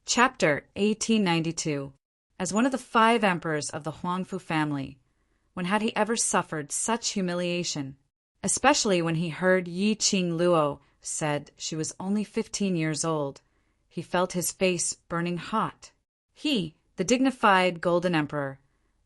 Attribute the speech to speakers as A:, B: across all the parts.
A: Chapter 1892. As one of the 5 emperors of the Huangfu family, when had he ever suffered such humiliation? Especially when he heard Yi Qing Luo said she was only 15 years old. He felt his face burning hot. He, the dignified Golden Emperor,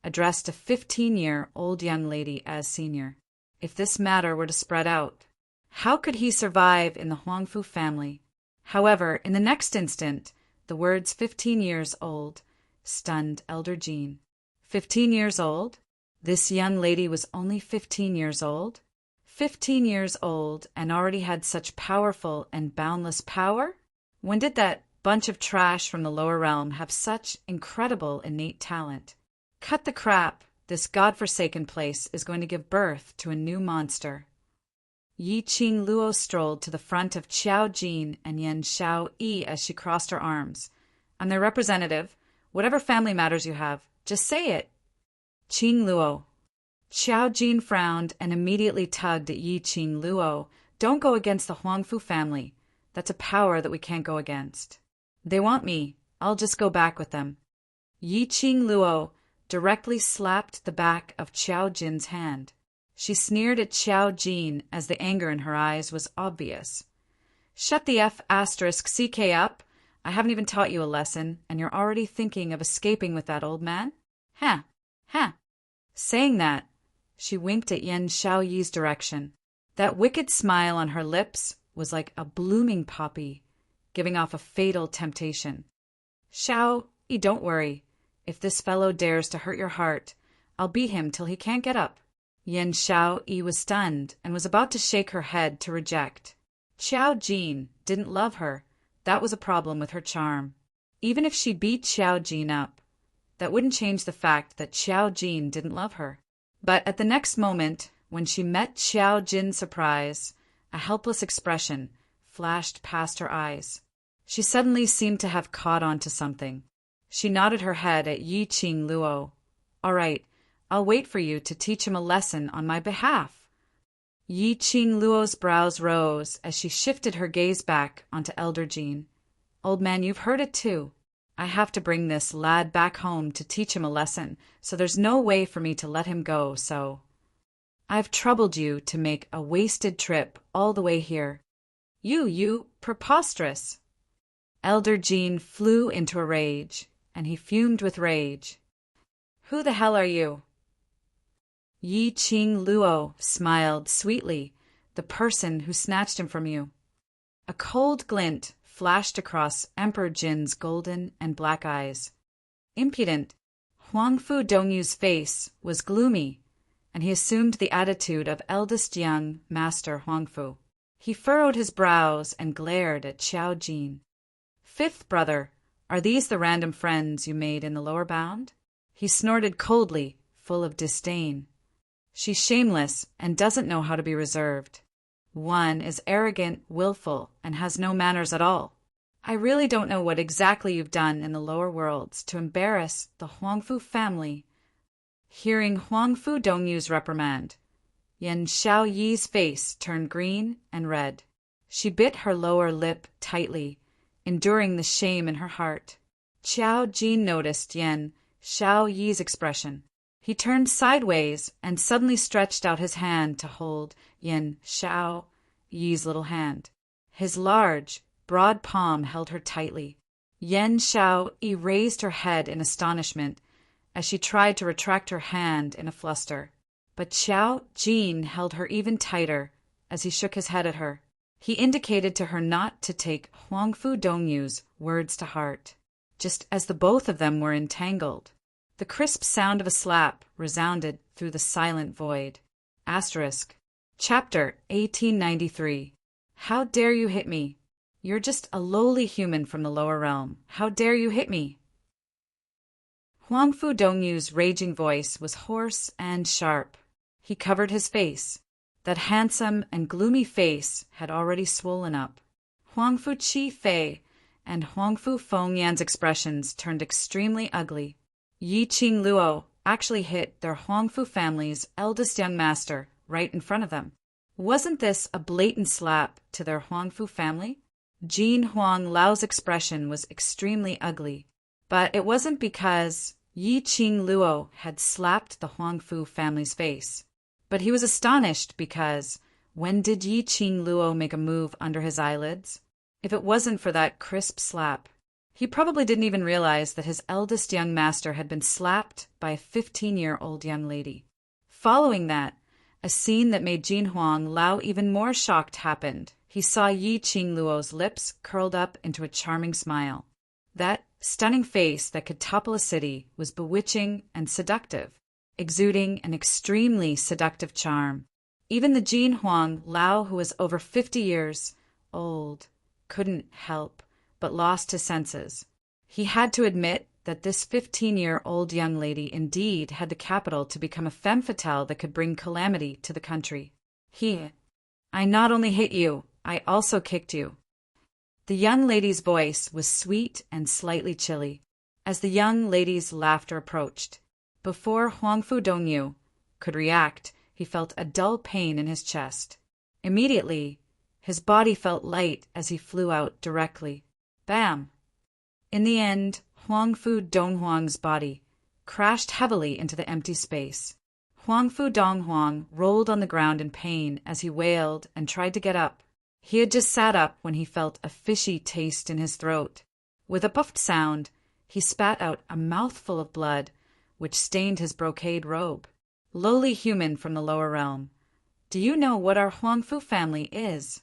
A: addressed a 15-year-old young lady as senior. If this matter were to spread out, how could he survive in the Huangfu family? However, in the next instant, the words 15 years old stunned Elder Jean. 15 years old? This young lady was only 15 years old? 15 years old and already had such powerful and boundless power? When did that bunch of trash from the lower realm have such incredible innate talent? Cut the crap. This godforsaken place is going to give birth to a new monster. Yi Qing Luo strolled to the front of Qiao Jin and Yan Xiao Yi as she crossed her arms. "I'm their representative. Whatever family matters you have, just say it." Qing Luo. Qiao Jin frowned and immediately tugged at Yi Qing Luo. "Don't go against the Huangfu family. That's a power that we can't go against." "They want me. I'll just go back with them." Yi Qing Luo directly slapped the back of Qiao Jin's hand. She sneered at Qiao Jin as the anger in her eyes was obvious. "Shut the F***CK up. I haven't even taught you a lesson, and you're already thinking of escaping with that old man? Huh, huh." Saying that, she winked at Yan Xiaoyi's direction. That wicked smile on her lips was like a blooming poppy, giving off a fatal temptation. "Xiaoyi, don't worry. If this fellow dares to hurt your heart, I'll beat him till he can't get up." Yan Xiaoyi was stunned and was about to shake her head to reject. Qiao Jin didn't love her. That was a problem with her charm. Even if she beat Qiao Jin up, that wouldn't change the fact that Qiao Jin didn't love her. But at the next moment, when she met Qiao Jin's surprise, a helpless expression flashed past her eyes. She suddenly seemed to have caught on to something. She nodded her head at Yi Qing Luo. "All right, I'll wait for you to teach him a lesson on my behalf." Yi Qing Luo's brows rose as she shifted her gaze back onto Elder Jean. "Old man, you've heard it too. I have to bring this lad back home to teach him a lesson, so there's no way for me to let him go, so I've troubled you to make a wasted trip all the way here." You, preposterous." Elder Jean flew into a rage, and he fumed with rage. "Who the hell are you?" Yi Qing Luo smiled sweetly. "The person who snatched him from you." A cold glint flashed across Emperor Jin's golden and black eyes. Impudent. Huangfu Dongyu's face was gloomy, and he assumed the attitude of eldest young Master Huangfu. He furrowed his brows and glared at Qiao Jin. "Fifth brother, are these the random friends you made in the lower bound?" He snorted coldly, full of disdain. "She's shameless and doesn't know how to be reserved. One is arrogant, willful, and has no manners at all. I really don't know what exactly you've done in the lower worlds to embarrass the Huangfu family." Hearing Huangfu Dongyu's reprimand, Yan Xiaoyi's face turned green and red. She bit her lower lip tightly, enduring the shame in her heart. Qiao Jin noticed Yan Xiaoyi's expression. He turned sideways and suddenly stretched out his hand to hold Yan Xiaoyi's little hand. His large, broad palm held her tightly. Yan Xiaoyi raised her head in astonishment as she tried to retract her hand in a fluster. But Qiao Jin held her even tighter as he shook his head at her. He indicated to her not to take Huangfu Dongyu's words to heart. Just as the both of them were entangled, the crisp sound of a slap resounded through the silent void. Asterisk. Chapter 1893. How dare you hit me? You're just a lowly human from the lower realm. How dare you hit me? Huangfu Dongyu's raging voice was hoarse and sharp. He covered his face. That handsome and gloomy face had already swollen up. Huangfu Qi Fei and Huangfu Fengyan's expressions turned extremely ugly. Yi Qing Luo actually hit their Huangfu family's eldest young master right in front of them. Wasn't this a blatant slap to their Huangfu family? Jin Huang Lao's expression was extremely ugly, but it wasn't because Yi Qing Luo had slapped the Huangfu family's face. But he was astonished because when did Yi Qing Luo make a move under his eyelids? If it wasn't for that crisp slap, he probably didn't even realize that his eldest young master had been slapped by a 15-year-old young lady. Following that, a scene that made Jin Huang Lao even more shocked happened. He saw Yi Qing Luo's lips curled up into a charming smile. That stunning face that could topple a city was bewitching and seductive, exuding an extremely seductive charm. Even the Jin Huang Lao, who was over 50 years old, couldn't help but lost his senses. He had to admit that this 15-year-old young lady indeed had the capital to become a femme fatale that could bring calamity to the country. I not only hit you, I also kicked you. The young lady's voice was sweet and slightly chilly, as the young lady's laughter approached. Before Huangfu Dongyu could react, he felt a dull pain in his chest. Immediately, his body felt light as he flew out directly. Bam! In the end, Huangfu Donghuang's body crashed heavily into the empty space. Huangfu Donghuang rolled on the ground in pain as he wailed and tried to get up. He had just sat up when he felt a fishy taste in his throat. With a puffed sound, he spat out a mouthful of blood, which stained his brocade robe. Lowly human from the lower realm, do you know what our Huangfu family is?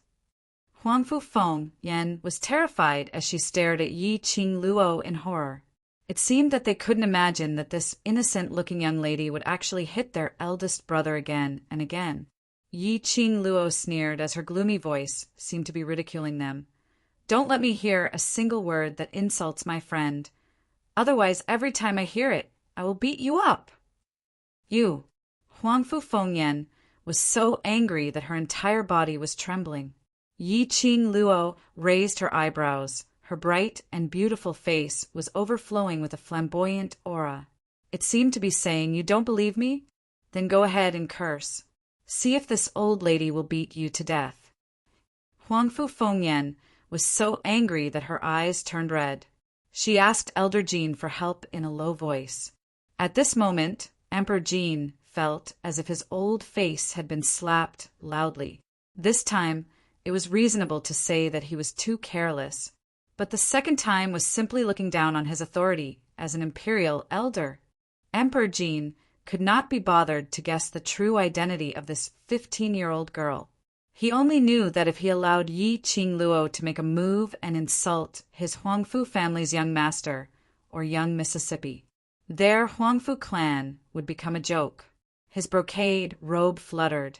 A: Huangfu Feng Yan was terrified as she stared at Yi Qing Luo in horror. It seemed that they couldn't imagine that this innocent-looking young lady would actually hit their eldest brother again and again. Yi Qing Luo sneered as her gloomy voice seemed to be ridiculing them. Don't let me hear a single word that insults my friend. Otherwise, every time I hear it, I will beat you up. You. Huangfu Fengyan was so angry that her entire body was trembling. Yi Qing Luo raised her eyebrows. Her bright and beautiful face was overflowing with a flamboyant aura. It seemed to be saying, "You don't believe me? Then go ahead and curse. See if this old lady will beat you to death." Huangfu Fengyan was so angry that her eyes turned red. She asked Elder Jin for help in a low voice. At this moment, Emperor Jin felt as if his old face had been slapped loudly. This time, it was reasonable to say that he was too careless, but the second time was simply looking down on his authority as an imperial elder. Emperor Jin could not be bothered to guess the true identity of this 15-year-old girl. He only knew that if he allowed Yi Qing Luo to make a move and insult his Huangfu family's young master, or young Mississippi, their Huangfu clan would become a joke. His brocade robe fluttered,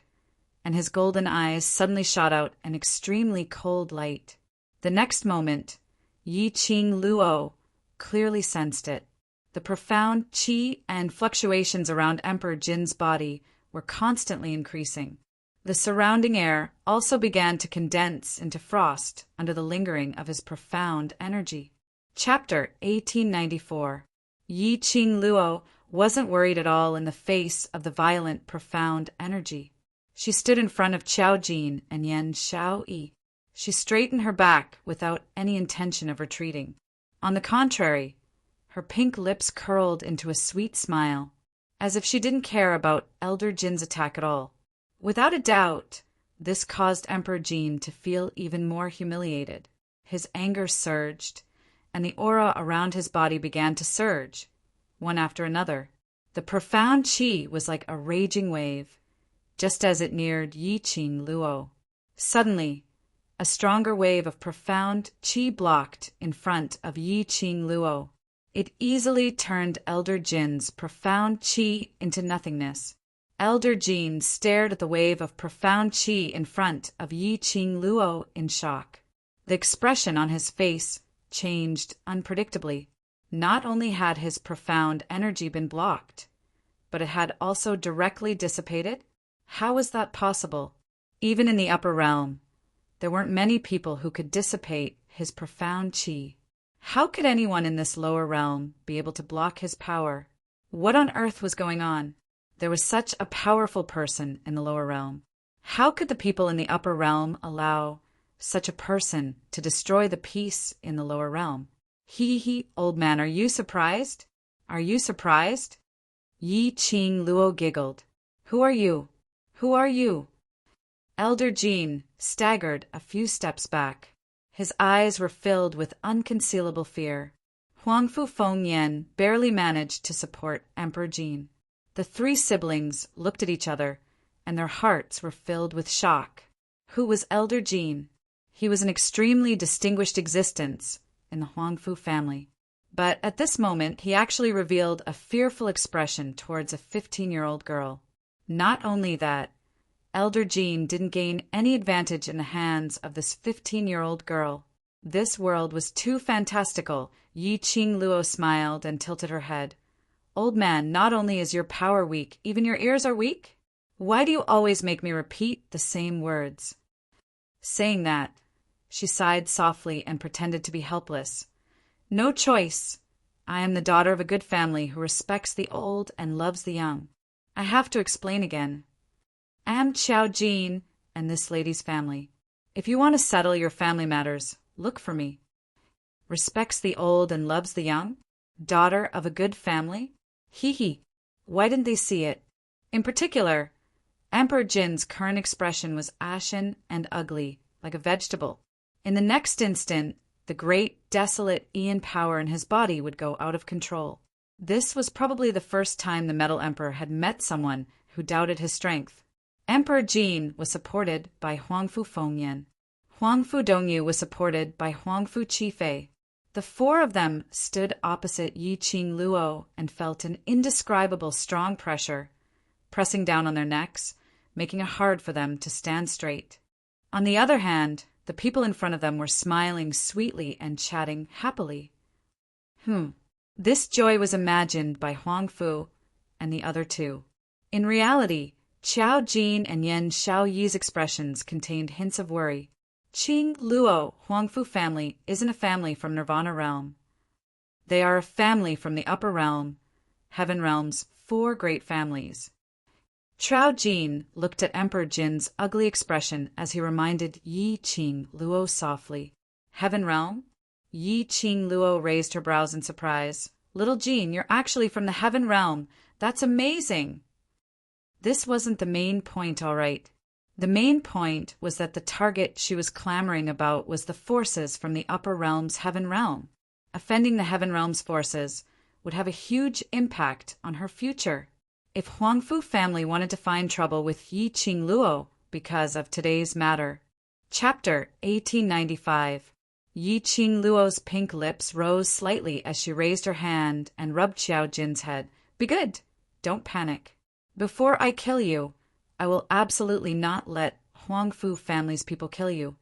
A: and his golden eyes suddenly shot out an extremely cold light. The next moment, Yi Qing Luo clearly sensed it. The profound qi and fluctuations around Emperor Jin's body were constantly increasing. The surrounding air also began to condense into frost under the lingering of his profound energy. Chapter 1894. Yi Qing Luo wasn't worried at all in the face of the violent, profound energy. She stood in front of Qiao Jin and Yan Xiaoyi. She straightened her back without any intention of retreating. On the contrary, her pink lips curled into a sweet smile, as if she didn't care about Elder Jin's attack at all. Without a doubt, this caused Emperor Jin to feel even more humiliated. His anger surged, and the aura around his body began to surge, one after another. The profound qi was like a raging wave, just as it neared Yi Qing Luo. Suddenly, a stronger wave of profound qi blocked in front of Yi Qing Luo. It easily turned Elder Jin's profound qi into nothingness. Elder Jin stared at the wave of profound qi in front of Yi Qing Luo in shock. The expression on his face changed unpredictably. Not only had his profound energy been blocked, but it had also directly dissipated. How was that possible? Even in the upper realm, there weren't many people who could dissipate his profound qi. How could anyone in this lower realm be able to block his power? What on earth was going on? There was such a powerful person in the lower realm. How could the people in the upper realm allow such a person to destroy the peace in the lower realm. He, old man, are you surprised? Are you surprised? Yi Qing Luo giggled. Who are you? Who are you? Elder Jin staggered a few steps back. His eyes were filled with unconcealable fear. Huangfu Fengyan barely managed to support Emperor Jin. The three siblings looked at each other, and their hearts were filled with shock. Who was Elder Jin? He was an extremely distinguished existence in the Huangfu family. But at this moment, he actually revealed a fearful expression towards a 15-year-old girl. Not only that, Elder Jin didn't gain any advantage in the hands of this 15-year-old girl. This world was too fantastical. Yi Qing Luo smiled and tilted her head. Old man, not only is your power weak, even your ears are weak? Why do you always make me repeat the same words? Saying that, she sighed softly and pretended to be helpless. No choice. I am the daughter of a good family who respects the old and loves the young. I have to explain again. I am Qiao Jin and this lady's family. If you want to settle your family matters, look for me. Respects the old and loves the young? Daughter of a good family? Hee. Why didn't they see it? In particular, Emperor Jin's current expression was ashen and ugly, like a vegetable. In the next instant, the great, desolate Ian power in his body would go out of control. This was probably the first time the Metal Emperor had met someone who doubted his strength. Emperor Jin was supported by Huangfu Fengyan. Huangfu Dongyu was supported by Huangfu Qifei. The four of them stood opposite Yi Qing Luo and felt an indescribable strong pressure, pressing down on their necks, making it hard for them to stand straight. On the other hand, the people in front of them were smiling sweetly and chatting happily. This joy was imagined by Huangfu and the other two. In reality, Qiao Jin and Yan Xiaoyi's expressions contained hints of worry. Qing Luo Huangfu family isn't a family from Nirvana realm. They are a family from the upper realm, heaven realm's four great families. Qiao Jin looked at Emperor Jin's ugly expression as he reminded Yi Qing Luo softly. Heaven realm? Yi Qing Luo raised her brows in surprise. Little Jin, you're actually from the heaven realm. That's amazing. This wasn't the main point, all right. The main point was that the target she was clamoring about was the forces from the upper realm's heaven realm. Offending the heaven realm's forces would have a huge impact on her future. If Huangfu family wanted to find trouble with Yi Qing Luo because of today's matter. Chapter 1895. Yi Qing Luo's pink lips rose slightly as she raised her hand and rubbed Qiao Jin's head. Be good. Don't panic. Before I kill you, I will absolutely not let Huangfu family's people kill you.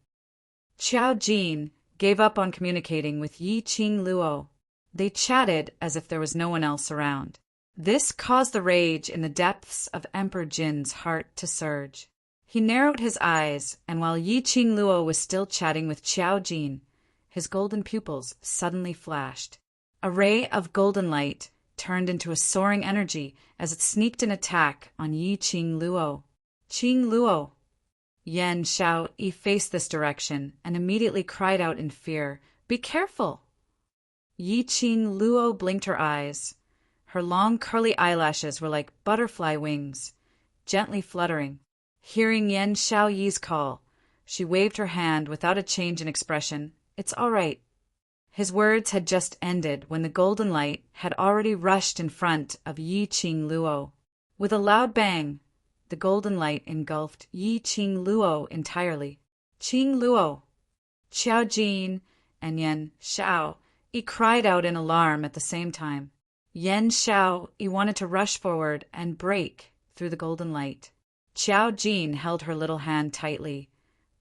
A: Qiao Jin gave up on communicating with Yi Qing Luo. They chatted as if there was no one else around. This caused the rage in the depths of Emperor Jin's heart to surge. He narrowed his eyes, and while Yi Qing Luo was still chatting with Qiao Jin, his golden pupils suddenly flashed. A ray of golden light turned into a soaring energy as it sneaked an attack on Yi Qing Luo. Qing Luo! Yan Xiaoyi faced this direction and immediately cried out in fear, "Be careful!" Yi Qing Luo blinked her eyes. Her long curly eyelashes were like butterfly wings, gently fluttering. Hearing Yan Xiaoyi's call, she waved her hand without a change in expression. It's all right. His words had just ended when the golden light had already rushed in front of Yi Qing Luo. With a loud bang, the golden light engulfed Yi Qing Luo entirely. Qing Luo! Qiao Jin and Yan Xiaoyi cried out in alarm at the same time. Yan Xiaoyi wanted to rush forward and break through the golden light. Qiao Jin held her little hand tightly.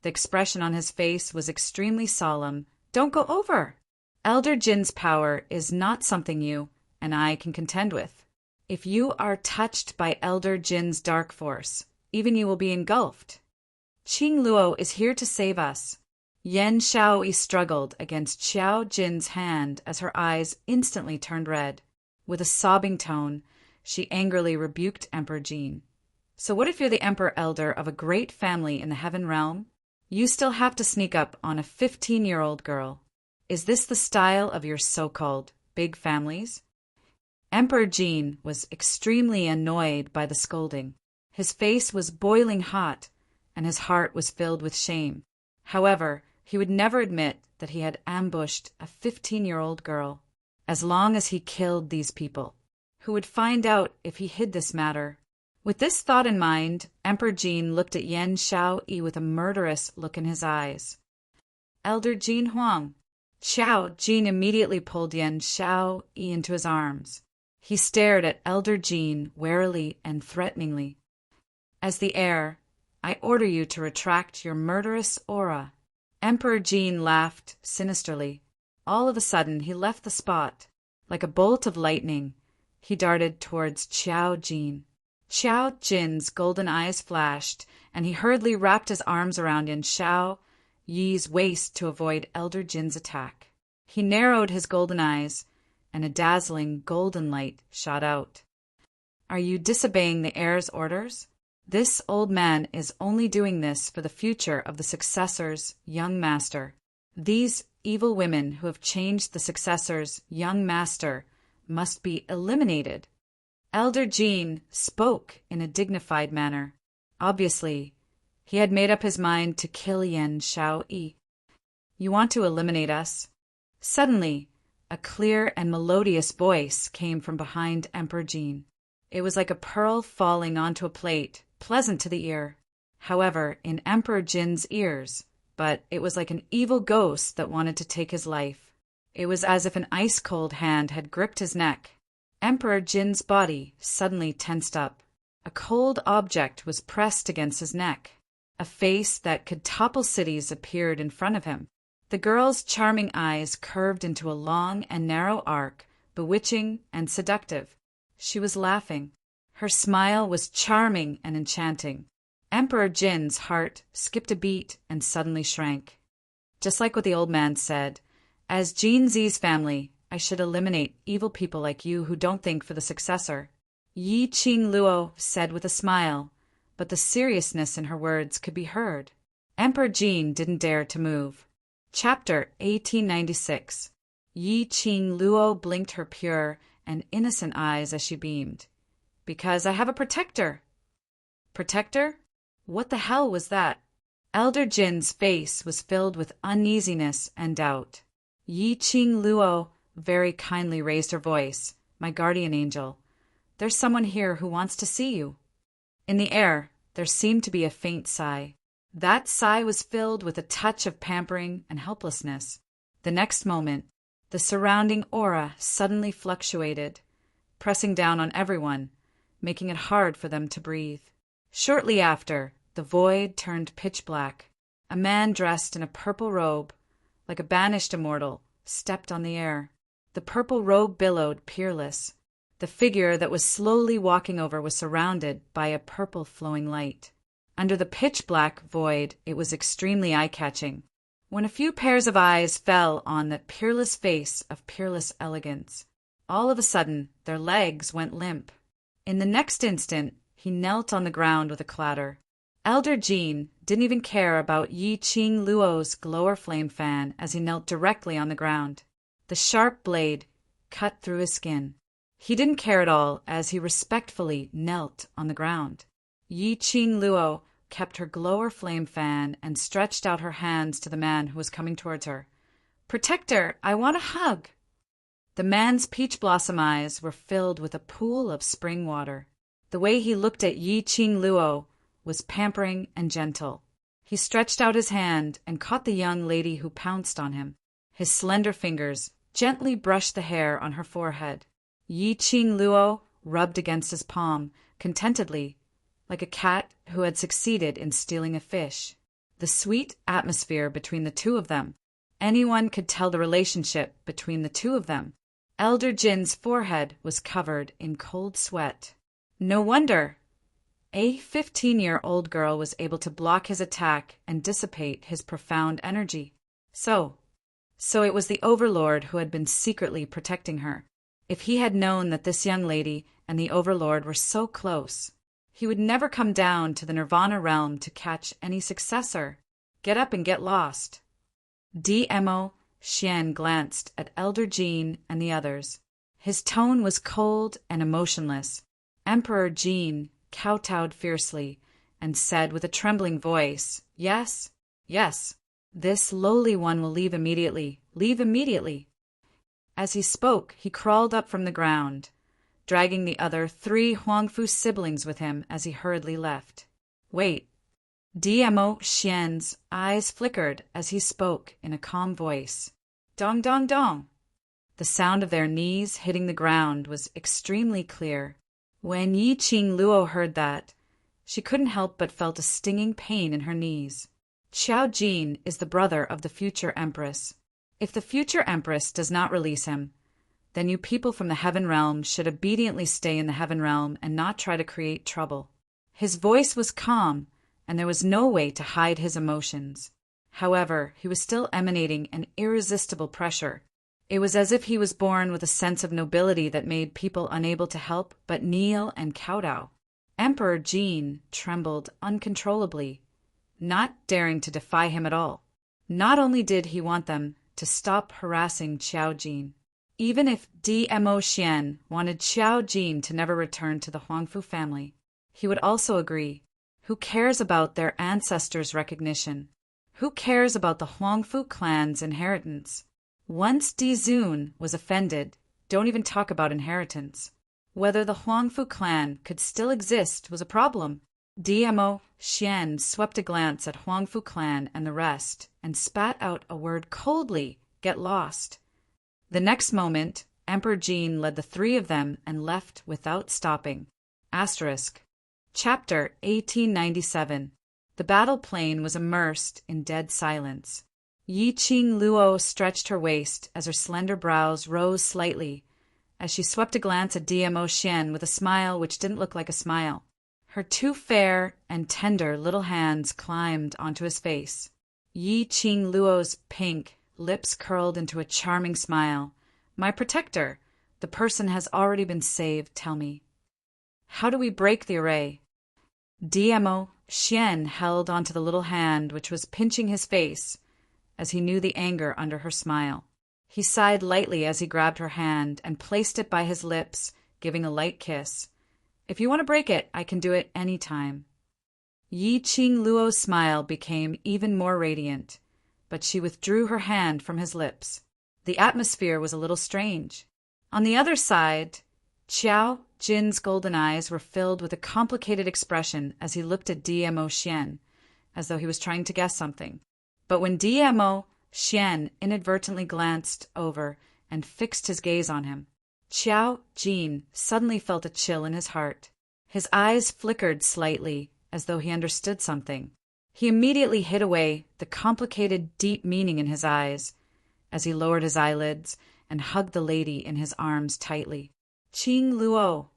A: The expression on his face was extremely solemn. Don't go over! Elder Jin's power is not something you and I can contend with. If you are touched by Elder Jin's dark force, even you will be engulfed. Qing Luo is here to save us. Yan Xiaoyi struggled against Qiao Jin's hand as her eyes instantly turned red. With a sobbing tone, she angrily rebuked Emperor Jin. So what if you're the Emperor Elder of a great family in the heaven realm? You still have to sneak up on a 15-year-old girl. Is this the style of your so-called big families? Emperor Jin was extremely annoyed by the scolding. His face was boiling hot, and his heart was filled with shame. However, he would never admit that he had ambushed a 15-year-old girl. As long as he killed these people, who would find out if he hid this matter? With this thought in mind, Emperor Jin looked at Yan Xiaoyi with a murderous look in his eyes. Elder Jin Huang. Xiao Jin immediately pulled Yan Xiaoyi into his arms. He stared at Elder Jin warily and threateningly. As the heir, I order you to retract your murderous aura. Emperor Jin laughed sinisterly. All of a sudden, he left the spot. Like a bolt of lightning, he darted towards Xiao Jin. Xiao Jin's golden eyes flashed, and he hurriedly wrapped his arms around Yan Xiaoyi's waist to avoid Elder Jin's attack. He narrowed his golden eyes, and a dazzling golden light shot out. Are you disobeying the heir's orders? This old man is only doing this for the future of the successor's young master. These evil women who have changed the successor's young master must be eliminated. Elder Jin spoke in a dignified manner. Obviously, he had made up his mind to kill Yan Xiaoyi. You want to eliminate us? Suddenly, a clear and melodious voice came from behind Emperor Jin. It was like a pearl falling onto a plate, pleasant to the ear. However, in Emperor Jin's ears, but it was like an evil ghost that wanted to take his life. It was as if an ice-cold hand had gripped his neck. Emperor Jin's body suddenly tensed up. A cold object was pressed against his neck. A face that could topple cities appeared in front of him. The girl's charming eyes curved into a long and narrow arc, bewitching and seductive. She was laughing. Her smile was charming and enchanting. Emperor Jin's heart skipped a beat and suddenly shrank. Just like what the old man said, as Jin Zi's family, I should eliminate evil people like you who don't think for the successor. Yi Qing Luo said with a smile, but the seriousness in her words could be heard. Emperor Jin didn't dare to move. Chapter 1896. Yi Qing Luo blinked her pure and innocent eyes as she beamed. Because I have a protector. Protector? What the hell was that? Elder Jin's face was filled with uneasiness and doubt. Yi Qing Luo very kindly raised her voice. My guardian angel, there's someone here who wants to see you. In the air, there seemed to be a faint sigh. That sigh was filled with a touch of pampering and helplessness. The next moment, the surrounding aura suddenly fluctuated, pressing down on everyone, making it hard for them to breathe. Shortly after, the void turned pitch black. A man dressed in a purple robe, like a banished immortal, stepped on the air. The purple robe billowed, peerless. The figure that was slowly walking over was surrounded by a purple flowing light. Under the pitch-black void, it was extremely eye-catching. When a few pairs of eyes fell on that peerless face of peerless elegance, all of a sudden their legs went limp. In the next instant, he knelt on the ground with a clatter. Elder Jin didn't even care about Yi Qing Luo's glower flame fan as he knelt directly on the ground. The sharp blade cut through his skin. He didn't care at all as he respectfully knelt on the ground. Yi Qing Luo kept her glower flame fan and stretched out her hands to the man who was coming towards her. Protector, I want a hug. The man's peach blossom eyes were filled with a pool of spring water. The way he looked at Yi Qing Luo was pampering and gentle. He stretched out his hand and caught the young lady who pounced on him. His slender fingers gently brushed the hair on her forehead. Yi Qing Luo rubbed against his palm, contentedly, like a cat who had succeeded in stealing a fish. The sweet atmosphere between the two of them. Anyone could tell the relationship between the two of them. Elder Jin's forehead was covered in cold sweat. No wonder. A 15-year-old girl was able to block his attack and dissipate his profound energy. So it was the Overlord who had been secretly protecting her. If he had known that this young lady and the Overlord were so close, he would never come down to the Nirvana realm to catch any successor. Get up and get lost." Dmo Xian glanced at Elder Jean and the others. His tone was cold and emotionless. Emperor Jean kowtowed fiercely and said with a trembling voice, "Yes, yes. This lowly one will leave immediately. Leave immediately." As he spoke, he crawled up from the ground, dragging the other 3 Huangfu siblings with him as he hurriedly left. "Wait." Dmo Xian's eyes flickered as he spoke in a calm voice. "Dong dong dong." The sound of their knees hitting the ground was extremely clear. When Yiqing Luo heard that, she couldn't help but felt a stinging pain in her knees. Qiao Jin is the brother of the future empress. If the future empress does not release him, then you people from the heaven realm should obediently stay in the heaven realm and not try to create trouble. His voice was calm, and there was no way to hide his emotions. However, he was still emanating an irresistible pressure. It was as if he was born with a sense of nobility that made people unable to help but kneel and kowtow. Emperor Jin trembled uncontrollably, not daring to defy him at all. Not only did he want them to stop harassing Qiao Jin, even if Dmo Xian wanted Qiao Jin to never return to the Huangfu family, he would also agree. Who cares about their ancestors' recognition? Who cares about the Huangfu clan's inheritance? Once Di Zun was offended, don't even talk about inheritance. Whether the Huangfu clan could still exist was a problem. Dmo Xian swept a glance at Huangfu clan and the rest and spat out a word coldly, "Get lost." The next moment, Emperor Jin led the 3 of them and left without stopping. Asterisk. Chapter 1897. The battle plain was immersed in dead silence. Yiqing Luo stretched her waist as her slender brows rose slightly, as she swept a glance at Dmo Xian with a smile which didn't look like a smile. Her 2 fair and tender little hands climbed onto his face. Yiqing Luo's pink lips curled into a charming smile. "My protector, the person has already been saved, tell me. How do we break the array?" Dmo Xian held onto the little hand which was pinching his face, as he knew the anger under her smile. He sighed lightly as he grabbed her hand and placed it by his lips, giving a light kiss. "If you want to break it, I can do it any time." Yiqing Luo's smile became even more radiant, but she withdrew her hand from his lips. The atmosphere was a little strange. On the other side, Qiao Jin's golden eyes were filled with a complicated expression as he looked at Dmo Xian, as though he was trying to guess something. But when Dmo Xian inadvertently glanced over and fixed his gaze on him, Qiao Jin suddenly felt a chill in his heart. His eyes flickered slightly, as though he understood something. He immediately hid away the complicated, deep meaning in his eyes, as he lowered his eyelids and hugged the lady in his arms tightly. "Qing Luo."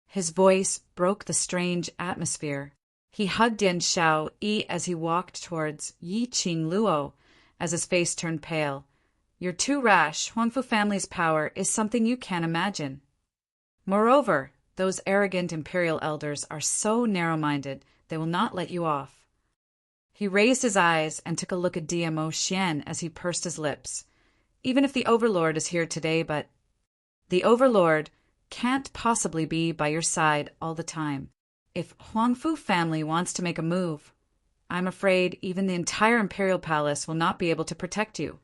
A: His voice broke the strange atmosphere. He hugged Yan Xiao Yi as he walked towards Yiqing Luo, as his face turned pale. "You're too rash. Huangfu family's power is something you can't imagine. Moreover, those arrogant imperial elders are so narrow-minded they will not let you off." He raised his eyes and took a look at Dmo Xian as he pursed his lips. "Even if the Overlord is here today, but the Overlord can't possibly be by your side all the time. If Huangfu family wants to make a move, I'm afraid even the entire imperial palace will not be able to protect you."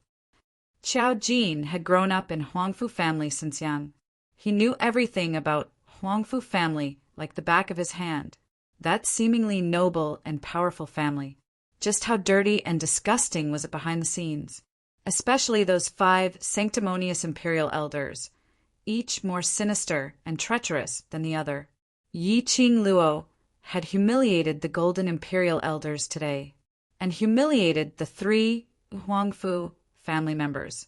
A: Qiao Jin had grown up in Huangfu family since young. He knew everything about Huangfu family like the back of his hand. That seemingly noble and powerful family. Just how dirty and disgusting was it behind the scenes? Especially those 5 sanctimonious imperial elders, each more sinister and treacherous than the other. Yiqing Luo had humiliated the golden imperial elders today, and humiliated the 3 Huangfu family members.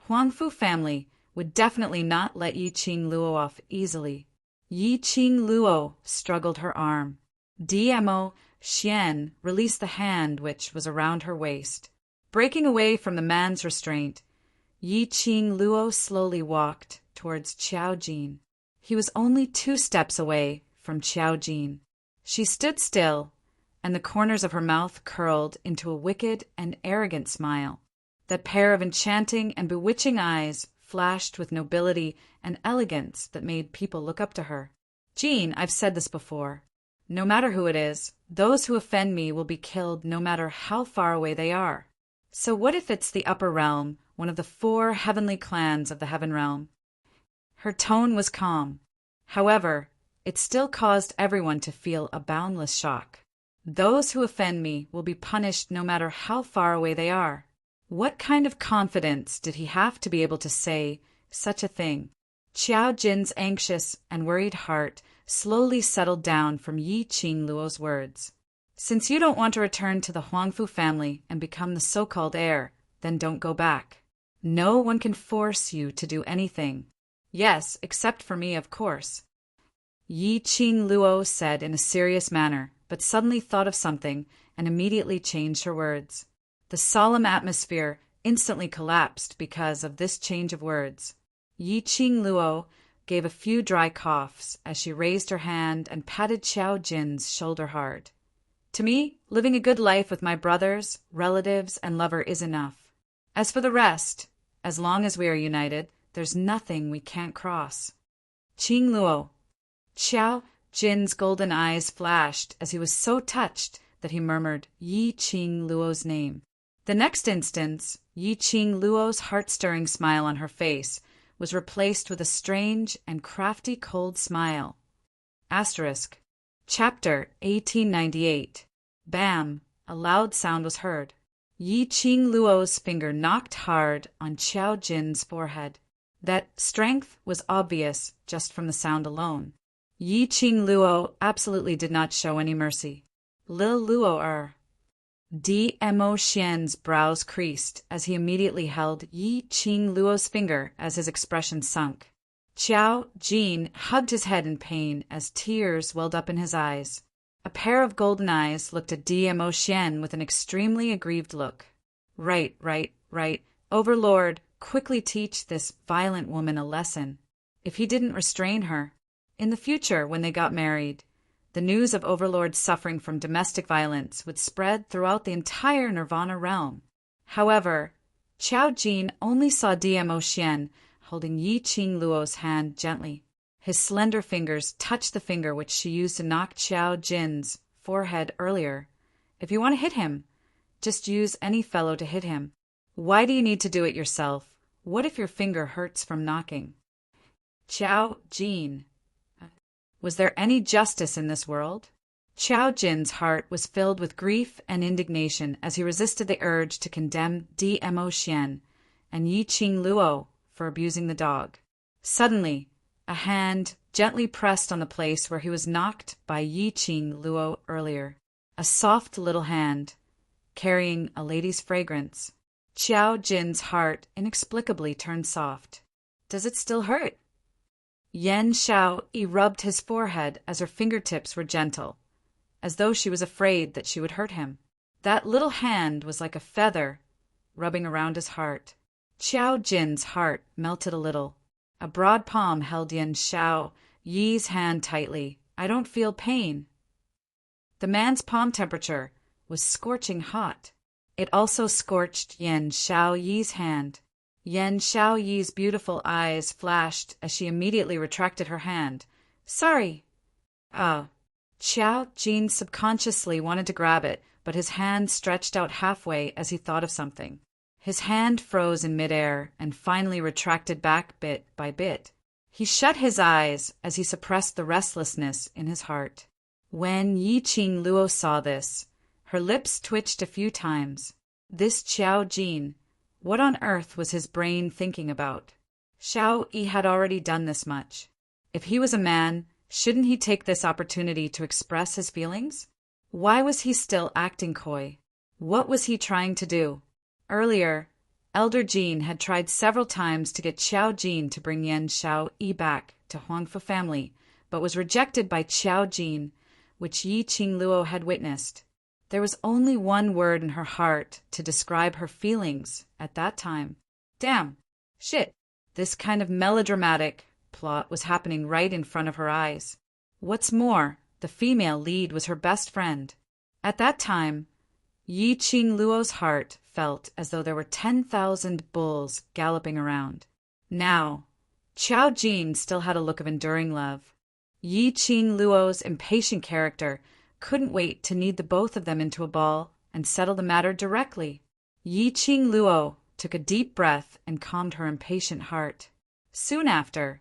A: Huangfu family would definitely not let Yiqing Luo off easily. Yiqing Luo struggled her arm. Dmo Xian released the hand which was around her waist. Breaking away from the man's restraint, Yiqing Luo slowly walked towards Qiao Jin. He was only 2 steps away from Qiao Jin. She stood still and the corners of her mouth curled into a wicked and arrogant smile. That pair of enchanting and bewitching eyes flashed with nobility and elegance that made people look up to her. Jean, I've said this before. No matter who it is, those who offend me will be killed no matter how far away they are. So what if it's the upper realm, one of the 4 heavenly clans of the Heaven Realm? Her tone was calm. However, it still caused everyone to feel a boundless shock. Those who offend me will be punished no matter how far away they are. What kind of confidence did he have to be able to say such a thing? Qiao Jin's anxious and worried heart slowly settled down from Yi Qing Luo's words. Since you don't want to return to the Huangfu family and become the so-called heir, then don't go back. No one can force you to do anything. Yes, except for me, of course. Yi Qing Luo said in a serious manner, but suddenly thought of something and immediately changed her words. The solemn atmosphere instantly collapsed because of this change of words. Yi Qing Luo gave a few dry coughs as she raised her hand and patted Qiao Jin's shoulder hard. To me, living a good life with my brothers, relatives, and lover is enough. As for the rest, as long as we are united, there's nothing we can't cross. Qing Luo. Qiao Jin's golden eyes flashed as he was so touched that he murmured Yi Qing Luo's name. The next instant, Yi Qing Luo's heart-stirring smile on her face was replaced with a strange and crafty cold smile. Asterisk. Chapter 1898. Bam! A loud sound was heard. Yi Qing Luo's finger knocked hard on Qiao Jin's forehead. That strength was obvious just from the sound alone. Yi Qing Luo absolutely did not show any mercy. Lil Luo Mo Xian's brows creased as he immediately held Yi Qing Luo's finger as his expression sunk. Qiao Jin hugged his head in pain as tears welled up in his eyes. A pair of golden eyes looked at Mo Xian with an extremely aggrieved look. Right. Overlord, quickly teach this violent woman a lesson. If he didn't restrain her. In the future, when they got married, the news of Overlord's suffering from domestic violence would spread throughout the entire Nirvana realm. However, Qiao Jin only saw Mo Xian holding Yi Qing Luo's hand gently. His slender fingers touched the finger which she used to knock Qiao Jin's forehead earlier. If you want to hit him, just use any fellow to hit him. Why do you need to do it yourself? What if your finger hurts from knocking? Qiao Jin. Was there any justice in this world? Qiao Jin's heart was filled with grief and indignation as he resisted the urge to condemn Mo Xian and Yi Qing Luo for abusing the dog. Suddenly, a hand gently pressed on the place where he was knocked by Yi Qing Luo earlier. A soft little hand, carrying a lady's fragrance. Qiao Jin's heart inexplicably turned soft. Does it still hurt? Yan Xiao rubbed his forehead as her fingertips were gentle, as though she was afraid that she would hurt him. That little hand was like a feather rubbing around his heart. Qiao Jin's heart melted a little. A broad palm held Yan Xiao Yi's hand tightly. I don't feel pain. The man's palm temperature was scorching hot. It also scorched Yan Xiao Yi's hand. Yan Xiao Yi's beautiful eyes flashed as she immediately retracted her hand. Sorry. Qiao Jin subconsciously wanted to grab it, but his hand stretched out halfway as he thought of something. His hand froze in midair and finally retracted back bit by bit. He shut his eyes as he suppressed the restlessness in his heart. When Yi Qing Luo saw this, her lips twitched a few times. This Qiao Jin, what on earth was his brain thinking about? Xiao Yi had already done this much. If he was a man, shouldn't he take this opportunity to express his feelings? Why was he still acting coy? What was he trying to do? Earlier, Elder Jin had tried several times to get Qiao Jin to bring Yan Xiao Yi back to Huangfu family, but was rejected by Qiao Jin, which Yi Qing Luo had witnessed. There was only one word in her heart to describe her feelings at that time. Damn. Shit. This kind of melodramatic plot was happening right in front of her eyes. What's more, the female lead was her best friend. At that time, Yi Qing Luo's heart felt as though there were 10,000 bulls galloping around. Now, Qiao Jin still had a look of enduring love. Yi Qing Luo's impatient character couldn't wait to knead the both of them into a ball and settle the matter directly. Yi Qing Luo took a deep breath and calmed her impatient heart. Soon after,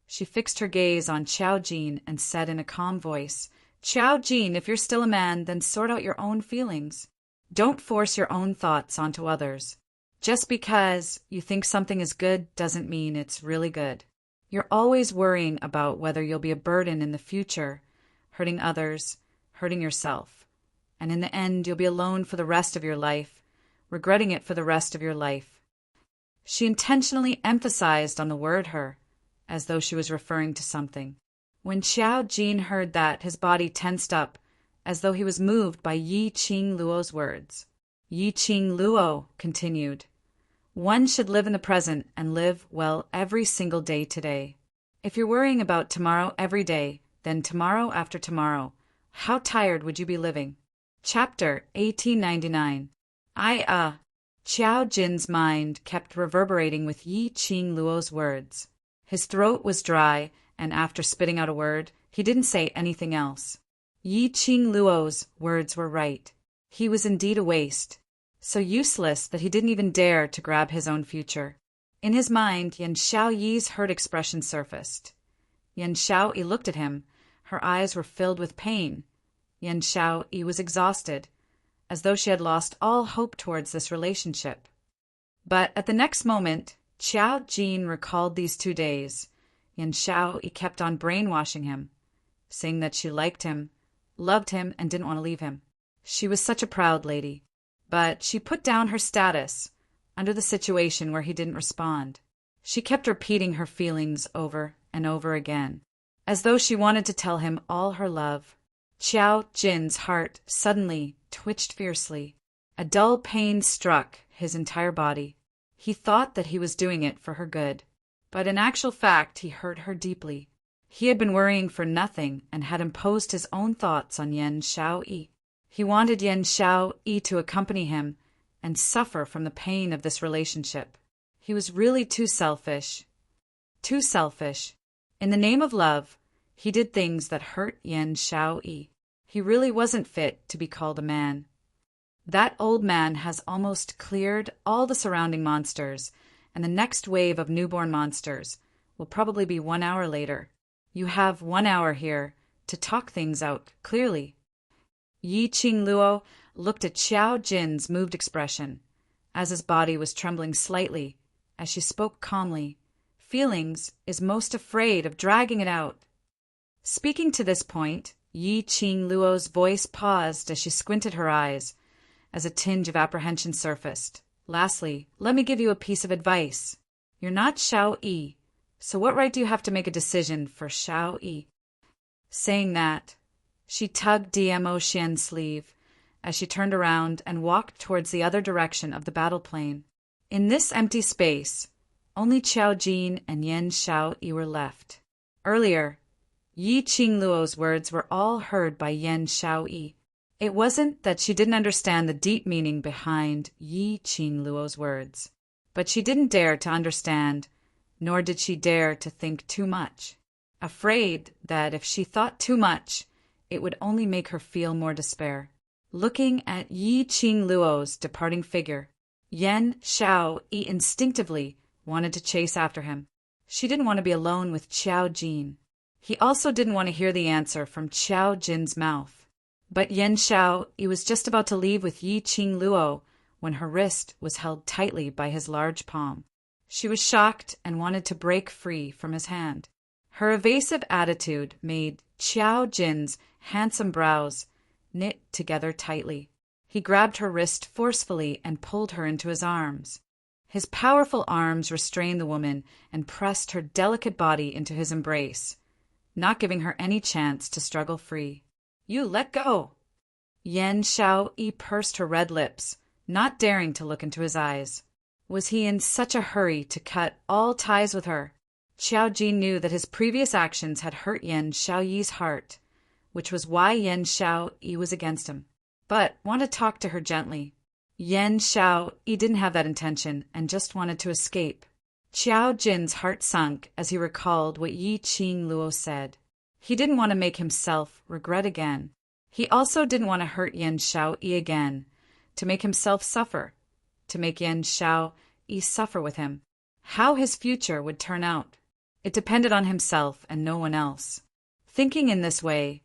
A: she fixed her gaze on Qiao Jin and said in a calm voice, "Qiao Jin, if you're still a man, then sort out your own feelings. Don't force your own thoughts onto others. Just because you think something is good doesn't mean it's really good. You're always worrying about whether you'll be a burden in the future, hurting others, hurting yourself. And in the end, you'll be alone for the rest of your life, regretting it for the rest of your life." She intentionally emphasized on the word her, as though she was referring to something. When Qiao Jin heard that, his body tensed up, as though he was moved by Yi Qing Luo's words. Yi Qing Luo continued, "One should live in the present and live well every single day today. If you're worrying about tomorrow every day, then tomorrow after tomorrow, how tired would you be living?" Chapter 1899. Qiao Jin's mind kept reverberating with Yi Qing Luo's words. His throat was dry, and after spitting out a word, he didn't say anything else. Yi Qing Luo's words were right. He was indeed a waste, so useless that he didn't even dare to grab his own future. In his mind, Yan Xiaoyi's hurt expression surfaced. Yan Xiaoyi looked at him. Her eyes were filled with pain. Yan Xiaoyi was exhausted, as though she had lost all hope towards this relationship. But at the next moment, Qiao Jin recalled these 2 days. Yan Xiaoyi kept on brainwashing him, saying that she liked him, loved him, and didn't want to leave him. She was such a proud lady. But she put down her status under the situation where he didn't respond. She kept repeating her feelings over and over again, as though she wanted to tell him all her love. Qiao Jin's heart suddenly twitched fiercely. A dull pain struck his entire body. He thought that he was doing it for her good, but in actual fact he hurt her deeply. He had been worrying for nothing and had imposed his own thoughts on Yan Xiaoyi. He wanted Yan Xiaoyi to accompany him and suffer from the pain of this relationship. He was really too selfish. Too selfish. In the name of love, he did things that hurt Yan Xiaoyi. He really wasn't fit to be called a man. That old man has almost cleared all the surrounding monsters, and the next wave of newborn monsters will probably be 1 hour later. You have 1 hour here to talk things out clearly. Yi Qing Luo looked at Qiao Jin's moved expression, as his body was trembling slightly, as she spoke calmly. Feelings is most afraid of dragging it out. Speaking to this point, Yi Qing Luo's voice paused as she squinted her eyes, as a tinge of apprehension surfaced. "Lastly, let me give you a piece of advice. You're not Xiaoyi, so what right do you have to make a decision for Xiaoyi?" Saying that, she tugged Dmo Xian's sleeve as she turned around and walked towards the other direction of the battle plane. In this empty space, only Qiao Jin and Yan Xiaoyi were left. Earlier, Yi Qing Luo's words were all heard by Yan Xiaoyi. It wasn't that she didn't understand the deep meaning behind Yi Qing Luo's words, but she didn't dare to understand, nor did she dare to think too much, afraid that if she thought too much, it would only make her feel more despair. Looking at Yi Qing Luo's departing figure, Yan Xiaoyi instinctively wanted to chase after him. She didn't want to be alone with Qiao Jin. He also didn't want to hear the answer from Qiao Jin's mouth. But Yan Xiaoyi was just about to leave with Yi Qing Luo when her wrist was held tightly by his large palm. She was shocked and wanted to break free from his hand. Her evasive attitude made Qiao Jin's handsome brows knit together tightly. He grabbed her wrist forcefully and pulled her into his arms. His powerful arms restrained the woman and pressed her delicate body into his embrace, not giving her any chance to struggle free. "You let go!" Yan Xiaoyi pursed her red lips, not daring to look into his eyes. Was he in such a hurry to cut all ties with her? Qiao Jin knew that his previous actions had hurt Yan Xiaoyi's heart, which was why Yan Xiaoyi was against him. but want to talk to her gently. Yan Xiao Yi didn't have that intention and just wanted to escape. Qiao Jin's heart sunk as he recalled what Yi Qing Luo said. He didn't want to make himself regret again. He also didn't want to hurt Yan Xiao Yi again, to make himself suffer, to make Yan Xiao Yi suffer with him. How his future would turn out, it depended on himself and no one else. Thinking in this way,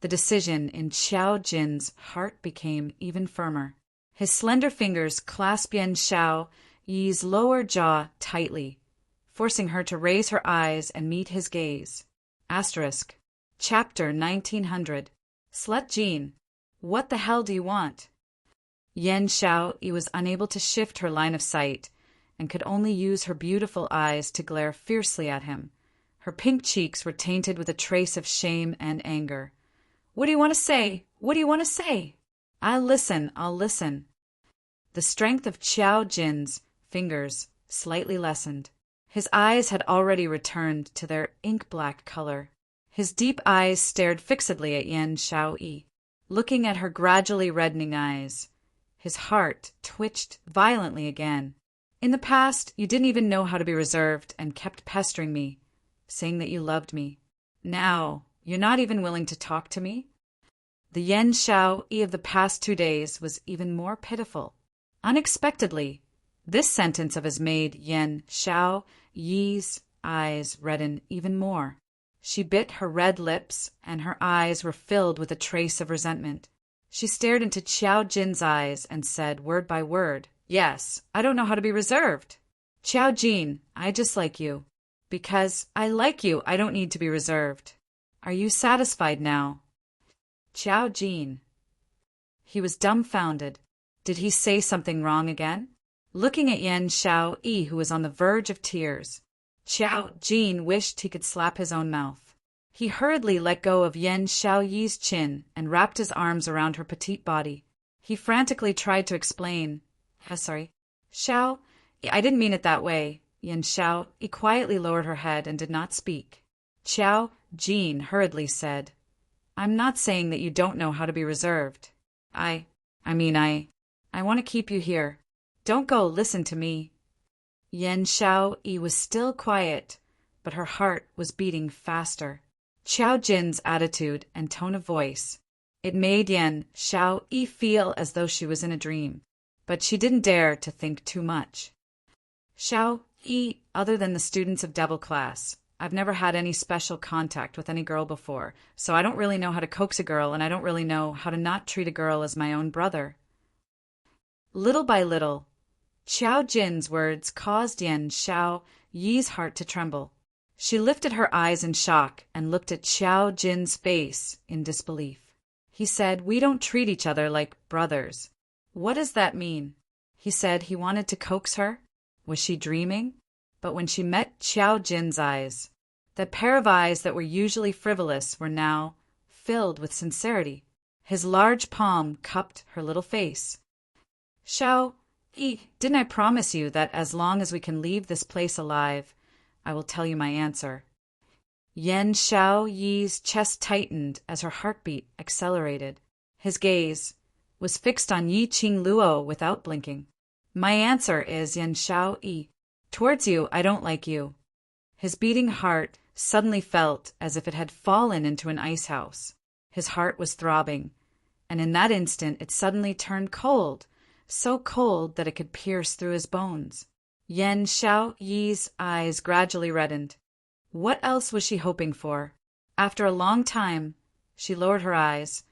A: the decision in Qiao Jin's heart became even firmer. His slender fingers clasped Yan Xiao Yi's lower jaw tightly, forcing her to raise her eyes and meet his gaze. Asterisk. Chapter 1900. Slut Jean. What the hell do you want? Yan Xiao Yi was unable to shift her line of sight and could only use her beautiful eyes to glare fiercely at him. Her pink cheeks were tainted with a trace of shame and anger. What do you want to say? What do you want to say? I'll listen. The strength of Qiao Jin's fingers slightly lessened. His eyes had already returned to their ink-black color. His deep eyes stared fixedly at Yan Xiao Yi. Looking at her gradually reddening eyes, his heart twitched violently again. In the past, you didn't even know how to be reserved and kept pestering me, saying that you loved me. Now, you're not even willing to talk to me? The Yan Xiao Yi of the past 2 days was even more pitiful. Unexpectedly, this sentence of his made Yan Xiao Yi's eyes redden even more. She bit her red lips, and her eyes were filled with a trace of resentment. She stared into Qiao Jin's eyes and said word by word, "Yes, I don't know how to be reserved. Qiao Jin, I just like you. Because I like you, I don't need to be reserved. Are you satisfied now?" Qiao Jin. He was dumbfounded. Did he say something wrong again? Looking at Yan Xiao Yi, who was on the verge of tears, Qiao Jin wished he could slap his own mouth. He hurriedly let go of Yan Xiao Yi's chin and wrapped his arms around her petite body. He frantically tried to explain. Sorry. Xiao, I didn't mean it that way. Yan Xiao Yi quietly lowered her head and did not speak. Qiao Jin hurriedly said, I'm not saying that you don't know how to be reserved. I want to keep you here. Don't go, listen to me. Yan Xiao Yi was still quiet, but her heart was beating faster. Qiao Jin's attitude and tone of voice, it made Yan Xiao Yi feel as though she was in a dream, but she didn't dare to think too much. Xiao Yi, other than the students of Devil Class, I've never had any special contact with any girl before, so I don't really know how to coax a girl, and I don't really know how to not treat a girl as my own brother. Little by little, Qiao Jin's words caused Yan Xiao Yi's heart to tremble. She lifted her eyes in shock and looked at Qiao Jin's face in disbelief. He said, we don't treat each other like brothers. What does that mean? He said he wanted to coax her. Was she dreaming? But when she met Qiao Jin's eyes, that pair of eyes that were usually frivolous were now filled with sincerity. His large palm cupped her little face. Xiao Yi, didn't I promise you that as long as we can leave this place alive, I will tell you my answer? Yan Xiao Yi's chest tightened as her heartbeat accelerated. His gaze was fixed on Yi Qing Luo without blinking. My answer is, Yan Xiao Yi, towards you I don't like you. His beating heart suddenly felt as if it had fallen into an ice house. His heart was throbbing, and in that instant it suddenly turned cold, so cold that it could pierce through his bones. Yan Xiao Yi's eyes gradually reddened. What else was she hoping for? After a long time, she lowered her eyes,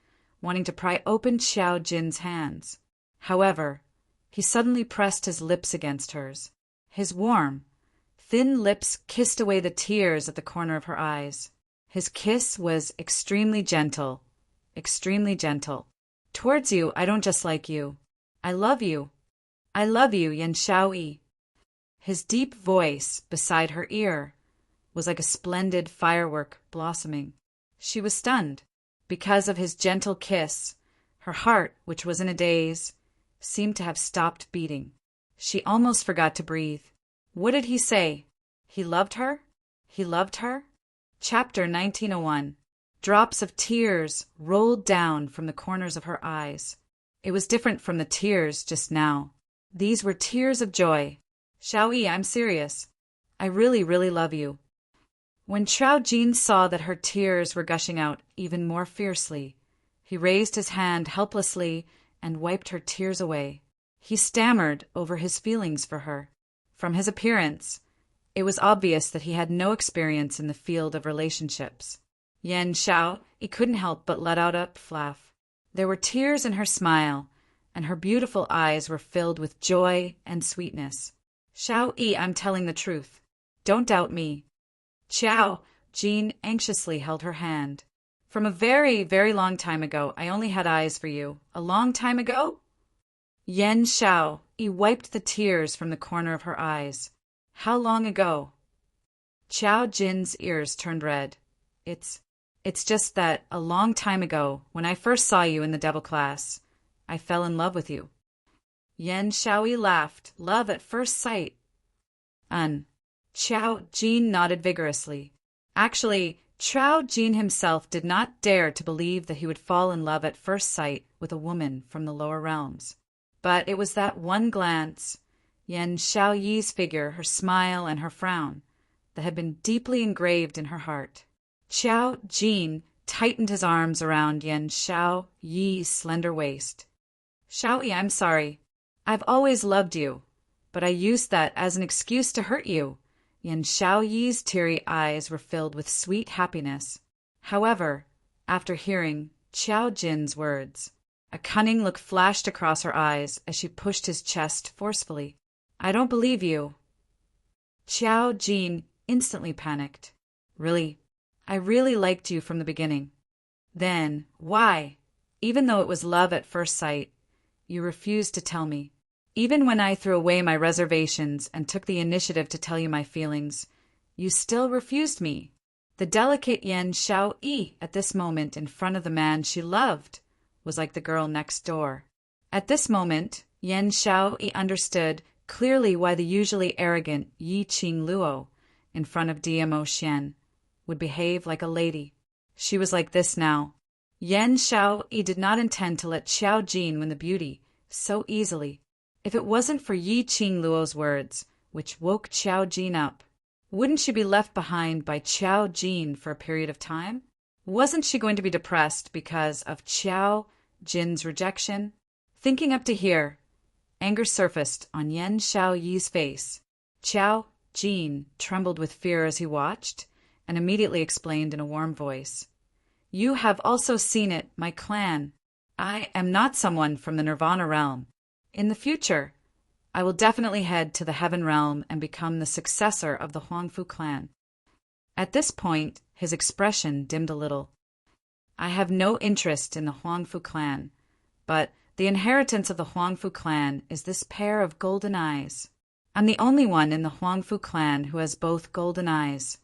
A: wanting to pry open Qiao Jin's hands. However, he suddenly pressed his lips against hers. His warm, thin lips kissed away the tears at the corner of her eyes. His kiss was extremely gentle, extremely gentle. Towards you, I don't just like you. I love you. I love you, Yan Xiao Yi. His deep voice beside her ear was like a splendid firework blossoming. She was stunned. Because of his gentle kiss, her heart, which was in a daze, seemed to have stopped beating. She almost forgot to breathe. What did he say? He loved her? He loved her? Chapter 1901. Drops of tears rolled down from the corners of her eyes. It was different from the tears just now. These were tears of joy. Xiao Yi, I'm serious. I really, really love you. When Chao Jin saw that her tears were gushing out even more fiercely, he raised his hand helplessly and wiped her tears away. He stammered over his feelings for her. From his appearance, it was obvious that he had no experience in the field of relationships. Yan Xiao, he couldn't help but let out a laugh. There were tears in her smile, and her beautiful eyes were filled with joy and sweetness. Xiao Yi, I'm telling the truth. Don't doubt me. Chao Jin anxiously held her hand. From a very, very long time ago, I only had eyes for you. A long time ago? Yan Xiao Yi wiped the tears from the corner of her eyes. How long ago? Chao Jin's ears turned red. It's just that a long time ago, when I first saw you in the devil class, I fell in love with you. Yan Xiao Yi laughed. Love at first sight. Chao Jin nodded vigorously. Actually, Chao Jin himself did not dare to believe that he would fall in love at first sight with a woman from the lower realms. But it was that one glance, Yan Xiao Yi's figure, her smile, and her frown, that had been deeply engraved in her heart. Chao Jin tightened his arms around Yan Xiao Yi's slender waist. Xiao Yi, I'm sorry. I've always loved you, but I used that as an excuse to hurt you. Yan Xiao Yi's teary eyes were filled with sweet happiness. However, after hearing Chao Jin's words, a cunning look flashed across her eyes as she pushed his chest forcefully. I don't believe you. Chao Jin instantly panicked. Really? I really liked you from the beginning. Then, why, even though it was love at first sight, you refused to tell me? Even when I threw away my reservations and took the initiative to tell you my feelings, you still refused me. The delicate Yan Xiao Yi at this moment in front of the man she loved was like the girl next door. At this moment, Yan Xiao Yi understood clearly why the usually arrogant Yi Qing Luo in front of DMO Xian would behave like a lady. She was like this now. Yan Xiao Yi did not intend to let Chao Jin win the beauty so easily. If it wasn't for Yi Qing Luo's words, which woke Chao Jin up, wouldn't she be left behind by Chao Jin for a period of time? Wasn't she going to be depressed because of Chao Jin's rejection? Thinking up to here, anger surfaced on Yan Xiao Yi's face. Chao Jin trembled with fear as he watched, and immediately explained in a warm voice. You have also seen it, my clan. I am not someone from the Nirvana realm. In the future, I will definitely head to the Heaven Realm and become the successor of the Huangfu clan. At this point, his expression dimmed a little. I have no interest in the Huangfu clan, but the inheritance of the Huangfu clan is this pair of golden eyes. I'm the only one in the Huangfu clan who has both golden eyes.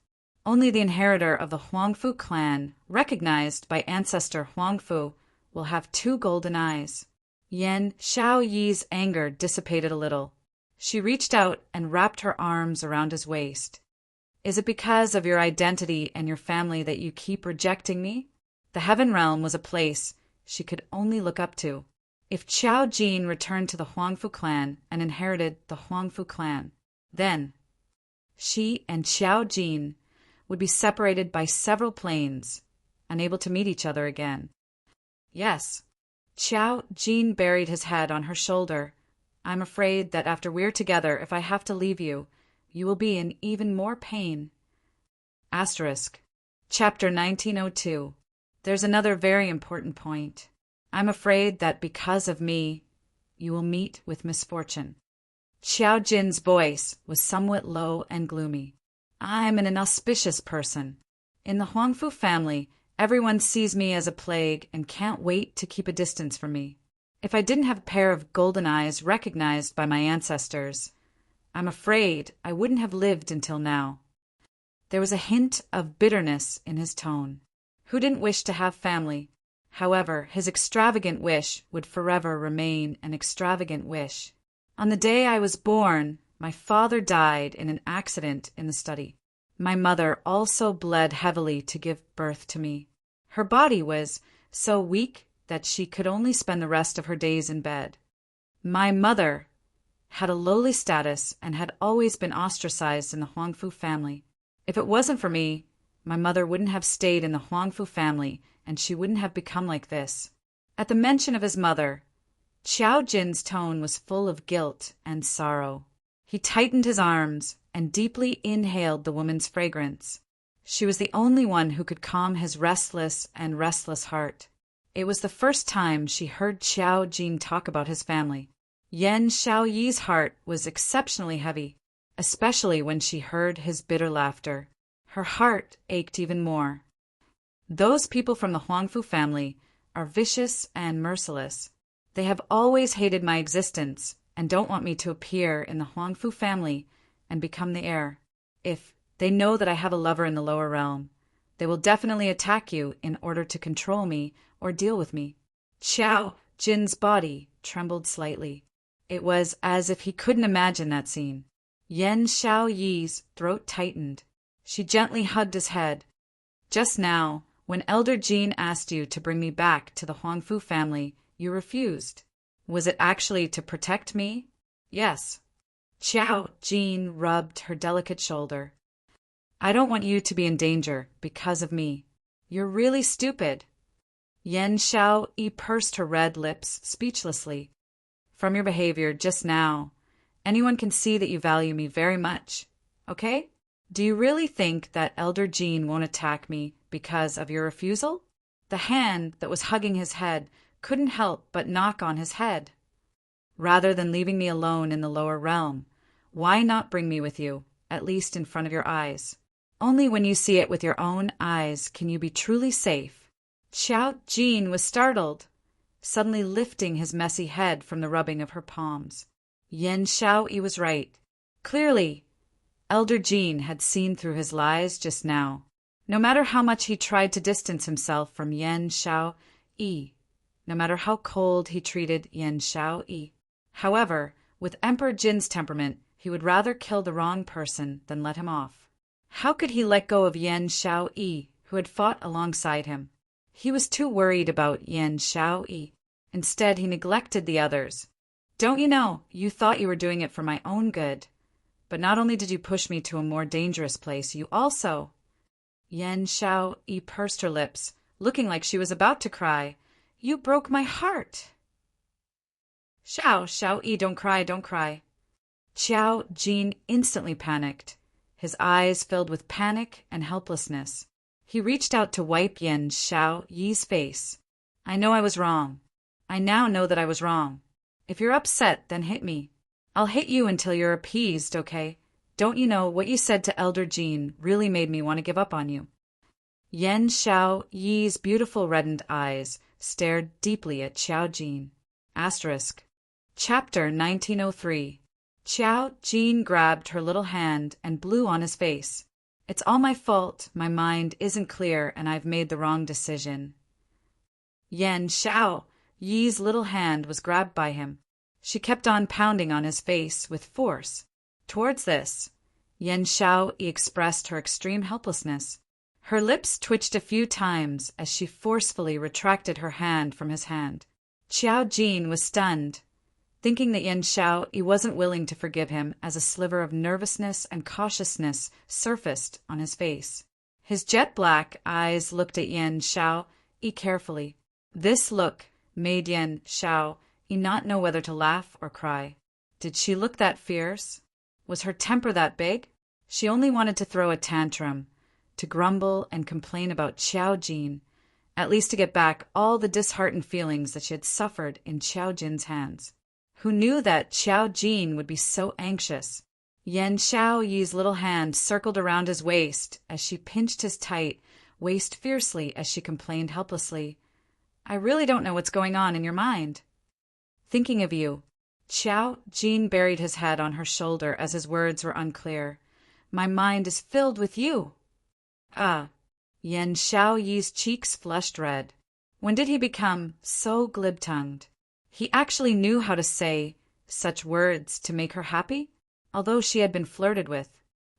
A: Only the inheritor of the Huangfu clan, recognized by ancestor Huangfu, will have two golden eyes. Yan Xiao Yi's anger dissipated a little. She reached out and wrapped her arms around his waist. Is it because of your identity and your family that you keep rejecting me? The Heaven Realm was a place she could only look up to. If Chao Jin returned to the Huangfu clan and inherited the Huangfu clan, then she and Chao Jin would be separated by several planes, unable to meet each other again. Yes. Chao Jin buried his head on her shoulder. I'm afraid that after we're together, if I have to leave you, you will be in even more pain. Asterisk. Chapter 1902. There's another very important point. I'm afraid that because of me, you will meet with misfortune. Chao Jin's voice was somewhat low and gloomy. I'm an inauspicious person. In the Huangfu family, everyone sees me as a plague and can't wait to keep a distance from me. If I didn't have a pair of golden eyes recognized by my ancestors, I'm afraid I wouldn't have lived until now. There was a hint of bitterness in his tone. Who didn't wish to have family? However, his extravagant wish would forever remain an extravagant wish. On the day I was born, my father died in an accident in the study. My mother also bled heavily to give birth to me. Her body was so weak that she could only spend the rest of her days in bed. My mother had a lowly status and had always been ostracized in the Huangfu family. If it wasn't for me, my mother wouldn't have stayed in the Huangfu family and she wouldn't have become like this. At the mention of his mother, Qiao Jin's tone was full of guilt and sorrow. He tightened his arms and deeply inhaled the woman's fragrance. She was the only one who could calm his restless heart. It was the first time she heard Qiao Jin talk about his family. Yan Xiaoyi's heart was exceptionally heavy, especially when she heard his bitter laughter. Her heart ached even more. Those people from the Huangfu family are vicious and merciless. They have always hated my existence and don't want me to appear in the Huangfu family and become the heir. If they know that I have a lover in the lower realm, they will definitely attack you in order to control me or deal with me. Qiao Jin's body trembled slightly. It was as if he couldn't imagine that scene. Yan Xiaoyi's throat tightened. She gently hugged his head. Just now, when Elder Jin asked you to bring me back to the Huangfu family, you refused. Was it actually to protect me? Yes. Qiao Jin rubbed her delicate shoulder. I don't want you to be in danger because of me. You're really stupid. Yan Xiaoyi pursed her red lips speechlessly. From your behavior just now, anyone can see that you value me very much. Okay? Do you really think that Elder Jin won't attack me because of your refusal? The hand that was hugging his head couldn't help but knock on his head. Rather than leaving me alone in the lower realm, why not bring me with you, at least in front of your eyes? Only when you see it with your own eyes can you be truly safe. Qiao Jin was startled, suddenly lifting his messy head from the rubbing of her palms. Yan Xiaoyi was right. Clearly, Elder Jin had seen through his lies just now. No matter how much he tried to distance himself from Yan Xiaoyi, no matter how cold he treated Yan Xiaoyi. However, with Emperor Jin's temperament, he would rather kill the wrong person than let him off. How could he let go of Yan Xiaoyi, who had fought alongside him? He was too worried about Yan Xiaoyi. Instead, he neglected the others. Don't you know, you thought you were doing it for my own good. But not only did you push me to a more dangerous place, you also... Yan Xiaoyi pursed her lips, looking like she was about to cry. You broke my heart. Xiaoyi, don't cry, don't cry. Qiao Jin instantly panicked. His eyes filled with panic and helplessness. He reached out to wipe Yan Xiaoyi's face. I know I was wrong. I now know that I was wrong. If you're upset, then hit me. I'll hit you until you're appeased, okay? Don't you know what you said to Elder Jin really made me want to give up on you? Yan Xiaoyi's beautiful reddened eyes stared deeply at Qiao Jin. Asterisk. Chapter 1903. Qiao Jin grabbed her little hand and blew on his face. It's all my fault. My mind isn't clear and I've made the wrong decision. Yan Xiaoyi's little hand was grabbed by him. She kept on pounding on his face with force. Towards this, Yan Xiaoyi expressed her extreme helplessness. Her lips twitched a few times as she forcefully retracted her hand from his hand. Qiao Jin was stunned, thinking that Yan Xiaoyi wasn't willing to forgive him as a sliver of nervousness and cautiousness surfaced on his face. His jet-black eyes looked at Yan Xiaoyi carefully. This look made Yan Xiaoyi not know whether to laugh or cry. Did she look that fierce? Was her temper that big? She only wanted to throw a tantrum, to grumble and complain about Qiao Jin, at least to get back all the disheartened feelings that she had suffered in Qiao Jin's hands. Who knew that Qiao Jin would be so anxious? Yan Xiaoyi's little hand circled around his waist as she pinched his tight waist fiercely as she complained helplessly. I really don't know what's going on in your mind. Thinking of you. Qiao Jin buried his head on her shoulder as his words were unclear. My mind is filled with you. Ah. Yan Xiaoyi's cheeks flushed red. When did he become so glib-tongued? He actually knew how to say such words to make her happy, although she had been flirted with.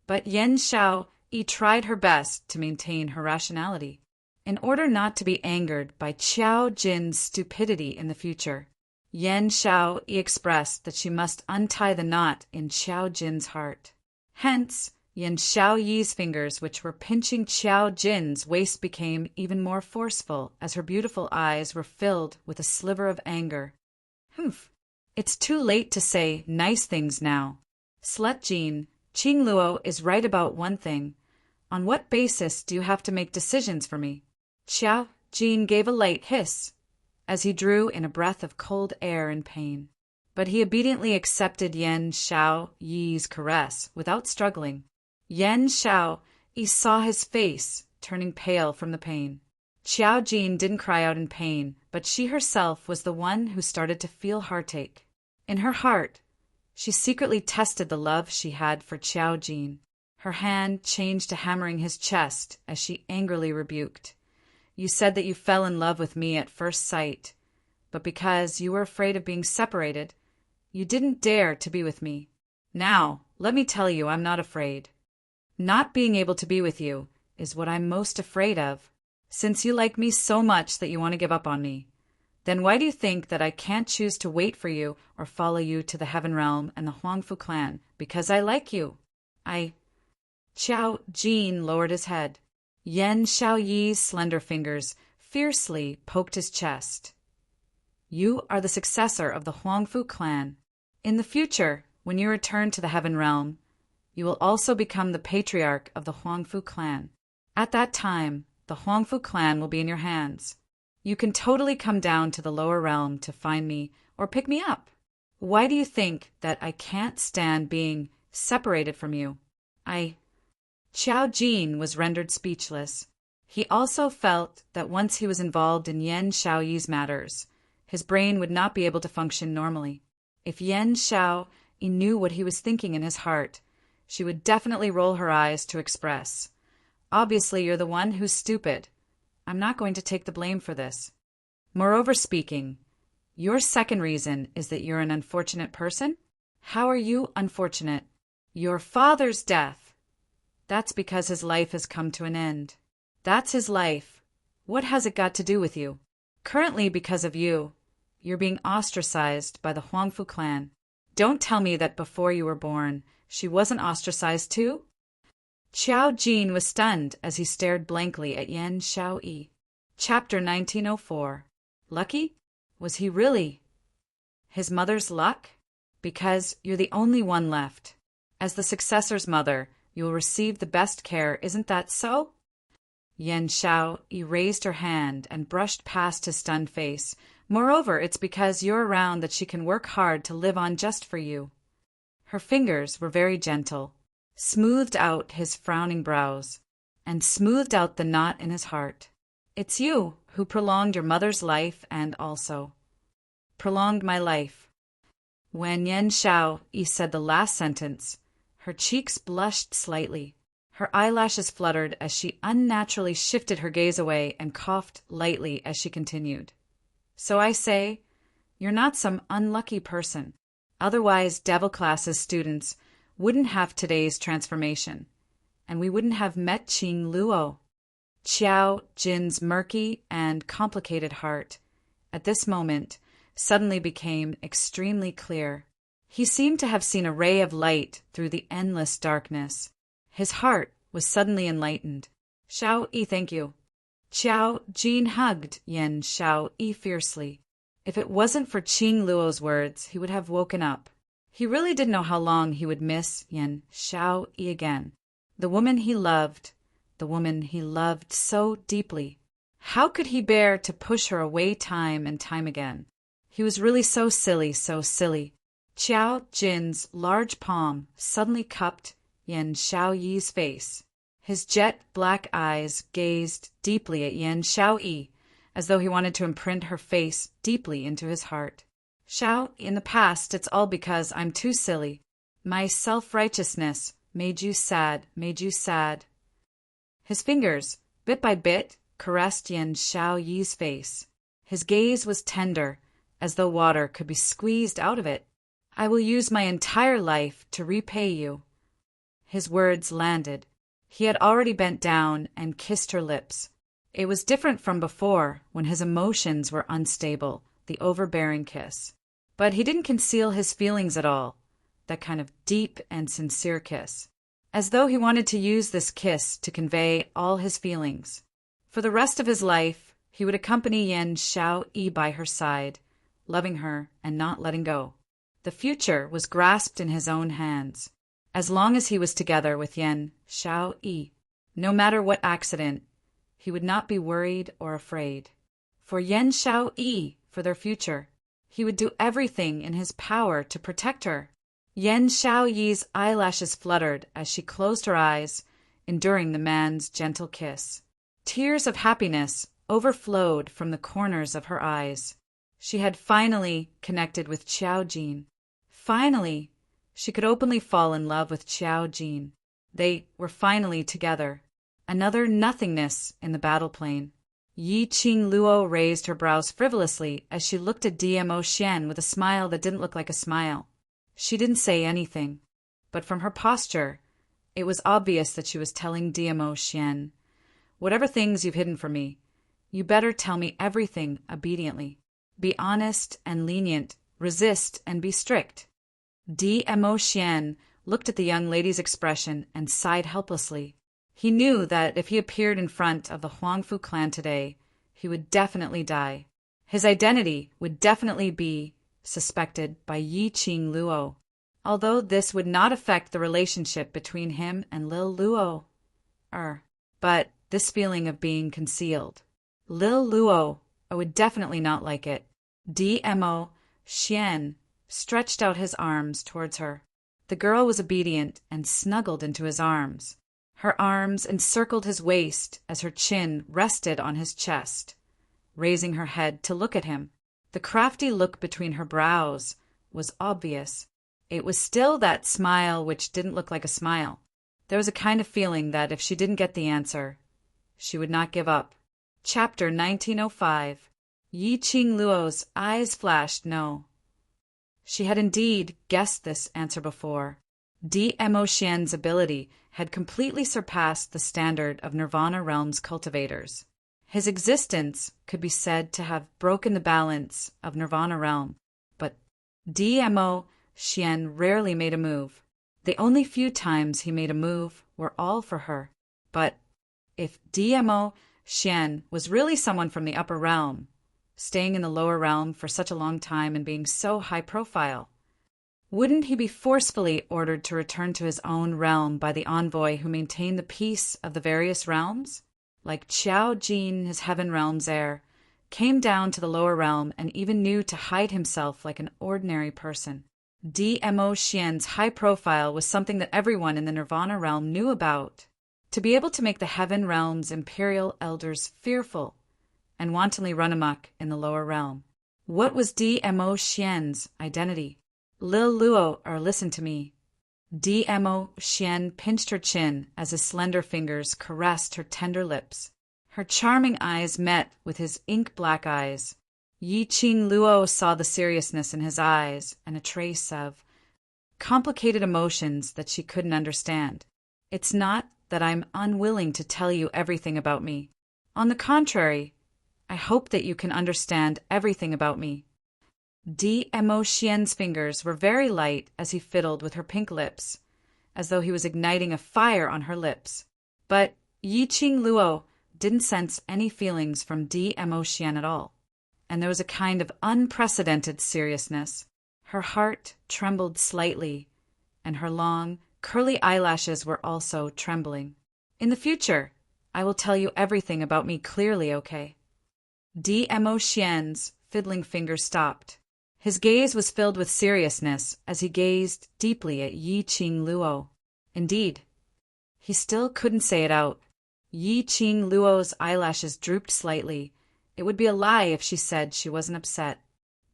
A: But Yan Xiaoyi tried her best to maintain her rationality. in order not to be angered by Qiao Jin's stupidity in the future. Yan Xiaoyi expressed that she must untie the knot in Qiao Jin's heart. Hence, Yan Xiaoyi's fingers, which were pinching Qiao Jin's waist, became even more forceful as her beautiful eyes were filled with a sliver of anger. Humph! It's too late to say nice things now. Slut Jean, Qing Luo is right about one thing. On what basis do you have to make decisions for me? Qiao Jin gave a light hiss as he drew in a breath of cold air in pain. But he obediently accepted Yan Xiaoyi's caress without struggling. Yan Xiaoyi saw his face turning pale from the pain. Qiao Jin didn't cry out in pain, but she herself was the one who started to feel heartache. In her heart, she secretly tested the love she had for Qiao Jin. Her hand changed to hammering his chest as she angrily rebuked. You said that you fell in love with me at first sight, but because you were afraid of being separated, you didn't dare to be with me. Now, let me tell you, I'm not afraid. Not being able to be with you is what I'm most afraid of. Since you like me so much that you want to give up on me, then why do you think that I can't choose to wait for you or follow you to the Heaven Realm and the Huangfu clan? Because I like you. Qiao Jin lowered his head. Yan Xiaoyi's slender fingers fiercely poked his chest. You are the successor of the Huangfu clan. In the future, when you return to the Heaven Realm, you will also become the patriarch of the Huangfu clan. At that time, the Huangfu clan will be in your hands. You can totally come down to the lower realm to find me or pick me up. Why do you think that I can't stand being separated from you? Qiao Jin was rendered speechless. He also felt that once he was involved in Yan Xiaoyi's matters, his brain would not be able to function normally. If Yan Xiaoyi knew what he was thinking in his heart, she would definitely roll her eyes to express, "Obviously, you're the one who's stupid. I'm not going to take the blame for this. Moreover speaking, your second reason is that you're an unfortunate person? How are you unfortunate? Your father's death. That's because his life has come to an end. That's his life. What has it got to do with you? Currently, because of you, you're being ostracized by the Huangfu clan. Don't tell me that before you were born, she wasn't ostracized too?" Qiao Jin was stunned as he stared blankly at Yan Xiaoyi. Chapter 1904. Lucky? Was he really? His mother's luck? Because you're the only one left. As the successor's mother, you will receive the best care, isn't that so? Yan Xiaoyi raised her hand and brushed past his stunned face. Moreover, it's because you're around that she can work hard to live on just for you. Her fingers were very gentle, smoothed out his frowning brows, and smoothed out the knot in his heart. It's you who prolonged your mother's life and also prolonged my life. When Yan Xiaoyi said the last sentence, her cheeks blushed slightly. Her eyelashes fluttered as she unnaturally shifted her gaze away and coughed lightly as she continued. So I say, you're not some unlucky person. Otherwise, Devil Class's students wouldn't have today's transformation, and we wouldn't have met Qing Luo. Qiao Jin's murky and complicated heart, at this moment, suddenly became extremely clear. He seemed to have seen a ray of light through the endless darkness. His heart was suddenly enlightened. Xiaoyi, thank you. Qiao Jin hugged Yan Xiaoyi fiercely. If it wasn't for Qing Luo's words, he would have woken up. He really didn't know how long he would miss Yan Xiaoyi again. The woman he loved so deeply. How could he bear to push her away time and time again? He was really so silly, so silly. Qiao Jin's large palm suddenly cupped Yan Xiaoyi's face. His jet black eyes gazed deeply at Yan Xiaoyi, as though he wanted to imprint her face deeply into his heart. Xiao, in the past, it's all because I'm too silly. My self-righteousness made you sad. His fingers, bit by bit, caressed Yan Xiaoyi's face. His gaze was tender, as though water could be squeezed out of it. I will use my entire life to repay you. His words landed. He had already bent down and kissed her lips. It was different from before, when his emotions were unstable, the overbearing kiss. But he didn't conceal his feelings at all, that kind of deep and sincere kiss, as though he wanted to use this kiss to convey all his feelings. For the rest of his life, he would accompany Yen Xiaoyi by her side, loving her and not letting go. The future was grasped in his own hands. As long as he was together with Yen Xiaoyi, no matter what accident, he would not be worried or afraid. For Yen Xiaoyi, for their future, he would do everything in his power to protect her. Yen Xiaoyi's eyelashes fluttered as she closed her eyes, enduring the man's gentle kiss. Tears of happiness overflowed from the corners of her eyes. She had finally connected with Qiao Jin. Finally, she could openly fall in love with Qiao Jin. They were finally together. Another nothingness in the battle plane. Yi Qing Luo raised her brows frivolously as she looked at DMO Xian with a smile that didn't look like a smile. She didn't say anything, but from her posture, it was obvious that she was telling DMO Xian, "Whatever things you've hidden from me, you better tell me everything obediently. Be honest and lenient, resist and be strict." DMO Xian looked at the young lady's expression and sighed helplessly. He knew that if he appeared in front of the Huangfu clan today, he would definitely die. His identity would definitely be suspected by Yi Qing Luo, although this would not affect the relationship between him and Lil Luo. But this feeling of being concealed. Lil Luo would definitely not like it. DMO Xian stretched out his arms towards her. The girl was obedient and snuggled into his arms. Her arms encircled his waist as her chin rested on his chest, raising her head to look at him. The crafty look between her brows was obvious. It was still that smile which didn't look like a smile. There was a kind of feeling that if she didn't get the answer, she would not give up. Chapter 1905. Yi Qing Luo's eyes flashed no. She had indeed guessed this answer before. DMO Xian's ability had completely surpassed the standard of Nirvana Realm's cultivators. His existence could be said to have broken the balance of Nirvana Realm, but DMO Xian rarely made a move. The only few times he made a move were all for her. But if DMO Xian was really someone from the upper realm, staying in the lower realm for such a long time and being so high profile, wouldn't he be forcefully ordered to return to his own realm by the envoy who maintained the peace of the various realms? Like Qiao Jin, his heaven realm's heir, came down to the lower realm and even knew to hide himself like an ordinary person. DMO Xian's high profile was something that everyone in the Nirvana realm knew about. To be able to make the heaven realm's imperial elders fearful and wantonly run amok in the lower realm. What was DMO Xian's identity? Lil Luo, listen to me. DMO Xian pinched her chin as his slender fingers caressed her tender lips. Her charming eyes met with his ink-black eyes. Yi Qing Luo saw the seriousness in his eyes and a trace of complicated emotions that she couldn't understand. It's not that I'm unwilling to tell you everything about me. On the contrary, I hope that you can understand everything about me. DMO Xian's fingers were very light as he fiddled with her pink lips, as though he was igniting a fire on her lips. But Yi Qing Luo didn't sense any feelings from DMO Xian at all, and there was a kind of unprecedented seriousness. Her heart trembled slightly, and her long, curly eyelashes were also trembling. In the future, I will tell you everything about me clearly, okay? DMO Xian's fiddling fingers stopped. His gaze was filled with seriousness as he gazed deeply at Yi Qing Luo. Indeed, he still couldn't say it out. Yi Qing Luo's eyelashes drooped slightly. It would be a lie if she said she wasn't upset.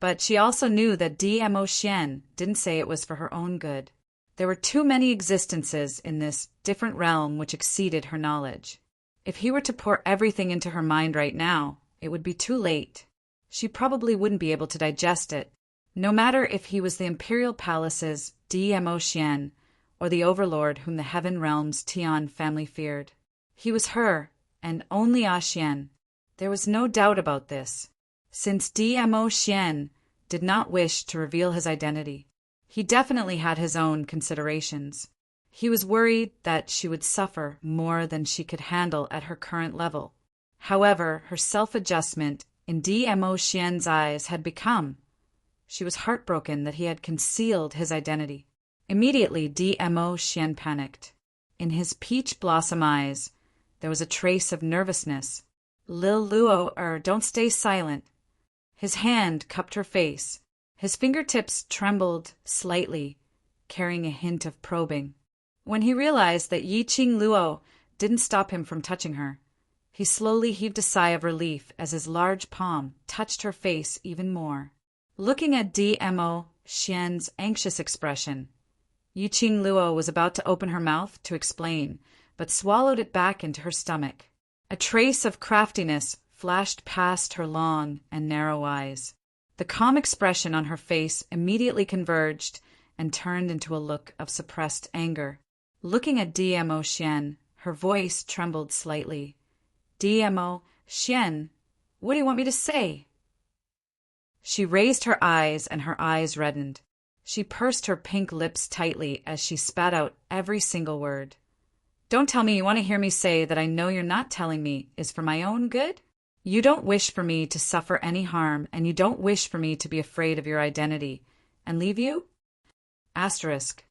A: But she also knew that DMO Xian didn't say it was for her own good. There were too many existences in this different realm which exceeded her knowledge. If he were to pour everything into her mind right now, it would be too late. She probably wouldn't be able to digest it, no matter if he was the Imperial Palace's DMO Xian or the Overlord whom the Heaven Realm's Tian family feared. He was her, and only Ah Xian. There was no doubt about this. Since Dmo Xian did not wish to reveal his identity, he definitely had his own considerations. He was worried that she would suffer more than she could handle at her current level. However, her self-adjustment in Dmo Xian's eyes had become. She was heartbroken that he had concealed his identity. Immediately, Dmo Xian panicked. In his peach blossom eyes, there was a trace of nervousness. Lil Luo, don't stay silent. His hand cupped her face. His fingertips trembled slightly, carrying a hint of probing. When he realized that Yiqing Luo didn't stop him from touching her, he slowly heaved a sigh of relief as his large palm touched her face even more. Looking at Dmo Xian's anxious expression, Yiqing Luo was about to open her mouth to explain, but swallowed it back into her stomach. A trace of craftiness flashed past her long and narrow eyes. The calm expression on her face immediately converged and turned into a look of suppressed anger. Looking at Dmo Xian, her voice trembled slightly. Dmo Xian, what do you want me to say? She raised her eyes and her eyes reddened. She pursed her pink lips tightly as she spat out every single word. Don't tell me you want to hear me say that I know you're not telling me is for my own good? You don't wish for me to suffer any harm, and you don't wish for me to be afraid of your identity and leave you? Asterisk.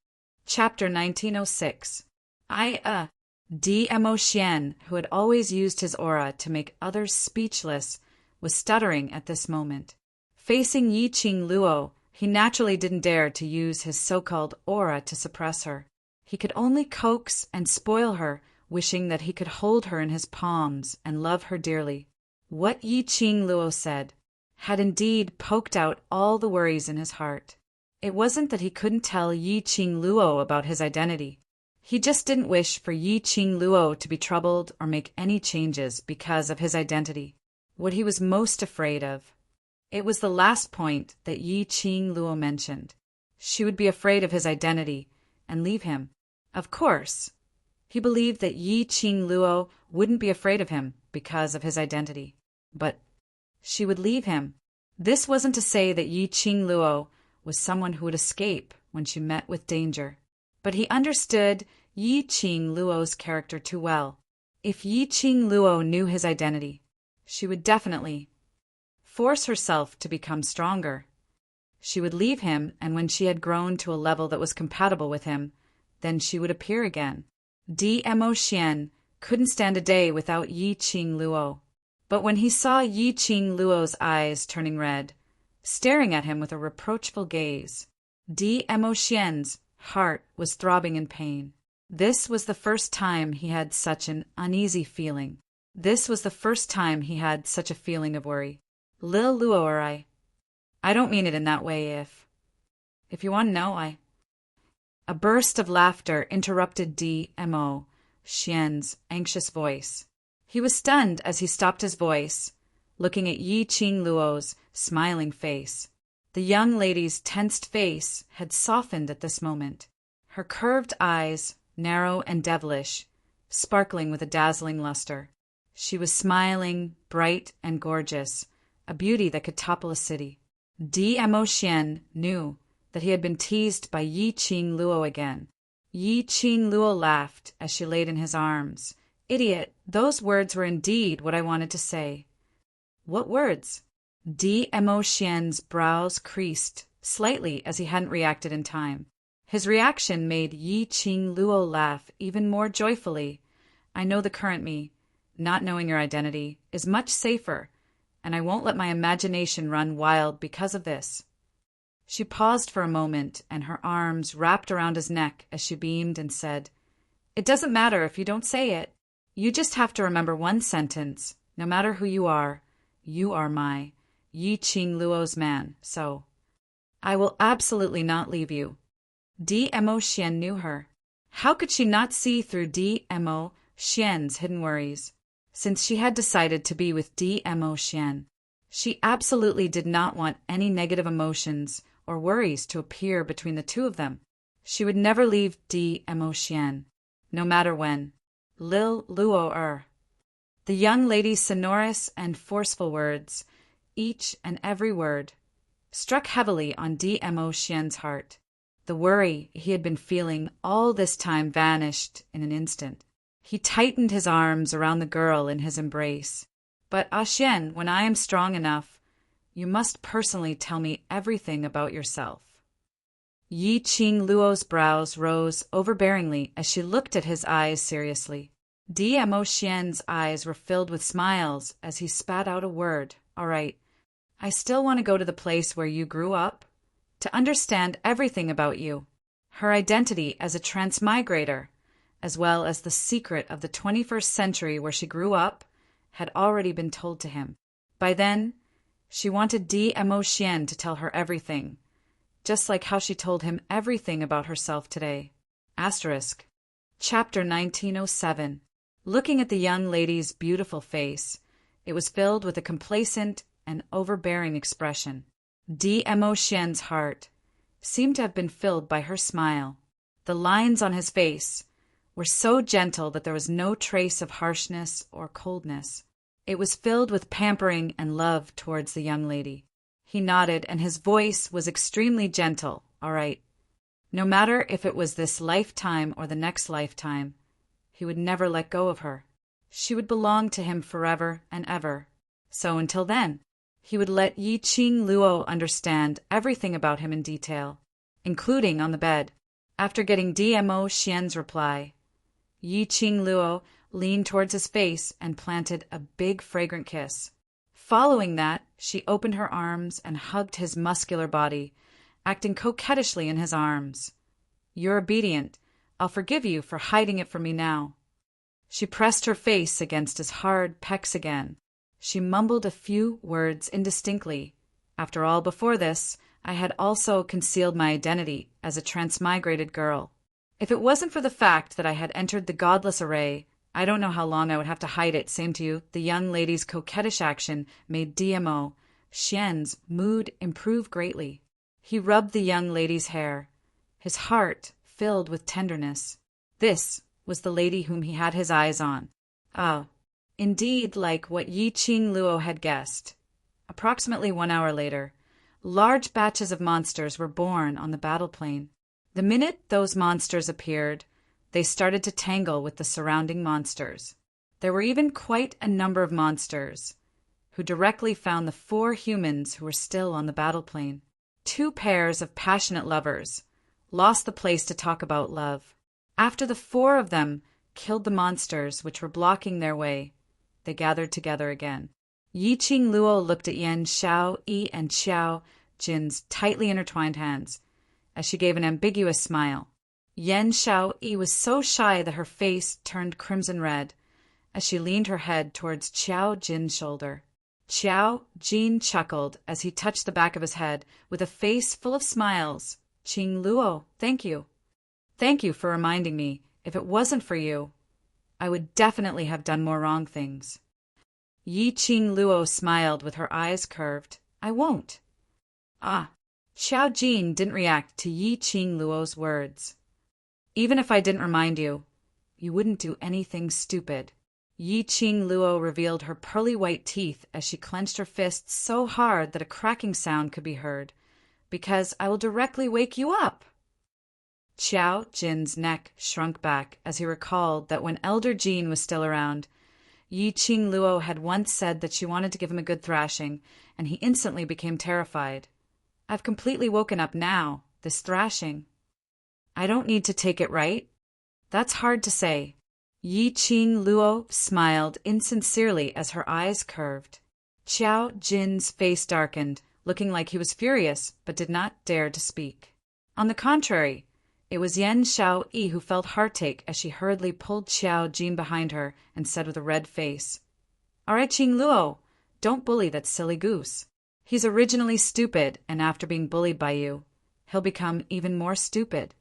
A: Chapter 1906. Dmo Xian, who had always used his aura to make others speechless, was stuttering at this moment. Facing Yiqing Luo, he naturally didn't dare to use his so-called aura to suppress her. He could only coax and spoil her, wishing that he could hold her in his palms and love her dearly. What Yiqing Luo said had indeed poked out all the worries in his heart. It wasn't that he couldn't tell Yiqing Luo about his identity. He just didn't wish for Yiqing Luo to be troubled or make any changes because of his identity. What he was most afraid of. It was the last point that Yiqing Luo mentioned. She would be afraid of his identity and leave him. Of course, he believed that Yiqing Luo wouldn't be afraid of him because of his identity. But she would leave him. This wasn't to say that Yiqing Luo was someone who would escape when she met with danger. But he understood Yiqing Luo's character too well. If Yiqing Luo knew his identity, she would definitely force herself to become stronger. She would leave him, and when she had grown to a level that was compatible with him, then she would appear again. Dmo Xian couldn't stand a day without Yiqing Luo. But when he saw Yiqing Luo's eyes turning red, staring at him with a reproachful gaze, Dmo Xian's heart was throbbing in pain. This was the first time he had such an uneasy feeling. This was the first time he had such a feeling of worry. Lil Luo or I don't mean it in that way if you want to know, A burst of laughter interrupted Dmo Xian's anxious voice. He was stunned as he stopped his voice, looking at Yiqing Luo's smiling face. The young lady's tensed face had softened at this moment. Her curved eyes, narrow and devilish, sparkling with a dazzling luster. She was smiling, bright and gorgeous, a beauty that could topple a city. Dmo Xian knew that he had been teased by Yiqing Luo again. Yiqing Luo laughed as she laid in his arms. Idiot, those words were indeed what I wanted to say. What words? Dmo Xian's brows creased slightly as he hadn't reacted in time. His reaction made Yiqing Luo laugh even more joyfully. I know the current me, not knowing your identity, is much safer, and I won't let my imagination run wild because of this. She paused for a moment, and her arms wrapped around his neck as she beamed and said, It doesn't matter if you don't say it. You just have to remember one sentence. No matter who you are my Yiqing Luo's man, so I will absolutely not leave you. Dmo Xian knew her. How could she not see through Dmo Xian's hidden worries? Since she had decided to be with Dmo Xian, she absolutely did not want any negative emotions or worries to appear between the two of them. She would never leave Dmo Xian, no matter when. Lil Luo The young lady's sonorous and forceful words, each and every word, struck heavily on Dmo Xian's heart. The worry he had been feeling all this time vanished in an instant. He tightened his arms around the girl in his embrace. But Xian, when I am strong enough, you must personally tell me everything about yourself. Yi Qing Luo's brows rose overbearingly as she looked at his eyes seriously. Dmo Xian's eyes were filled with smiles as he spat out a word. All right, I still want to go to the place where you grew up, to understand everything about you, her identity as a transmigrator, as well as the secret of the 21st century where she grew up, had already been told to him. By then, she wanted Dmo Xian to tell her everything, just like how she told him everything about herself today. Asterisk. Chapter 1907. Looking at the young lady's beautiful face, it was filled with a complacent and overbearing expression. Dmo Xian's heart seemed to have been filled by her smile. The lines on his face were so gentle that there was no trace of harshness or coldness. It was filled with pampering and love towards the young lady. He nodded, and his voice was extremely gentle. All right. No matter if it was this lifetime or the next lifetime, he would never let go of her. She would belong to him forever and ever. So until then, he would let Yi Qing Luo understand everything about him in detail, including on the bed. After getting Dmo Xian's reply, Yi Qing Luo leaned towards his face and planted a big fragrant kiss. Following that, she opened her arms and hugged his muscular body, acting coquettishly in his arms. You're obedient. I'll forgive you for hiding it from me now. She pressed her face against his hard pecs again. She mumbled a few words indistinctly. After all, before this, I had also concealed my identity as a transmigrated girl. If it wasn't for the fact that I had entered the godless array, I don't know how long I would have to hide it. Same to you. The young lady's coquettish action made Dmo Xian's mood improve greatly. He rubbed the young lady's hair, his heart filled with tenderness. This was the lady whom he had his eyes on. Ah, indeed, like what Yi Qing Luo had guessed. Approximately 1 hour later, large batches of monsters were born on the battle plane. The minute those monsters appeared, they started to tangle with the surrounding monsters. There were even quite a number of monsters who directly found the 4 humans who were still on the battle plane. 2 pairs of passionate lovers lost the place to talk about love. After the 4 of them killed the monsters which were blocking their way, they gathered together again. Yi Qing Luo looked at Yan Xiao Yi and Xiao Jin's tightly intertwined hands as she gave an ambiguous smile. Yan Xiao Yi was so shy that her face turned crimson red as she leaned her head towards Qiao Jin's shoulder. Qiao Jin chuckled as he touched the back of his head with a face full of smiles. Qing Luo, thank you. Thank you for reminding me. If it wasn't for you, I would definitely have done more wrong things. Yi Qing Luo smiled with her eyes curved. I won't. Ah, Xiao Jin didn't react to Yi Qing Luo's words. Even if I didn't remind you, you wouldn't do anything stupid. Yi Qing Luo revealed her pearly white teeth as she clenched her fists so hard that a cracking sound could be heard. Because I will directly wake you up. Qiao Jin's neck shrunk back as he recalled that when Elder Jin was still around, Yi Qing Luo had once said that she wanted to give him a good thrashing, and he instantly became terrified. I've completely woken up now, this thrashing. I don't need to take it, right? That's hard to say. Yi Qing Luo smiled insincerely as her eyes curved. Qiao Jin's face darkened, looking like he was furious, but did not dare to speak. On the contrary, it was Yan Xiao Yi who felt heartache as she hurriedly pulled Qiao Jin behind her and said with a red face, All right, Qing Luo, don't bully that silly goose. He's originally stupid, and after being bullied by you, he'll become even more stupid.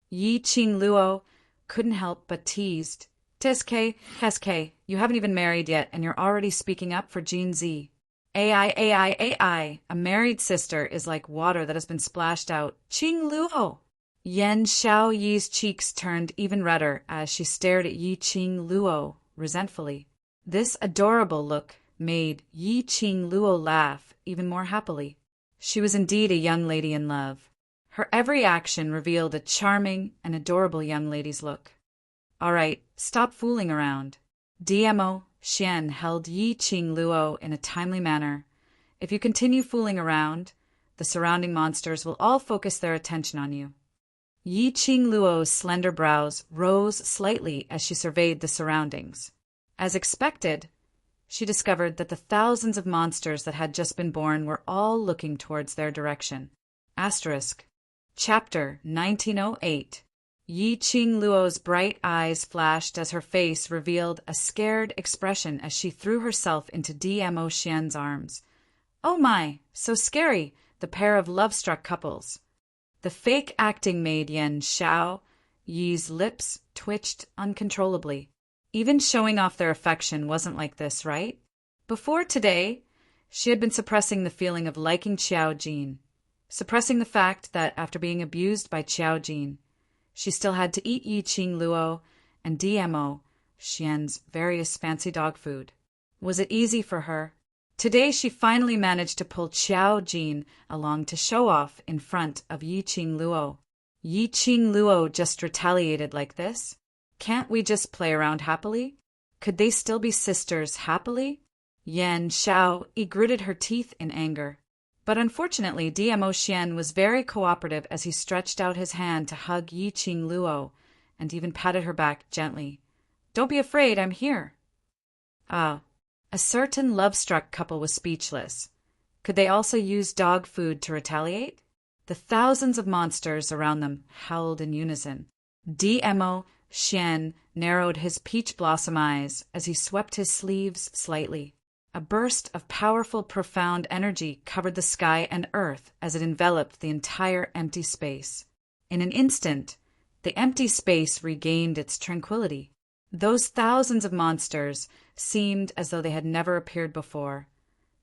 A: Yi Qing Luo couldn't help but teased. Tiske, Heske, you haven't even married yet, and you're already speaking up for Jin Z. AI. A married sister is like water that has been splashed out. Qing Luo. Yan Xiao Yi's cheeks turned even redder as she stared at Yi Qing Luo resentfully. This adorable look made Yi Qing Luo laugh even more happily. She was indeed a young lady in love. Her every action revealed a charming and adorable young lady's look. All right, stop fooling around. DMO Xian held Yi Qing Luo in a timely manner. If you continue fooling around, the surrounding monsters will all focus their attention on you. Yi Qing Luo's slender brows rose slightly as she surveyed the surroundings. As expected, she discovered that the thousands of monsters that had just been born were all looking towards their direction. Asterisk. Chapter 1908. Yi Qing Luo's bright eyes flashed as her face revealed a scared expression as she threw herself into DMO Xian's arms. Oh my, so scary, the pair of love-struck couples. The fake acting made Yan Xiao Yi's lips twitched uncontrollably. Even showing off their affection wasn't like this, right? Before today, she had been suppressing the feeling of liking Qiao Jin, suppressing the fact that after being abused by Qiao Jin, she still had to eat Yi Qing Luo and DMO Xian's various fancy dog food. Was it easy for her? Today she finally managed to pull Qiao Jin along to show off in front of Yi Qing Luo. Yi Qing Luo just retaliated like this? Can't we just play around happily? Could they still be sisters happily? Yan Xiao gritted her teeth in anger. But unfortunately, DMO Xian was very cooperative as he stretched out his hand to hug Yi Qing Luo and even patted her back gently. Don't be afraid, I'm here. A certain love-struck couple was speechless. Could they also use dog food to retaliate? The thousands of monsters around them howled in unison. DMO Xian narrowed his peach blossom eyes as he swept his sleeves slightly. A burst of powerful, profound energy covered the sky and earth as it enveloped the entire empty space. In an instant, the empty space regained its tranquility. Those thousands of monsters seemed as though they had never appeared before.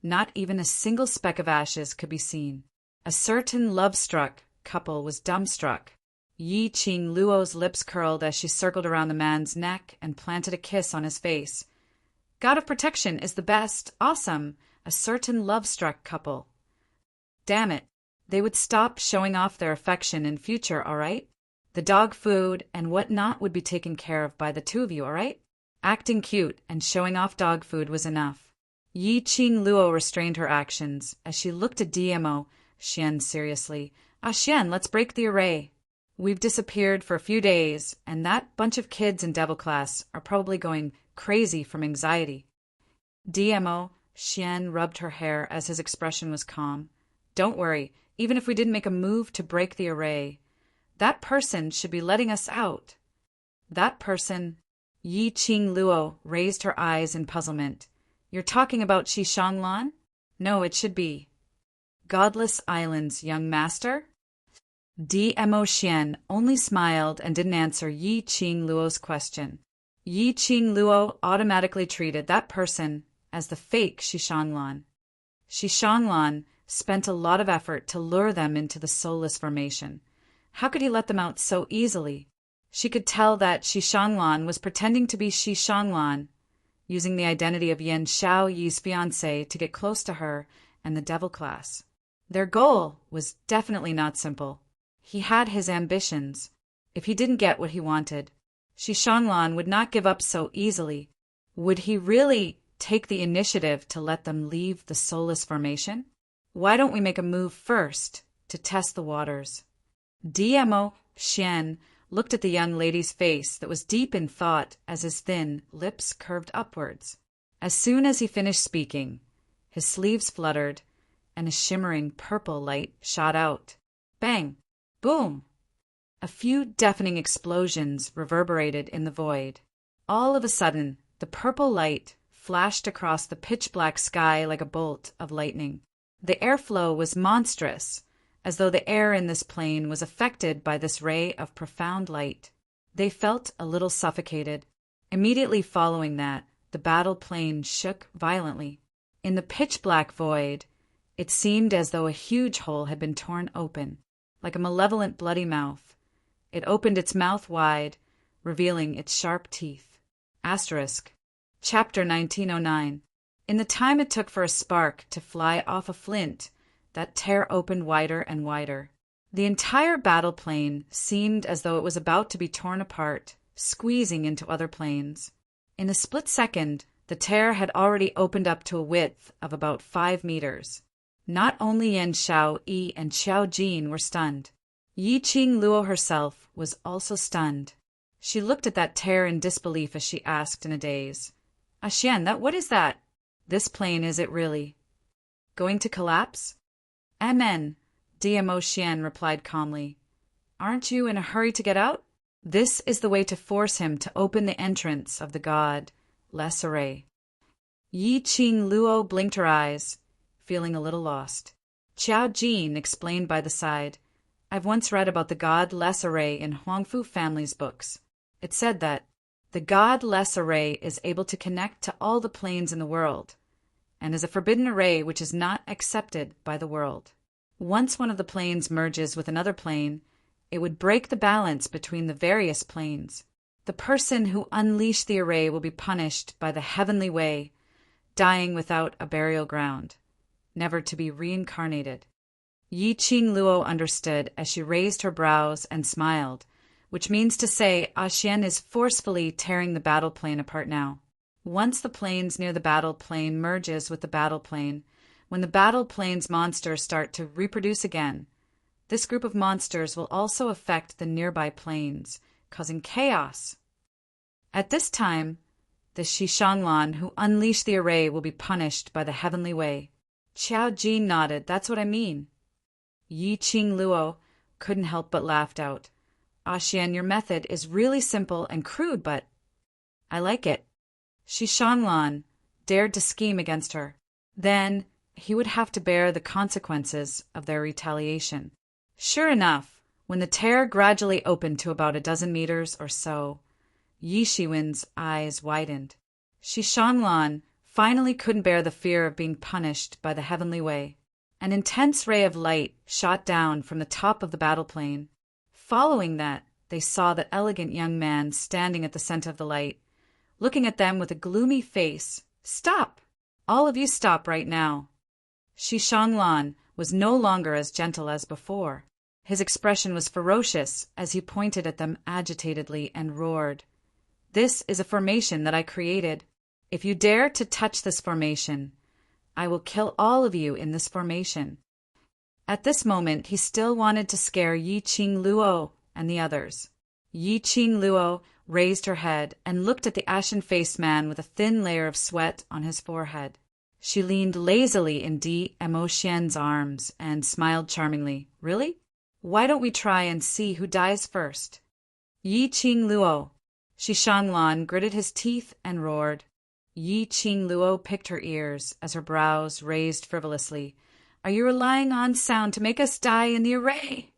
A: Not even a single speck of ashes could be seen. A certain love-struck couple was dumbstruck. Yi Qing Luo's lips curled as she circled around the man's neck and planted a kiss on his face. God of protection is the best. Awesome. A certain love-struck couple. Damn it. They would stop showing off their affection in future, all right? The dog food and whatnot would be taken care of by the two of you, all right? Acting cute and showing off dog food was enough. Yi Qing Luo restrained her actions as she looked at DMO Xian seriously. Xian, let's break the array. We've disappeared for a few days, and that bunch of kids in Devil Class are probably going crazy from anxiety. DMO Xian rubbed her hair as his expression was calm. Don't worry, even if we didn't make a move to break the array, that person should be letting us out. That person? Yi Qing Luo raised her eyes in puzzlement. You're talking about Xishanglan? No, it should be Godless Island's young master? DMO Xian only smiled and didn't answer Yi Qing Luo's question. Yi Qing Luo automatically treated that person as the fake Xishanglan. Xishanglan spent a lot of effort to lure them into the soulless formation. How could he let them out so easily? She could tell that Xishanglan was pretending to be Xishanglan, using the identity of Yan Xiao Yi's fiancé to get close to her and the Devil Class. Their goal was definitely not simple. He had his ambitions. If he didn't get what he wanted, Xishanglan would not give up so easily. Would he really take the initiative to let them leave the soulless formation? Why don't we make a move first to test the waters? DMO Xian looked at the young lady's face that was deep in thought as his thin lips curved upwards. As soon as he finished speaking, his sleeves fluttered and a shimmering purple light shot out. Bang! Boom! A few deafening explosions reverberated in the void. All of a sudden, the purple light flashed across the pitch-black sky like a bolt of lightning. The airflow was monstrous, as though the air in this plane was affected by this ray of profound light. They felt a little suffocated. Immediately following that, the battle plane shook violently. In the pitch-black void, it seemed as though a huge hole had been torn open, like a malevolent bloody mouth. It opened its mouth wide, revealing its sharp teeth. Asterisk. Chapter 1909. In the time it took for a spark to fly off a flint, that tear opened wider and wider. The entire battle plane seemed as though it was about to be torn apart, squeezing into other planes. In a split second, the tear had already opened up to a width of about 5 meters. Not only Yan Xiaoyi and Xiao Jin were stunned. Yiqing Luo herself was also stunned. She looked at that tear in disbelief as she asked in a daze, "Xian, what is that?" "This plane, is it really going to collapse?" "Amen," DMO Xian replied calmly. "Aren't you in a hurry to get out?" This is the way to force him to open the entrance of the god, Les Array. Yiqing Luo blinked her eyes, feeling a little lost. Xiao Jin explained by the side, "I've once read about the god Les Array in Huangfu family's books. It said that the god Les Array is able to connect to all the planes in the world, and is a forbidden array which is not accepted by the world. Once one of the planes merges with another plane, it would break the balance between the various planes. The person who unleashed the array will be punished by the heavenly way, dying without a burial ground, never to be reincarnated." Yiqing Luo understood as she raised her brows and smiled, which means to say Xian is forcefully tearing the battle plane apart now. Once the planes near the battle plane merges with the battle plane, when the battle plane's monsters start to reproduce again, this group of monsters will also affect the nearby planes, causing chaos. At this time, the Shishanglan who unleashed the array will be punished by the heavenly way. Xiao Jin nodded. "That's what I mean." Yiqing Luo couldn't help but laughed out. "Xian, your method is really simple and crude, but I like it." Shishanglan dared to scheme against her. Then he would have to bear the consequences of their retaliation. Sure enough, when the tear gradually opened to about 12 meters or so, Yi Shiwen's eyes widened. Shishanglan finally couldn't bear the fear of being punished by the heavenly way. An intense ray of light shot down from the top of the battle plane. Following that, they saw that elegant young man standing at the center of the light, looking at them with a gloomy face. "Stop! All of you stop right now." Shishanglan was no longer as gentle as before. His expression was ferocious as he pointed at them agitatedly and roared, "This is a formation that I created. If you dare to touch this formation, I will kill all of you in this formation." At this moment, he still wanted to scare Yiqing Luo and the others. Yiqing Luo raised her head and looked at the ashen-faced man with a thin layer of sweat on his forehead. She leaned lazily in DMO Xian's arms and smiled charmingly. "Really? Why don't we try and see who dies first?" "Yiqing Luo." Shishanglan gritted his teeth and roared. Yiqing Luo picked her ears as her brows raised frivolously. "Are you relying on sound to make us die in the array?"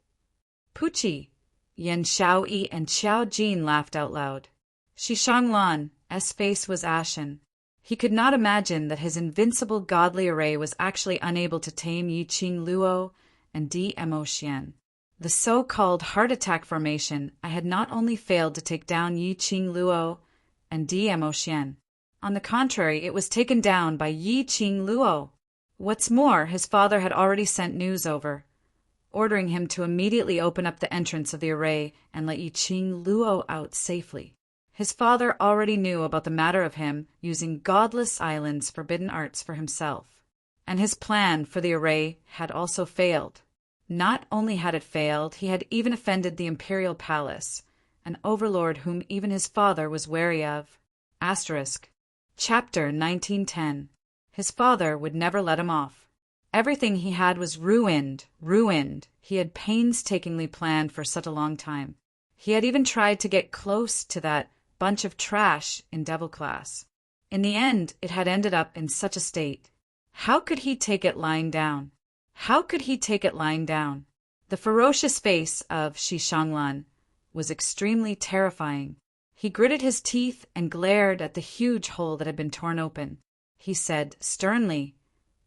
A: "Pucci!" Yan Xiaoyi and Xiao Jin laughed out loud. Shishanglan's face was ashen. He could not imagine that his invincible godly array was actually unable to tame Yiqing Luo and DMO Xian. The so-called heart attack formation had not only failed to take down Yiqing Luo and DMO Xian. On the contrary, it was taken down by Yiqing Luo. What's more, his father had already sent news over, ordering him to immediately open up the entrance of the array and let Yiqing Luo out safely. His father already knew about the matter of him using Godless Island's forbidden arts for himself, and his plan for the array had also failed. Not only had it failed, he had even offended the imperial palace, an overlord whom even his father was wary of. Chapter 1910. His father would never let him off. Everything he had was ruined. He had painstakingly planned for such a long time. He had even tried to get close to that bunch of trash in Devil Class. In the end, it had ended up in such a state. How could he take it lying down? The ferocious face of Shishanglan was extremely terrifying. He gritted his teeth and glared at the huge hole that had been torn open. He said sternly,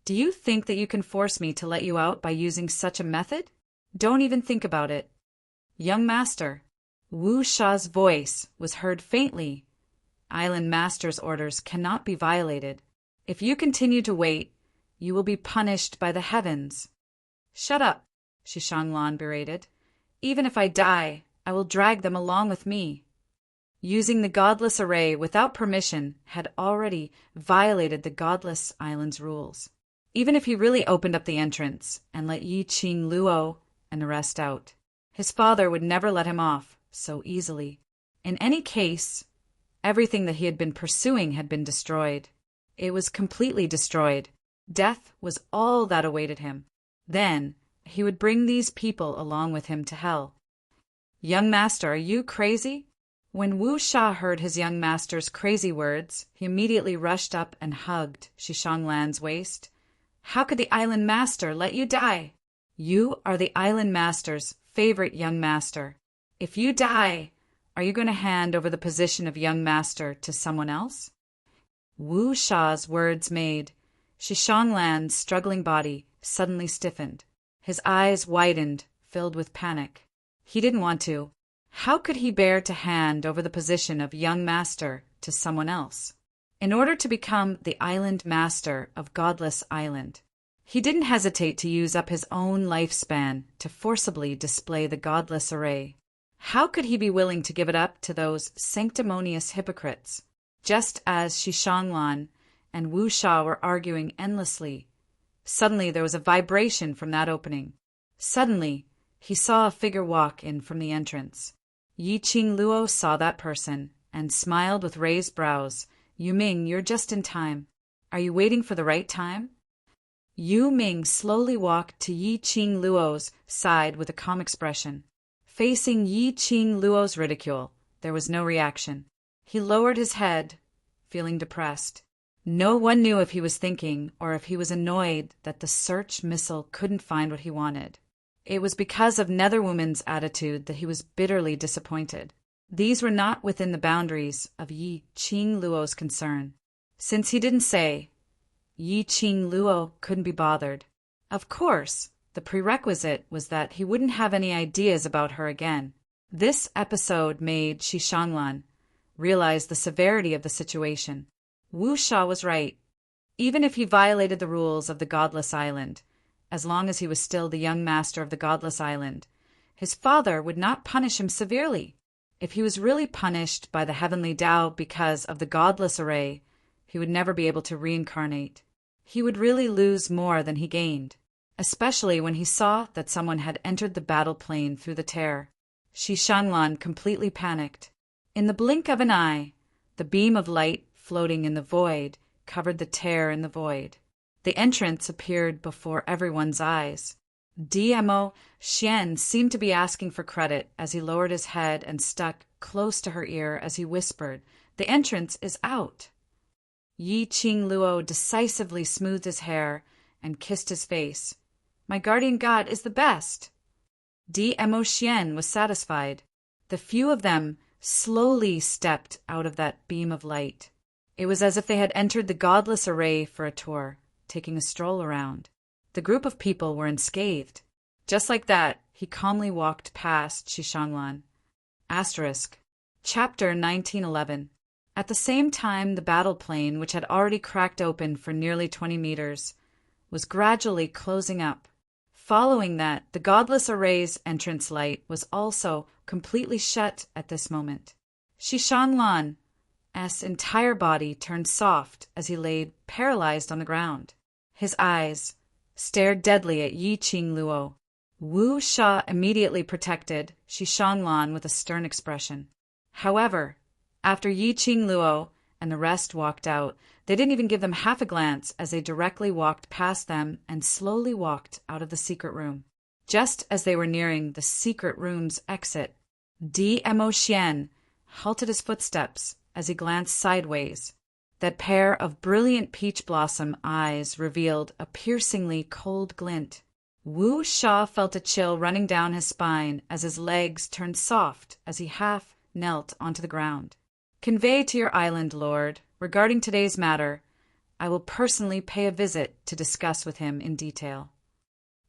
A: "Do you think that you can force me to let you out by using such a method? Don't even think about it." "Young master," Wu Sha's voice was heard faintly Island Master's orders cannot be violated. If you continue to wait, you will be punished by the heavens." "Shut up," Xishanglan berated. "Even if I die, I will drag them along with me." Using the godless array without permission had already violated the godless island's rules. Even if he really opened up the entrance and let Yi Qing Luo and the rest out, his father would never let him off so easily. In any case, everything that he had been pursuing had been destroyed. It was completely destroyed. Death was all that awaited him. Then he would bring these people along with him to hell. "Young master, are you crazy?" When Wu Sha heard his young master's crazy words, he immediately rushed up and hugged Xishanglan's waist. "How could the island master let you die? You are the island master's favorite young master. If you die, are you going to hand over the position of young master to someone else?" Wu Sha's words made Xishanglan's struggling body suddenly stiffened. His eyes widened, filled with panic. He didn't want to. How could he bear to hand over the position of young master to someone else? In order to become the island master of Godless Island, he didn't hesitate to use up his own lifespan to forcibly display the godless array. How could he be willing to give it up to those sanctimonious hypocrites? Just as Xishanglan and Wu Sha were arguing endlessly, suddenly there was a vibration from that opening. Suddenly, he saw a figure walk in from the entrance. Yi Qing Luo saw that person and smiled with raised brows. "Yu Ming, you're just in time. Are you waiting for the right time?" Yu Ming slowly walked to Yi Qing Luo's side with a calm expression. Facing Yi Qing Luo's ridicule, there was no reaction. He lowered his head, feeling depressed. No one knew if he was thinking or if he was annoyed that the search missile couldn't find what he wanted. It was because of Netherwoman's attitude that he was bitterly disappointed. These were not within the boundaries of Yi Qing Luo's concern. Since he didn't say, Yi Qing Luo couldn't be bothered. Of course, the prerequisite was that he wouldn't have any ideas about her again. This episode made Xishanglan realize the severity of the situation. Wu Sha was right. Even if he violated the rules of the Godless Island, as long as he was still the young master of the Godless Island, his father would not punish him severely. If he was really punished by the heavenly Tao because of the godless array, he would never be able to reincarnate. He would really lose more than he gained, especially when he saw that someone had entered the battle plane through the tear. Xishanglan completely panicked. In the blink of an eye, the beam of light floating in the void covered the tear in the void. The entrance appeared before everyone's eyes. DMO Xian seemed to be asking for credit as he lowered his head and stuck close to her ear as he whispered, "The entrance is out." Yi Qing Luo decisively smoothed his hair and kissed his face. "My guardian god is the best." DMO Xian was satisfied. The few of them slowly stepped out of that beam of light. It was as if they had entered the godless array for a tour, taking a stroll around. The group of people were unscathed. Just like that, he calmly walked past Xishanglan. Asterisk. Chapter 1911. At the same time, the battle plane, which had already cracked open for nearly 20 meters, was gradually closing up. Following that, the godless array's entrance light was also completely shut at this moment. Xishanglan's entire body turned soft as he lay paralyzed on the ground. His eyes stared deadly at Yi Qing Luo. Wu Sha immediately protected Xishanglan with a stern expression. However, after Yi Qing Luo and the rest walked out, they didn't even give them half a glance as they directly walked past them and slowly walked out of the secret room. Just as they were nearing the secret room's exit, DMO Xian halted his footsteps as he glanced sideways. That pair of brilliant peach blossom eyes revealed a piercingly cold glint. Wu Sha felt a chill running down his spine as his legs turned soft as he half knelt onto the ground. "Convey to your island lord, regarding today's matter, I will personally pay a visit to discuss with him in detail."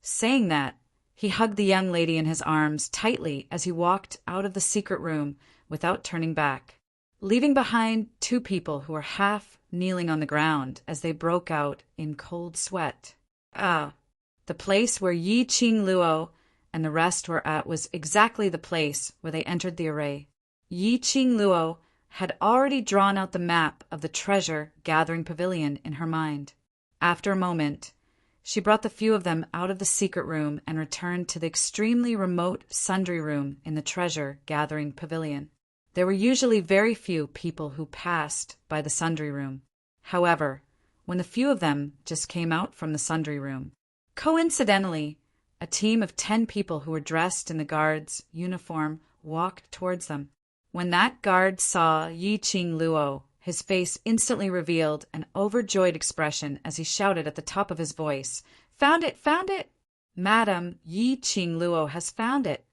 A: Saying that, he hugged the young lady in his arms tightly as he walked out of the secret room without turning back. leaving behind two people who were half kneeling on the ground as they broke out in cold sweat. The place where Yi Qing Luo and the rest were at was exactly the place where they entered the array. Yi Qing Luo had already drawn out the map of the treasure-gathering pavilion in her mind. After a moment, she brought the few of them out of the secret room and returned to the extremely remote sundry room in the treasure-gathering pavilion. There were usually very few people who passed by the sundry room. However, when the few of them just came out from the sundry room, coincidentally, a team of 10 people who were dressed in the guard's uniform walked towards them. When that guard saw Yi Qing Luo, his face instantly revealed an overjoyed expression as he shouted at the top of his voice, "Found it! Found it! Madam, Yi Qing Luo has found it!"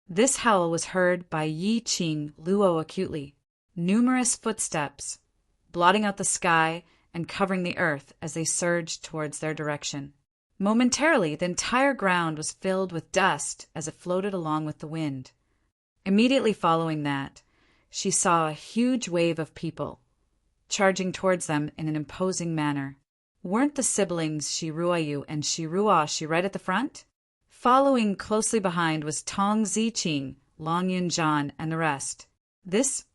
A: This howl was heard by Yi Qing Luo acutely. Numerous footsteps, blotting out the sky and covering the earth as they surged towards their direction. Momentarily, the entire ground was filled with dust as it floated along with the wind. Immediately following that, she saw a huge wave of people, charging towards them in an imposing manner. Weren't the siblings Shi Ruoyu and Shi Ruoshi right at the front? Following closely behind was Tong Ziqing, Long Yunzhan, and the rest.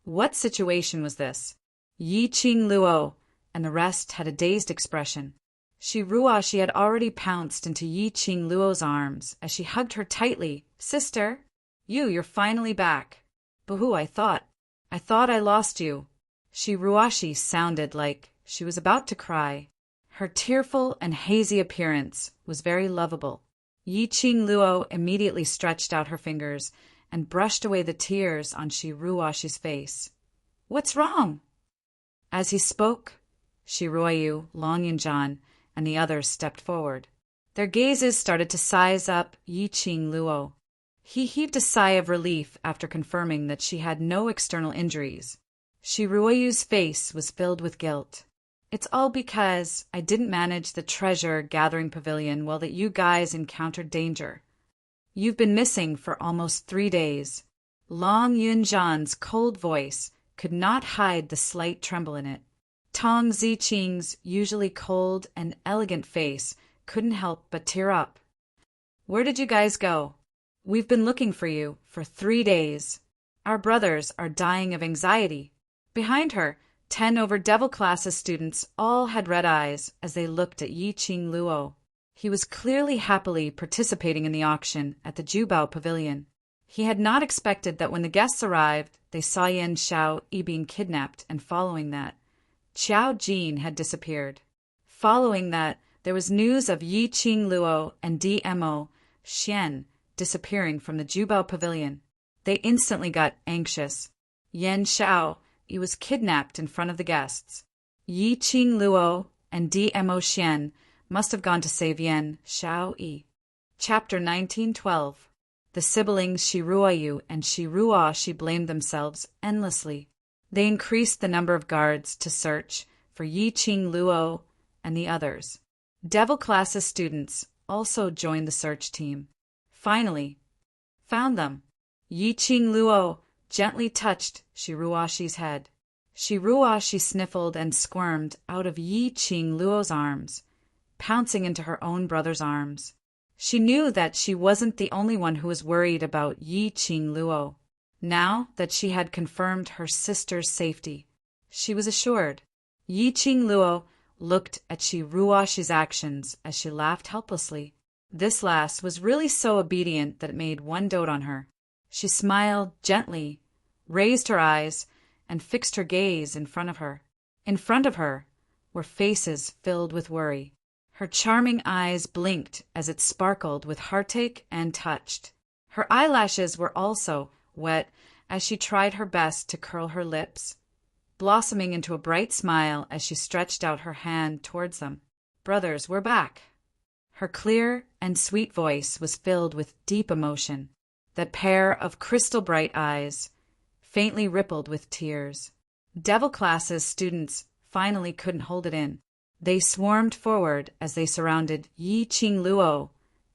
A: What situation was this? Yi Qing Luo and the rest had a dazed expression. Shi Ruoshi had already pounced into Yi Qing Luo's arms as she hugged her tightly. "Sister, you're finally back. Boo-hoo, I thought I lost you." Shi Ruoshi sounded like she was about to cry. Her tearful and hazy appearance was very lovable. Yi Qing Luo immediately stretched out her fingers and brushed away the tears on Shi Ruoshi's face. "What's wrong?" As he spoke, Shi Ruoyu, Long Yunzhan, and the others stepped forward. Their gazes started to size up Yi Qing Luo. He heaved a sigh of relief after confirming that she had no external injuries. Shi Ruoyu's face was filled with guilt. "It's all because I didn't manage the treasure-gathering pavilion while that you guys encountered danger. You've been missing for almost 3 days." Long Yunzhan's cold voice could not hide the slight tremble in it. Tong Ziqing's usually cold and elegant face couldn't help but tear up. "Where did you guys go? We've been looking for you for 3 days. Our brothers are dying of anxiety." Behind her, 10 over Devil Classes students all had red eyes as they looked at Yi Qing Luo. He was clearly happily participating in the auction at the Jubao Pavilion. He had not expected that when the guests arrived, they saw Yan Xiao Yi being kidnapped, and following that, Qiao Jin had disappeared. Following that, there was news of Yi Qing Luo and DMO Xian disappearing from the Jubao Pavilion. They instantly got anxious. Yan Xiao Yi was kidnapped in front of the guests. Yi Qing Luo and DMO Xian must have gone to save Yan Xiao Yi. Chapter 1912. The siblings Shi Ruoyu and Shi Ruoshi blamed themselves endlessly. They increased the number of guards to search for Yi Qing Luo and the others. Devil Classes students also joined the search team. Finally, found them. Yi Qing Luo gently touched Shi Ruoshi's head. Shi Ruoshi sniffled and squirmed out of Yi Qing Luo's arms, pouncing into her own brother's arms. She knew that she wasn't the only one who was worried about Yi Qing Luo. Now that she had confirmed her sister's safety, she was assured. Yi Qing Luo looked at Shi Ruoshi's actions as she laughed helplessly. This last was really so obedient that it made one dote on her. She smiled gently, raised her eyes, and fixed her gaze in front of her. In front of her were faces filled with worry. Her charming eyes blinked as it sparkled with heartache and touched. Her eyelashes were also wet as she tried her best to curl her lips, blossoming into a bright smile as she stretched out her hand towards them. "Brothers, we're back." Her clear and sweet voice was filled with deep emotion. That pair of crystal-bright eyes faintly rippled with tears. Devil Classes students finally couldn't hold it in. They swarmed forward as they surrounded Yi Qing Luo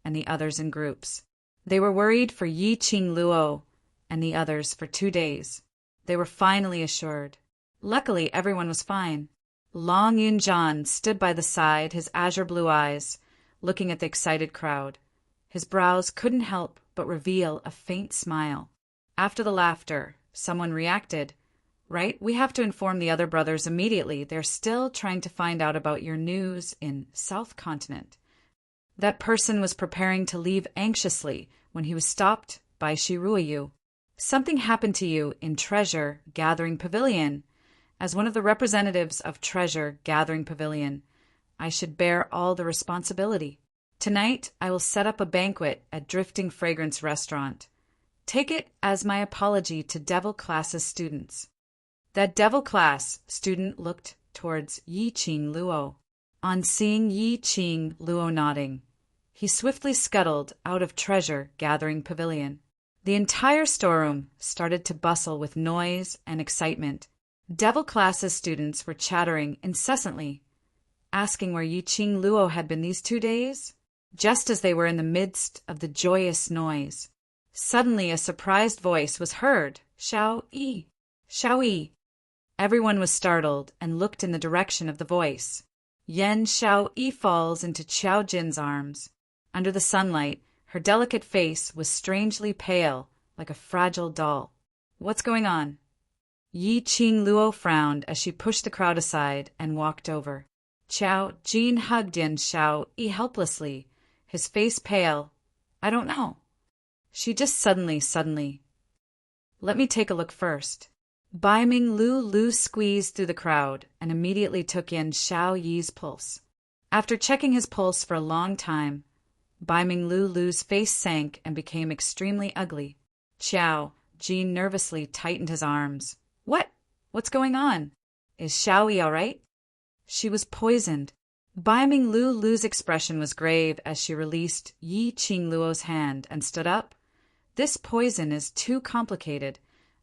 A: and the others in groups. They were worried for Yi Qing Luo and the others for 2 days. They were finally assured. Luckily, everyone was fine. Long Yun-Jan stood by the side, his azure blue eyes, looking at the excited crowd. His brows couldn't help but reveal a faint smile. After the laughter, someone reacted. Right, we have to inform the other brothers immediately. They're still trying to find out about your news in South Continent. That person was preparing to leave anxiously when he was stopped by Shiruayu. Something happened to you in Treasure Gathering Pavilion. As one of the representatives of Treasure Gathering Pavilion, I should bear all the responsibility. Tonight, I will set up a banquet at Drifting Fragrance Restaurant. Take it as my apology to Devil Class's students. That Devil Class student looked towards Yi-Ching Luo. On seeing Yi-Ching Luo nodding, he swiftly scuttled out of Treasure Gathering Pavilion. The entire storeroom started to bustle with noise and excitement. Devil Class's students were chattering incessantly, asking where Yi-Ching Luo had been these 2 days. Just as they were in the midst of the joyous noise, suddenly a surprised voice was heard. Xiao Yi! Xiao Yi! Everyone was startled and looked in the direction of the voice. Yen Xiao Yi falls into Qiao Jin's arms. Under the sunlight, her delicate face was strangely pale, like a fragile doll. What's going on? Yi-Ching Luo frowned as she pushed the crowd aside and walked over. Qiao Jin hugged Yen Xiao Yi helplessly, his face pale. I don't know. She just suddenly. Let me take a look first. Baiming Lu squeezed through the crowd and immediately took in Xiao Yi's pulse. After checking his pulse for a long time, Baiming Lu's face sank and became extremely ugly. Qiao Jin nervously tightened his arms. What's going on? Is Xiao Yi all right? She was poisoned. Baiming Lu's expression was grave as she released Yi-Ching Luo's hand and stood up. This poison is too complicated.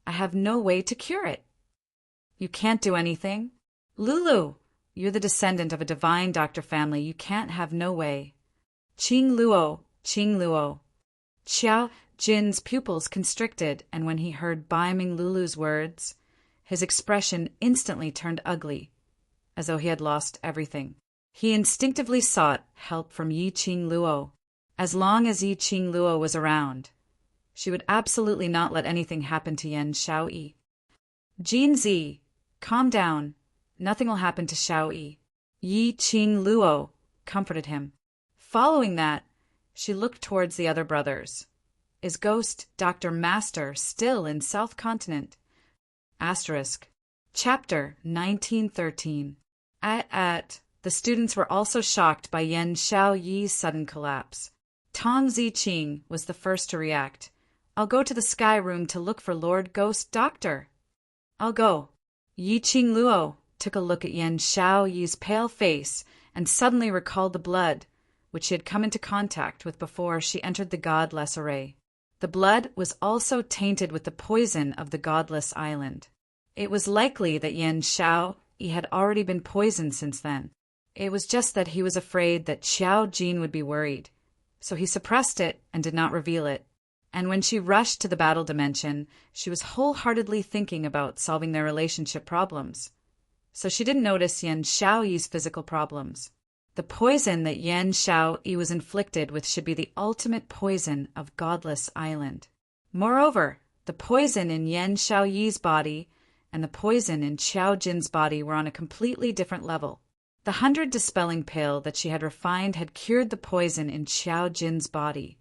A: I have no way to cure it. You can't do anything? Lulu, you're the descendant of a divine doctor family. You can't have no way. Qing Luo. Qiao Jin's pupils constricted, and when he heard Baiming Lulu's words, his expression instantly turned ugly, as though he had lost everything. He instinctively sought help from Yi-Ching Luo. As long as Yi-Ching Luo was around, she would absolutely not let anything happen to Yen Xiao Yi. Jin Zi, calm down. Nothing will happen to Xiao Yi. Yi-Ching Luo comforted him. Following that, she looked towards the other brothers. Is Ghost Dr. Master still in South Continent? Chapter 1913. The students were also shocked by Yen Xiao Yi's sudden collapse. Tong Ziqing was the first to react. I'll go to the sky room to look for Lord Ghost Doctor. I'll go. Yi-Ching Luo took a look at Yen Xiao Yi's pale face and suddenly recalled the blood, which she had come into contact with before she entered the godless array. The blood was also tainted with the poison of the godless island. It was likely that Yen Xiao Yi had already been poisoned since then. It was just that he was afraid that Qiao Jin would be worried, so he suppressed it and did not reveal it. And when she rushed to the battle dimension, she was wholeheartedly thinking about solving their relationship problems. So she didn't notice Yen Xiao Yi's physical problems. The poison that Yen Xiao Yi was inflicted with should be the ultimate poison of Godless Island. Moreover, the poison in Yen Xiao Yi's body and the poison in Qiao Jin's body were on a completely different level. The 100 dispelling pill that she had refined had cured the poison in Qiao Jin's body,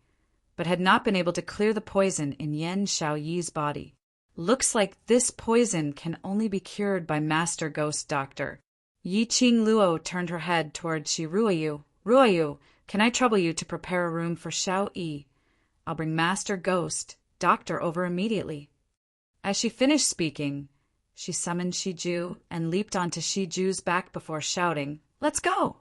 A: but had not been able to clear the poison in Yen Xiao Yi's body. Looks like this poison can only be cured by Master Ghost Doctor. Yi-Ching Luo turned her head toward Shiruayu. Ruayu, can I trouble you to prepare a room for Xiao Yi? I'll bring Master Ghost Doctor over immediately. As she finished speaking, she summoned Shiju and leaped onto Shiju's back before shouting, Let's go!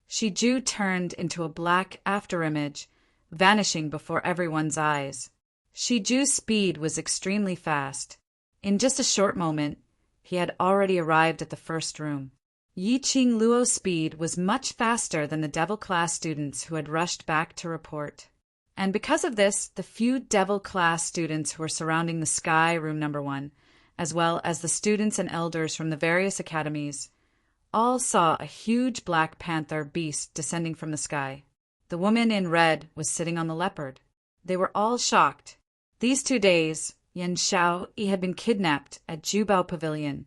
A: Shiju turned into a black afterimage, vanishing before everyone's eyes. Shiju's speed was extremely fast. In just a short moment, he had already arrived at the first room. Yi-Ching Luo's speed was much faster than the Devil Class students who had rushed back to report. And because of this, the few Devil Class students who were surrounding the Sky Room No. 1 as well as the students and elders from the various academies, all saw a huge black panther beast descending from the sky. The woman in red was sitting on the leopard. They were all shocked. These 2 days, Yan Xiaoyi had been kidnapped at Jubao Pavilion,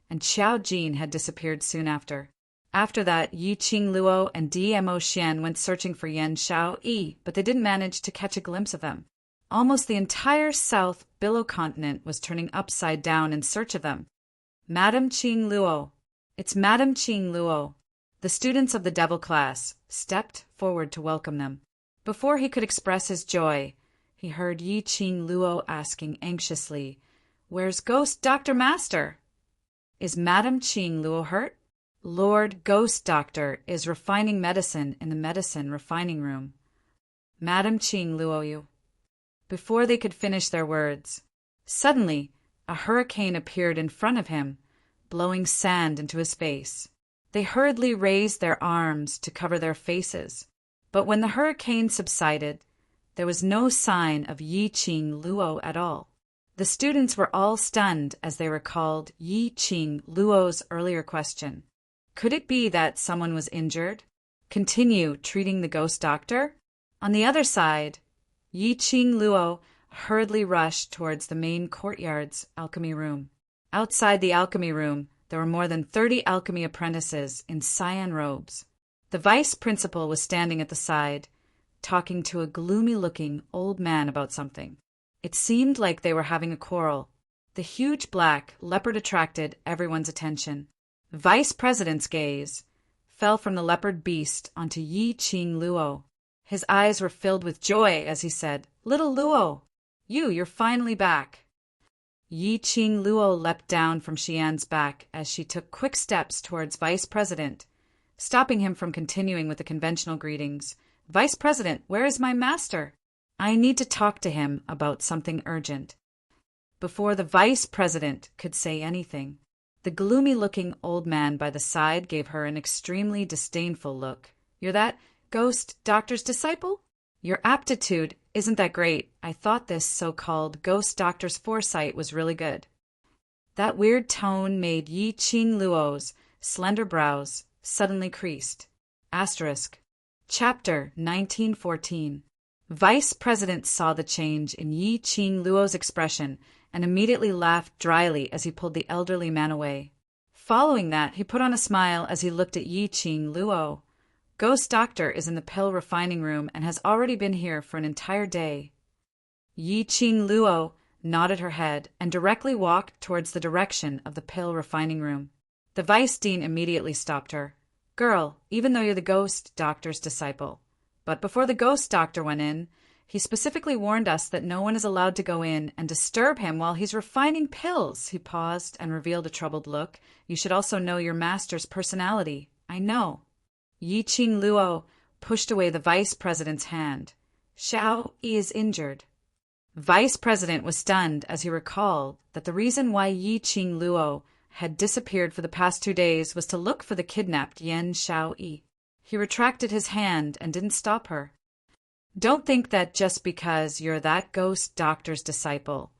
A: and Xiao Jin had disappeared soon after. After that, Yi Qing Luo and Dmo Xian went searching for Yan Xiaoyi, but they didn't manage to catch a glimpse of them. Almost the entire South Billow continent was turning upside down in search of them. Madame Qing Luo. It's Madame Qing Luo. The students of the devil class stepped forward to welcome them. Before he could express his joy, he heard Yi Qing Luo asking anxiously, "Where's Ghost Doctor Master? Is Madame Qing Luo hurt?" "Lord Ghost Doctor is refining medicine in the medicine refining room. Madame Qing Luo you." Before they could finish their words, suddenly a hurricane appeared in front of him, blowing sand into his face. They hurriedly raised their arms to cover their faces, but when the hurricane subsided, there was no sign of Yi Qing Luo at all. The students were all stunned as they recalled Yi Qing Luo's earlier question. Could it be that someone was injured? Continue treating the ghost doctor? On the other side, Yi Qing Luo hurriedly rushed towards the main courtyard's alchemy room. Outside the alchemy room, there were more than 30 alchemy apprentices in cyan robes. The vice principal was standing at the side, talking to a gloomy-looking old man about something. It seemed like they were having a quarrel. The huge black leopard attracted everyone's attention. The vice president's gaze fell from the leopard beast onto Yi Qing Luo. His eyes were filled with joy as he said, "Little Luo, you're finally back." Yi Qing Luo leapt down from Xian's back as she took quick steps towards Vice President, stopping him from continuing with the conventional greetings. "Vice President, where is my master? I need to talk to him about something urgent." Before the Vice President could say anything, the gloomy-looking old man by the side gave her an extremely disdainful look. "You're that ghost doctor's disciple? Your aptitude isn't that great. I thought this so-called ghost doctor's foresight was really good." That weird tone made Yi Qing Luo's slender brows suddenly creased. Asterisk. Chapter 1914. Vice President saw the change in Yi Qing Luo's expression and immediately laughed dryly as he pulled the elderly man away. Following that, he put on a smile as he looked at Yi Qing Luo. "Ghost Doctor is in the pill refining room and has already been here for an entire day." Yi Qing Luo nodded her head and directly walked towards the direction of the pill refining room. The vice dean immediately stopped her. "Girl, even though you're the ghost doctor's disciple, but before the ghost doctor went in, he specifically warned us that no one is allowed to go in and disturb him while he's refining pills." He paused and revealed a troubled look. "You should also know your master's personality." "I know." Yi Qing Luo pushed away the vice president's hand. "Xiao Yi is injured." Vice President was stunned as he recalled that the reason why Yi Qing Luo had disappeared for the past 2 days was to look for the kidnapped Yan Xiaoyi. He retracted his hand and didn't stop her. "Don't think that just because you're that ghost doctor's disciple,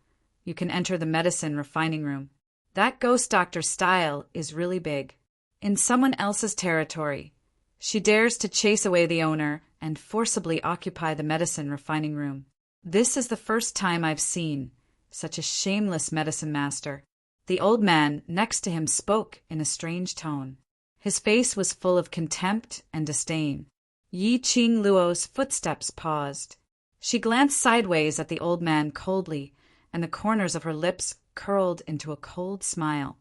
A: you can enter the medicine refining room. That ghost doctor's style is really big. In someone else's territory, she dares to chase away the owner and forcibly occupy the medicine refining room. This is the first time I've seen such a shameless medicine master." The old man next to him spoke in a strange tone. His face was full of contempt and disdain. Yi Qing Luo's footsteps paused. She glanced sideways at the old man coldly, and the corners of her lips curled into a cold smile.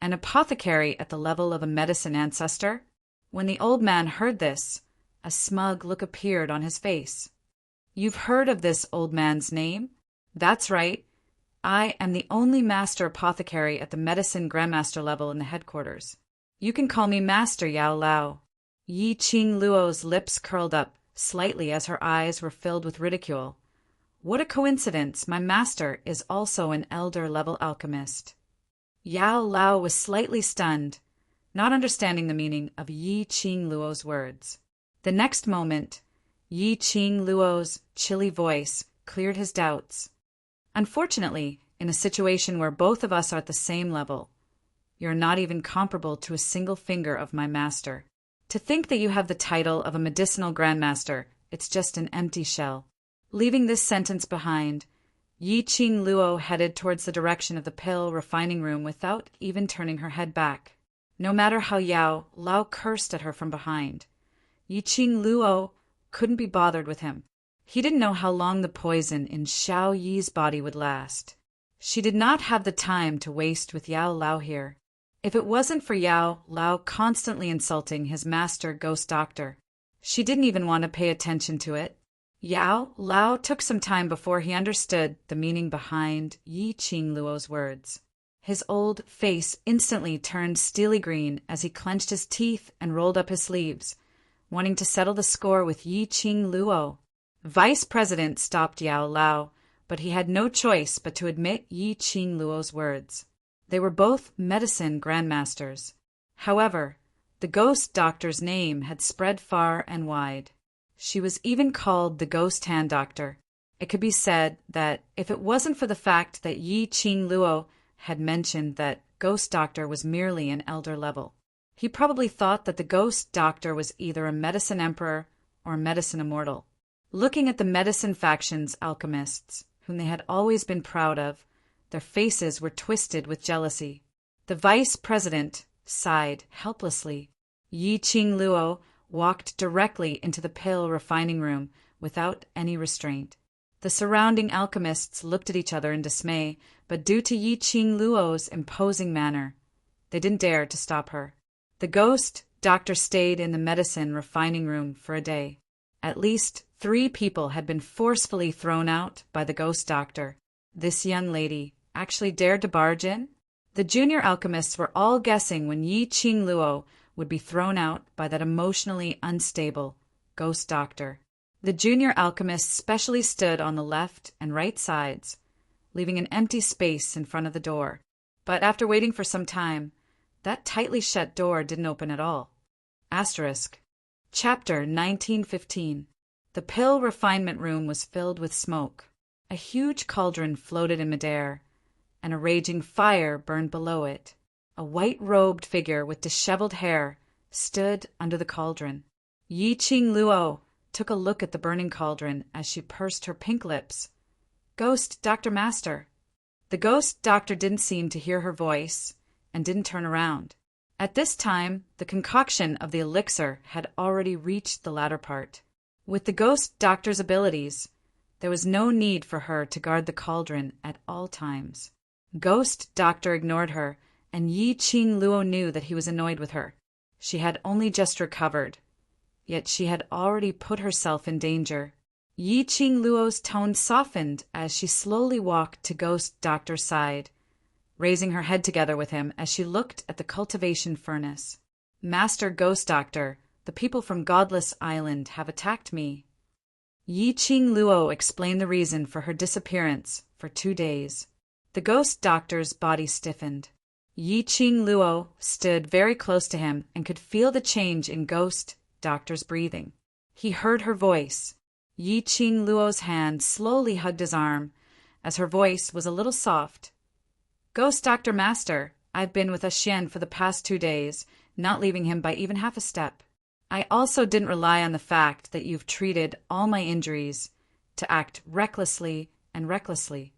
A: An apothecary at the level of a medicine ancestor? When the old man heard this, a smug look appeared on his face. "You've heard of this old man's name?" "That's right. I am the only master apothecary at the medicine grandmaster level in the headquarters. You can call me Master Yao Lao." Yi Qing Luo's lips curled up slightly as her eyes were filled with ridicule. "What a coincidence! My master is also an elder-level alchemist." Yao Lao was slightly stunned, not understanding the meaning of Yi Qing Luo's words. The next moment, Yi Qing Luo's chilly voice cleared his doubts. "Unfortunately, in a situation where both of us are at the same level. You're not even comparable to a single finger of my master. To think that you have the title of a medicinal grandmaster, it's just an empty shell." Leaving this sentence behind, Yi Qing Luo headed towards the direction of the pill refining room without even turning her head back. No matter how Lao cursed at her from behind, Yi Qing Luo couldn't be bothered with him. He didn't know how long the poison in Xiao Yi's body would last. She did not have the time to waste with Yao Lao here. If it wasn't for Yao Lao constantly insulting his master ghost doctor, she didn't even want to pay attention to it. Yao Lao took some time before he understood the meaning behind Yi Qing Luo's words. His old face instantly turned steely green as he clenched his teeth and rolled up his sleeves, wanting to settle the score with Yi Qing Luo. Vice President stopped Yao Lao, but he had no choice but to admit Yi Qing Luo's words. They were both medicine grandmasters. However, the ghost doctor's name had spread far and wide. She was even called the Ghost Hand Doctor. It could be said that if it wasn't for the fact that Yi Qing Luo had mentioned that Ghost Doctor was merely an elder level, he probably thought that the Ghost Doctor was either a medicine emperor or a medicine immortal. Looking at the medicine faction's alchemists, whom they had always been proud of, their faces were twisted with jealousy. The vice president sighed helplessly. Yi Qing Luo walked directly into the pill refining room without any restraint. The surrounding alchemists looked at each other in dismay, but due to Yi Qing Luo's imposing manner, they didn't dare to stop her. The ghost doctor stayed in the medicine refining room for a day. At least 3 people had been forcefully thrown out by the ghost doctor. This young lady actually dared to barge in? The junior alchemists were all guessing when Yi Qing Luo would be thrown out by that emotionally unstable ghost doctor. The junior alchemists specially stood on the left and right sides, leaving an empty space in front of the door. But after waiting for some time, that tightly shut door didn't open at all. Asterisk. Chapter 1915. The pill refinement room was filled with smoke. A huge cauldron floated in midair, and a raging fire burned below it. A white-robed figure with disheveled hair stood under the cauldron. Yi Qing Luo took a look at the burning cauldron as she pursed her pink lips. "Ghost Dr. Master." The ghost doctor didn't seem to hear her voice and didn't turn around. At this time, the concoction of the elixir had already reached the latter part. With the ghost doctor's abilities, there was no need for her to guard the cauldron at all times. Ghost doctor ignored her, and Yi Qing Luo knew that he was annoyed with her. She had only just recovered, yet she had already put herself in danger. Yi Qing Luo's tone softened as she slowly walked to Ghost Doctor's side, raising her head together with him as she looked at the cultivation furnace. "Master Ghost Doctor, the people from Godless Island have attacked me." Yi Qing Luo explained the reason for her disappearance for 2 days. The ghost doctor's body stiffened. Yi Qing Luo stood very close to him and could feel the change in ghost doctor's breathing. He heard her voice. Yi Qing Luo's hand slowly hugged his arm, as her voice was a little soft. "Ghost Doctor Master, I've been with Xian for the past 2 days, not leaving him by even half a step. I also didn't rely on the fact that you've treated all my injuries to act recklessly and recklessly."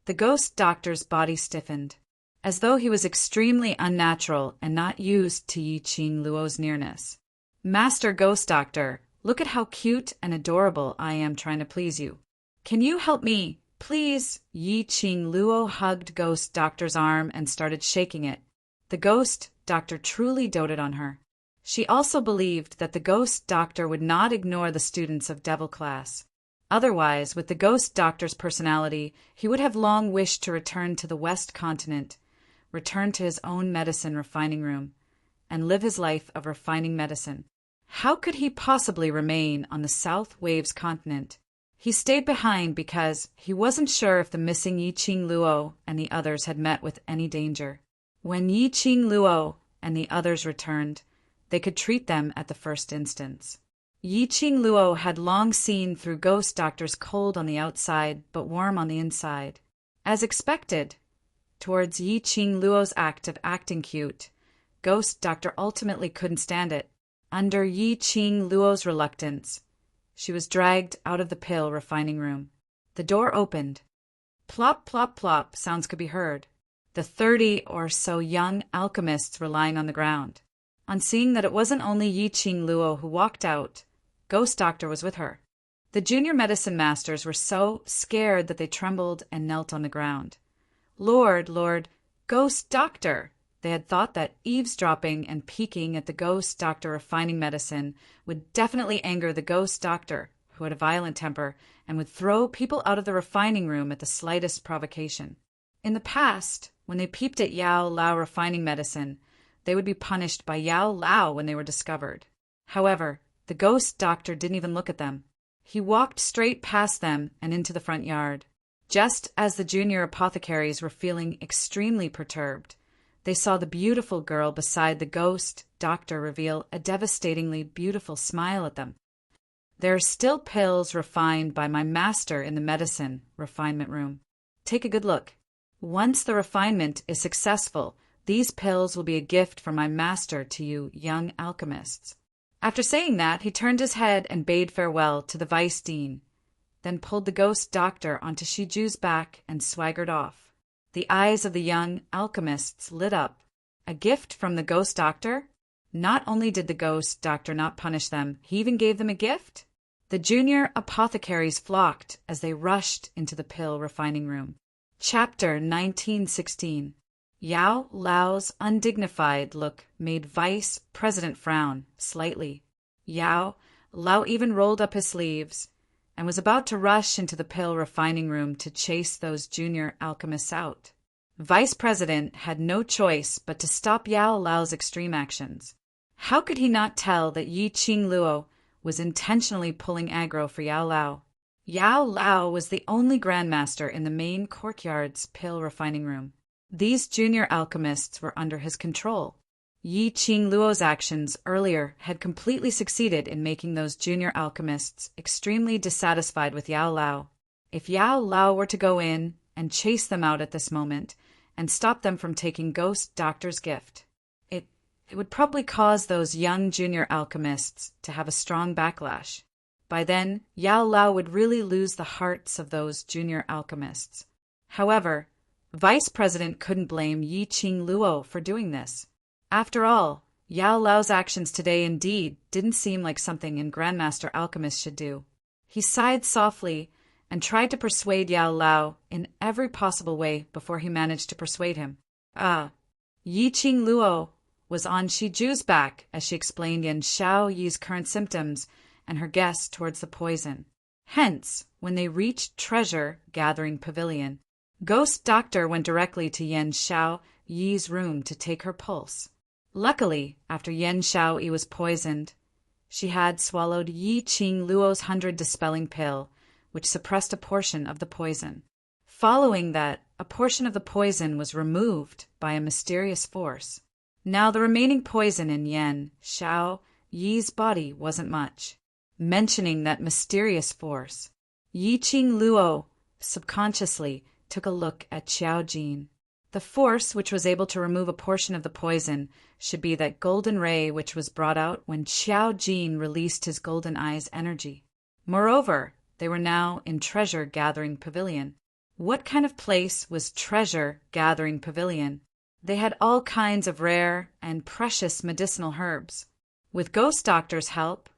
A: The ghost doctor's body stiffened, as though he was extremely unnatural and not used to Yi Qing Luo's nearness. "Master Ghost Doctor, look at how cute and adorable I am trying to please you. Can you help me, please?" Yi Qing Luo hugged Ghost Doctor's arm and started shaking it. The ghost doctor truly doted on her. She also believed that the ghost doctor would not ignore the students of Devil Class. Otherwise, with the ghost doctor's personality, he would have long wished to return to the West Continent, return to his own medicine refining room, and live his life of refining medicine. How could he possibly remain on the South Waves continent? He stayed behind because he wasn't sure if the missing Yi Qing Luo and the others had met with any danger. When Yi Qing Luo and the others returned, they could treat them at the first instance. Yi Qing Luo had long seen through Ghost Doctor's cold on the outside but warm on the inside. As expected, towards Yi Qing Luo's act of acting cute, Ghost Doctor ultimately couldn't stand it. Under Yi Qing Luo's reluctance, she was dragged out of the pill refining room. The door opened. Plop, plop, plop sounds could be heard. The 30 or so young alchemists were lying on the ground. On seeing that it wasn't only Yi Qing Luo who walked out, Ghost Doctor was with her. The junior medicine masters were so scared that they trembled and knelt on the ground. Lord, Ghost Doctor! They had thought that eavesdropping and peeking at the Ghost Doctor refining medicine would definitely anger the Ghost Doctor, who had a violent temper and would throw people out of the refining room at the slightest provocation. In the past, when they peeped at Yao Lao refining medicine, they would be punished by Yao Lao when they were discovered. However, the Ghost Doctor didn't even look at them. He walked straight past them and into the front yard. Just as the junior apothecaries were feeling extremely perturbed, they saw the beautiful girl beside the Ghost Doctor reveal a devastatingly beautiful smile at them. There are still pills refined by my master in the medicine refinement room. Take a good look. Once the refinement is successful, these pills will be a gift from my master to you young alchemists. After saying that, he turned his head and bade farewell to the vice dean, then pulled the Ghost Doctor onto Shiju's back and swaggered off. The eyes of the young alchemists lit up. A gift from the Ghost Doctor? Not only did the Ghost Doctor not punish them, he even gave them a gift. The junior apothecaries flocked as they rushed into the pill refining room. Chapter 1916. Yao Lao's undignified look made Vice President frown slightly. Yao Lao even rolled up his sleeves and was about to rush into the pill refining room to chase those junior alchemists out. Vice President had no choice but to stop Yao Lao's extreme actions. How could he not tell that Yi Qing Luo was intentionally pulling aggro for Yao Lao? Yao Lao was the only grandmaster in the main courtyard's pill refining room. These junior alchemists were under his control. Yi Qing Luo's actions earlier had completely succeeded in making those junior alchemists extremely dissatisfied with Yao Lao. If Yao Lao were to go in and chase them out at this moment and stop them from taking Ghost Doctor's gift, it would probably cause those young junior alchemists to have a strong backlash. By then, Yao Lao would really lose the hearts of those junior alchemists. However, Vice President couldn't blame Yi Qing Luo for doing this. After all, Yao Lao's actions today indeed didn't seem like something a Grandmaster Alchemist should do. He sighed softly and tried to persuade Yao Lao in every possible way before he managed to persuade him. Yi Qing Luo was on Shiju's back as she explained Yan Shao Yi's current symptoms and her guess towards the poison. Hence, when they reached Treasure Gathering Pavilion, Ghost Doctor went directly to Yan Shao Yi's room to take her pulse. Luckily, after Yan Shao Yi was poisoned, she had swallowed Yi Qing Luo's 100 dispelling pill, which suppressed a portion of the poison. Following that, a portion of the poison was removed by a mysterious force. Now the remaining poison in Yan Shao Yi's body wasn't much. Mentioning that mysterious force, Yi Qing Luo subconsciously took a look at Xiao Jin. The force which was able to remove a portion of the poison should be that golden ray which was brought out when Xiao Jin released his golden eye's energy. Moreover, they were now in Treasure Gathering Pavilion. What kind of place was Treasure Gathering Pavilion? They had all kinds of rare and precious medicinal herbs. With Ghost Doctor's help,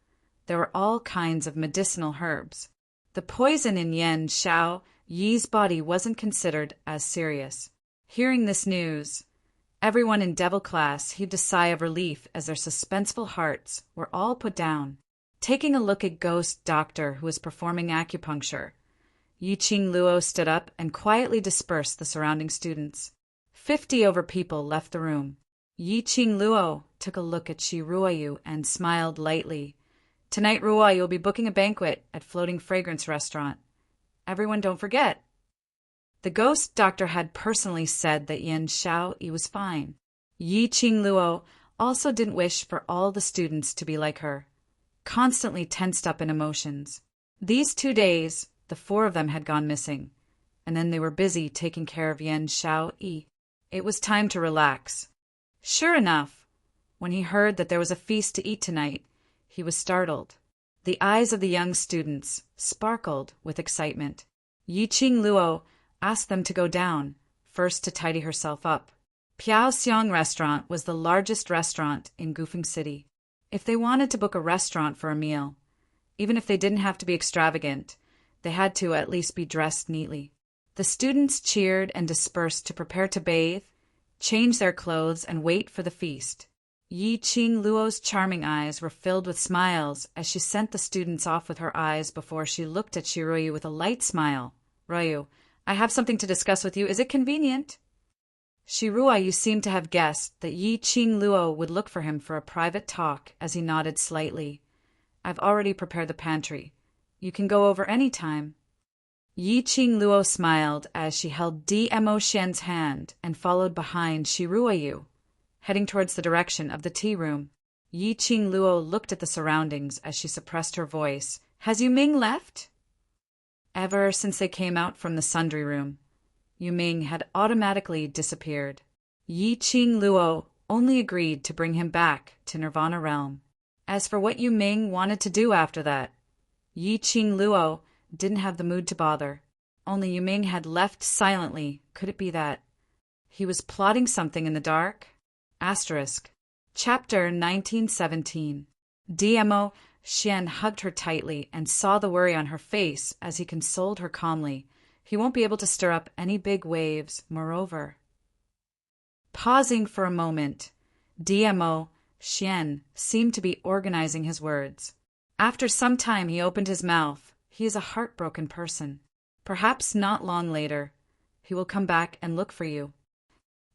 A: there were all kinds of medicinal herbs. The poison in Yan Shao Yi's body wasn't considered as serious. Hearing this news, everyone in Devil Class heaved a sigh of relief as their suspenseful hearts were all put down. Taking a look at Ghost Doctor, who was performing acupuncture, Yi Qing Luo stood up and quietly dispersed the surrounding students. 50 over people left the room. Yi Qing Luo took a look at Shi Ruoyu and smiled lightly. Tonight, Ruoyu will be booking a banquet at Floating Fragrance Restaurant. Everyone don't forget. The Ghost Doctor had personally said that Yan Shao Yi was fine. Yi Qing Luo also didn't wish for all the students to be like her, constantly tensed up in emotions. These 2 days, the 4 of them had gone missing, and then they were busy taking care of Yan Xiao-yi. It was time to relax. Sure enough, when he heard that there was a feast to eat tonight, he was startled. The eyes of the young students sparkled with excitement. Yiqing Luo asked them to go down, first to tidy herself up. Piaoxiang Restaurant was the largest restaurant in Gufeng City. If they wanted to book a restaurant for a meal, even if they didn't have to be extravagant, they had to at least be dressed neatly. The students cheered and dispersed to prepare to bathe, change their clothes, and wait for the feast. Yiqing Luo's charming eyes were filled with smiles as she sent the students off with her eyes before she looked at Shiruoyu with a light smile. "Royu, I have something to discuss with you. Is it convenient?" Shiruoyu seemed to have guessed that Yiqing Luo would look for him for a private talk as he nodded slightly. "I've already prepared the pantry. You can go over any time." Yiqing Luo smiled as she held Dmo Xian's hand and followed behind Shiruoyu, heading towards the direction of the tea room. Yiqing Luo looked at the surroundings as she suppressed her voice. "Has Yuming left?" Ever since they came out from the sundry room, Yuming had automatically disappeared. Yiqing Luo only agreed to bring him back to Nirvana Realm. As for what Yuming wanted to do after that, Yiqing Luo didn't have the mood to bother. Only Yuming had left silently. Could it be that he was plotting something in the dark? Chapter 1917. Dmo Xian hugged her tightly and saw the worry on her face as he consoled her calmly. He won't be able to stir up any big waves, moreover. Pausing for a moment, Dmo Xian seemed to be organizing his words. After some time he opened his mouth. He is a heartbroken person. Perhaps not long later, he will come back and look for you.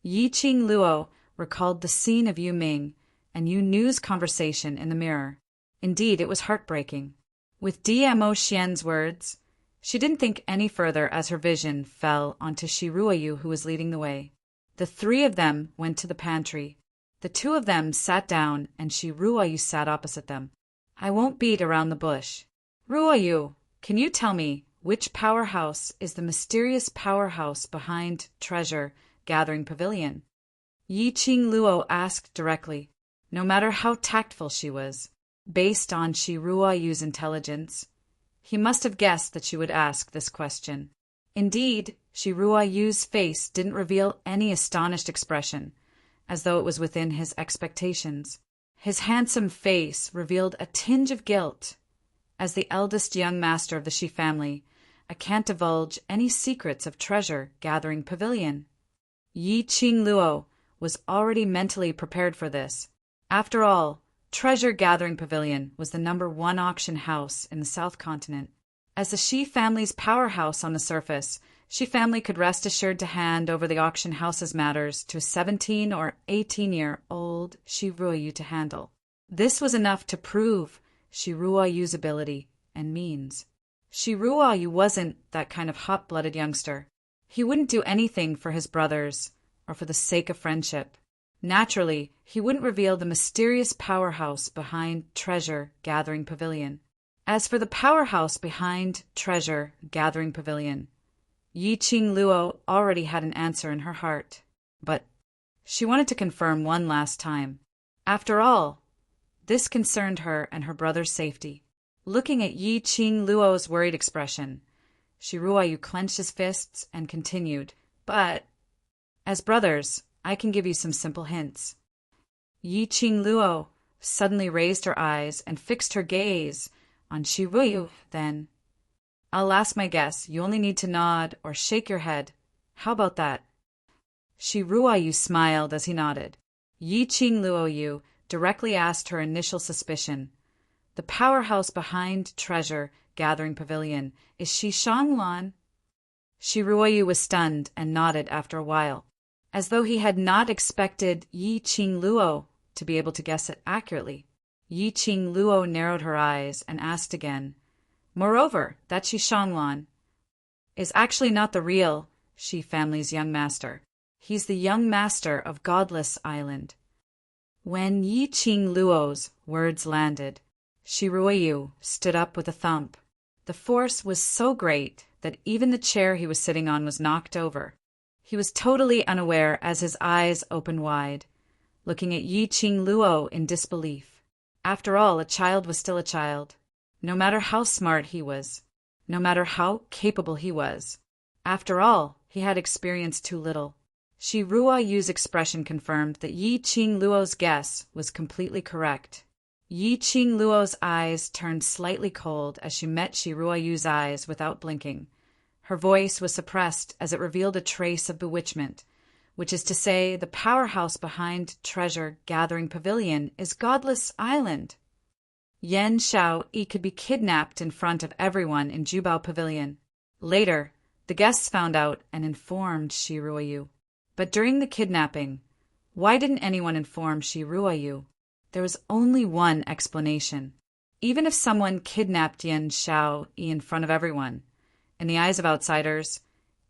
A: Yiqing Luo recalled the scene of Yu Ming and Yu Nu's conversation in the mirror. Indeed, it was heartbreaking. With Dmo Xian's words, she didn't think any further as her vision fell onto Shiruoyu, who was leading the way. The three of them went to the pantry. The two of them sat down and Shiruoyu sat opposite them. "I won't beat around the bush. Ruoyu, can you tell me which powerhouse is the mysterious powerhouse behind Treasure Gathering Pavilion?" Yiqing Luo asked directly, no matter how tactful she was. Based on Shiruoyu's intelligence, he must have guessed that she would ask this question. Indeed, Shiruoyu's face didn't reveal any astonished expression, as though it was within his expectations. His handsome face revealed a tinge of guilt. As the eldest young master of the Shi family, I can't divulge any secrets of Treasure Gathering Pavilion. Yiqing Luo was already mentally prepared for this. After all, Treasure Gathering Pavilion was the #1 auction house in the South Continent. As the Shi family's powerhouse on the surface, Shi family could rest assured to hand over the auction house's matters to a 17 or 18-year-old Shiruoyu to handle. This was enough to prove Shiruoyu's ability and means. Shiruoyu wasn't that kind of hot-blooded youngster. He wouldn't do anything for his brothers or for the sake of friendship. Naturally, he wouldn't reveal the mysterious powerhouse behind Treasure Gathering Pavilion. As for the powerhouse behind Treasure Gathering Pavilion, Yiqing Luo already had an answer in her heart. But she wanted to confirm one last time. After all, this concerned her and her brother's safety. Looking at Yiqing Luo's worried expression, Shiruoyu clenched his fists and continued, "But as brothers, I can give you some simple hints." Yiqing Luo suddenly raised her eyes and fixed her gaze on Shiruoyu. Then, "I'll ask my guess. You only need to nod or shake your head. How about that?" Shiruoyu smiled as he nodded. Yiqing Luoyu directly asked her initial suspicion. The powerhouse behind Treasure Gathering Pavilion is Shishanglan. Shiruoyu was stunned and nodded after a while, as though he had not expected Yiqing Luo to be able to guess it accurately. Yiqing Luo narrowed her eyes and asked again, "Moreover, that Shishanglan is actually not the real Shi family's young master. He's the young master of Godless Island." When Yiqing Luo's words landed, Shiruoyu stood up with a thump. The force was so great that even the chair he was sitting on was knocked over. He was totally unaware as his eyes opened wide, looking at Yi Qing Luo in disbelief. After all, a child was still a child. No matter how smart he was, no matter how capable he was. After all, he had experienced too little. Shi Ruoyu's expression confirmed that Yi Qing Luo's guess was completely correct. Yi Qing Luo's eyes turned slightly cold as she met Shi Ruoyu's eyes without blinking. Her voice was suppressed as it revealed a trace of bewitchment, which is to say the powerhouse behind Treasure Gathering Pavilion is Godless Island. Yan Xiaoyi could be kidnapped in front of everyone in Jubao Pavilion. Later, the guests found out and informed Shi Ruoyu. But during the kidnapping, why didn't anyone inform Shi Ruoyu? There was only one explanation. Even if someone kidnapped Yan Xiaoyi in front of everyone, in the eyes of outsiders,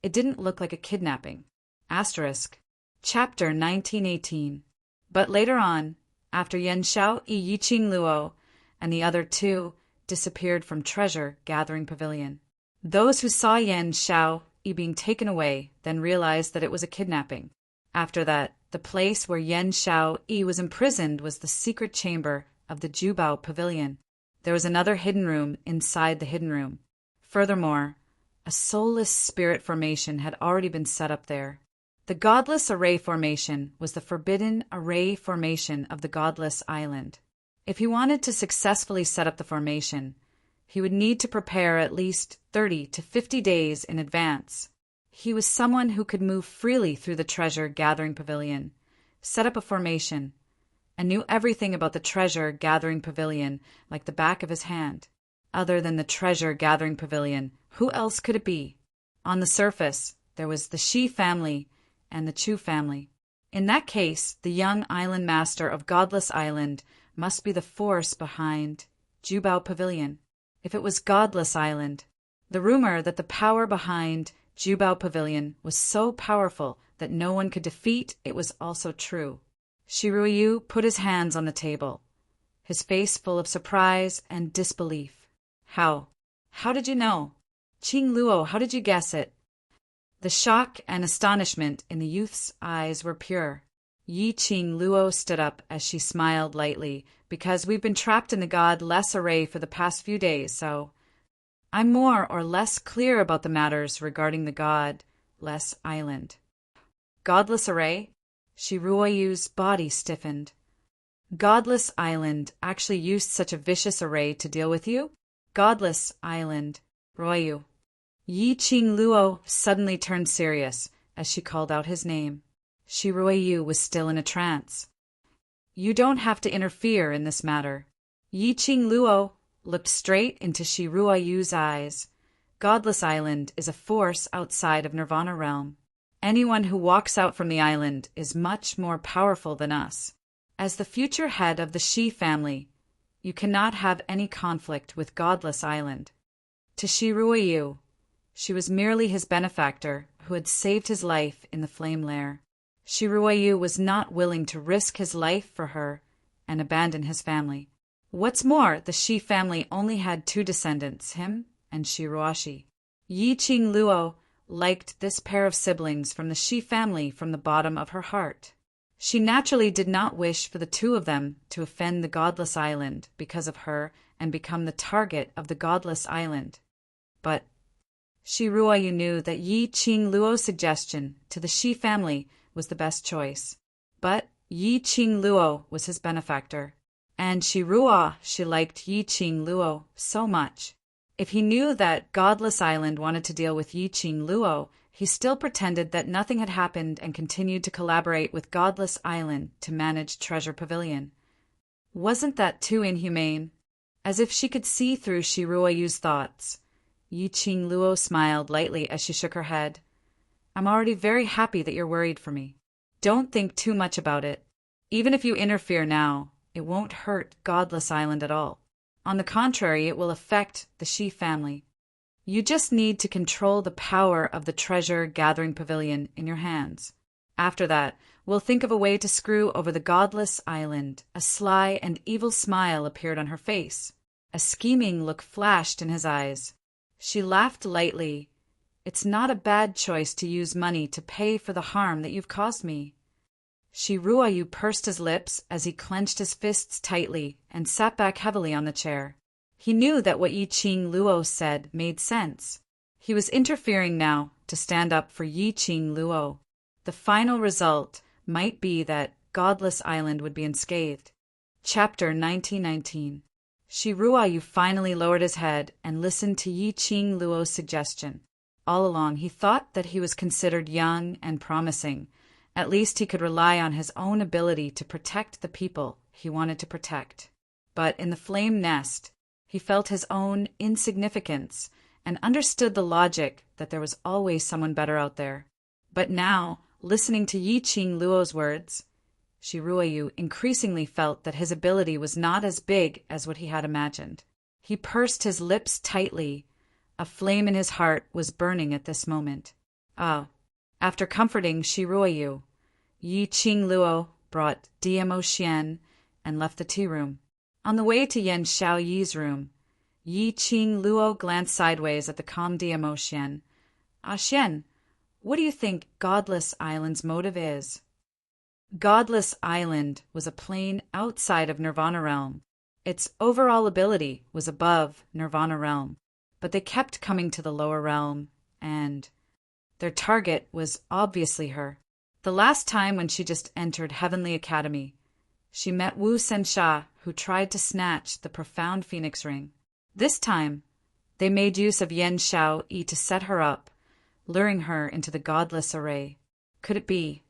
A: it didn't look like a kidnapping. Asterisk. Chapter 1918. But later on, after Yan Xiaoyi, Yi Qing Luo, and the other two disappeared from Treasure Gathering Pavilion, those who saw Yan Xiaoyi being taken away then realized that it was a kidnapping. After that, the place where Yan Xiaoyi was imprisoned was the secret chamber of the Jubao Pavilion. There was another hidden room inside the hidden room. Furthermore, a soulless spirit formation had already been set up there. The Godless Array Formation was the forbidden array formation of the Godless Island. If he wanted to successfully set up the formation, he would need to prepare at least 30 to 50 days in advance. He was someone who could move freely through the Treasure Gathering Pavilion, set up a formation, and knew everything about the Treasure Gathering Pavilion like the back of his hand. Other than the Treasure Gathering Pavilion, who else could it be? On the surface, there was the Shi family and the Chu family. In that case, the young island master of Godless Island must be the force behind Jubao Pavilion. If it was Godless Island, the rumor that the power behind Jubao Pavilion was so powerful that no one could defeat it was also true. Shi Ruoyu put his hands on the table, his face full of surprise and disbelief. How? How did you know? Qing Luo, how did you guess it? The shock and astonishment in the youth's eyes were pure. Yi Qing Luo stood up as she smiled lightly, because we've been trapped in the Godless Array for the past few days, so I'm more or less clear about the matters regarding the Godless Island. Godless Array? Shi Ruoyu's body stiffened. Godless Island actually used such a vicious array to deal with you? Godless Island, Ruoyu. Yi Qing Luo suddenly turned serious as she called out his name. Shi Ruoyu was still in a trance. You don't have to interfere in this matter. Yi Qing Luo looked straight into Shi Ruoyu's eyes. Godless Island is a force outside of Nirvana Realm. Anyone who walks out from the island is much more powerful than us. As the future head of the Shi family, you cannot have any conflict with Godless Island. To Shi Ruoyu, she was merely his benefactor who had saved his life in the flame lair. Shi Ruoyu was not willing to risk his life for her and abandon his family. What's more, the Shi family only had two descendants, him and Shi Ruoshi. Yi Qing Luo liked this pair of siblings from the Shi family from the bottom of her heart. She naturally did not wish for the two of them to offend the Godless Island because of her and become the target of the Godless Island. But Shi Ruoyu knew that Yi Qing Luo's suggestion to the Shi family was the best choice. But Yi Qing Luo was his benefactor, and she liked Yi Qing Luo so much. If he knew that Godless Island wanted to deal with Yi Qing Luo, he still pretended that nothing had happened and continued to collaborate with Godless Island to manage Treasure Pavilion. Wasn't that too inhumane? As if she could see through Shi Ruoyu's thoughts, Yi Qing Luo smiled lightly as she shook her head. I'm already very happy that you're worried for me. Don't think too much about it. Even if you interfere now, it won't hurt Godless Island at all. On the contrary, it will affect the Shi family. You just need to control the power of the Treasure Gathering Pavilion in your hands. After that, we'll think of a way to screw over the Godless Island. A sly and evil smile appeared on her face. A scheming look flashed in his eyes. She laughed lightly It's not a bad choice to use money to pay for the harm that you've caused me. Shi Ruoyu pursed his lips as he clenched his fists tightly and sat back heavily on the chair. He knew that what Yi Qing Luo said made sense. He was interfering now to stand up for Yi Qing Luo. The final result might be that Godless Island would be unscathed. Chapter 1919. Shi Ruoyu finally lowered his head and listened to Yi Qing Luo's suggestion. All along he thought that he was considered young and promising. At least he could rely on his own ability to protect the people he wanted to protect. But in the flame nest, he felt his own insignificance and understood the logic that there was always someone better out there. But now, listening to Yi Qing Luo's words, Shi Ruoyu increasingly felt that his ability was not as big as what he had imagined. He pursed his lips tightly. A flame in his heart was burning at this moment. After comforting Shi Ruoyu, Yi Qing Luo brought Diemo Xian and left the tea room. On the way to Yan Xiaoyi's room, Yi Qing Luo glanced sideways at the calm Diemo Xian. Xian, what do you think Godless Island's motive is? Godless Island was a plane outside of Nirvana Realm. Its overall ability was above Nirvana Realm, but they kept coming to the lower realm, and their target was obviously her. The last time when she just entered Heavenly Academy, she met Wu Sensha, who tried to snatch the profound Phoenix Ring. This time, they made use of Yan Xiaoyi to set her up, luring her into the godless array. Could it be?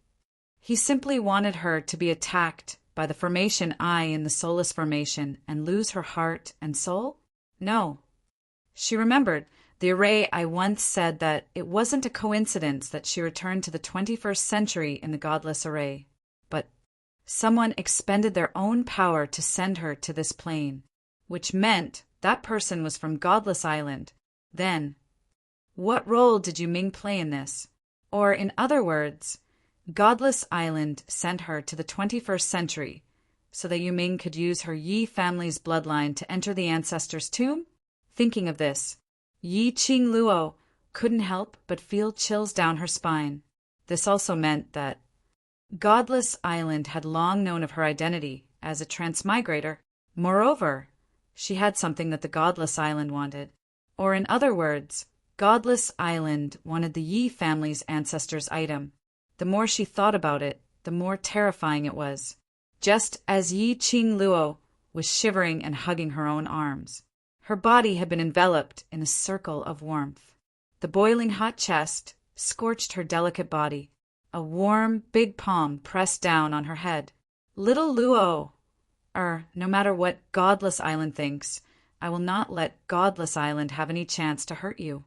A: He simply wanted her to be attacked by the formation I in the soulless formation and lose her heart and soul? No. She remembered the array I once said that it wasn't a coincidence that she returned to the 21st century in the godless array, but someone expended their own power to send her to this plane, which meant that person was from Godless Island. Then, what role did Yu Ming play in this? Or, in other words, Godless Island sent her to the 21st century so that Yu Ming could use her Yi family's bloodline to enter the ancestor's tomb? Thinking of this, Yi Qing Luo couldn't help but feel chills down her spine. This also meant that Godless Island had long known of her identity as a transmigrator. Moreover, she had something that the Godless Island wanted. Or in other words, Godless Island wanted the Yi family's ancestor's item. The more she thought about it, the more terrifying it was. Just as Yi Qing Luo was shivering and hugging her own arms, her body had been enveloped in a circle of warmth. The boiling hot chest scorched her delicate body. A warm, big palm pressed down on her head. Little Luo, no matter what Godless Island thinks, I will not let Godless Island have any chance to hurt you.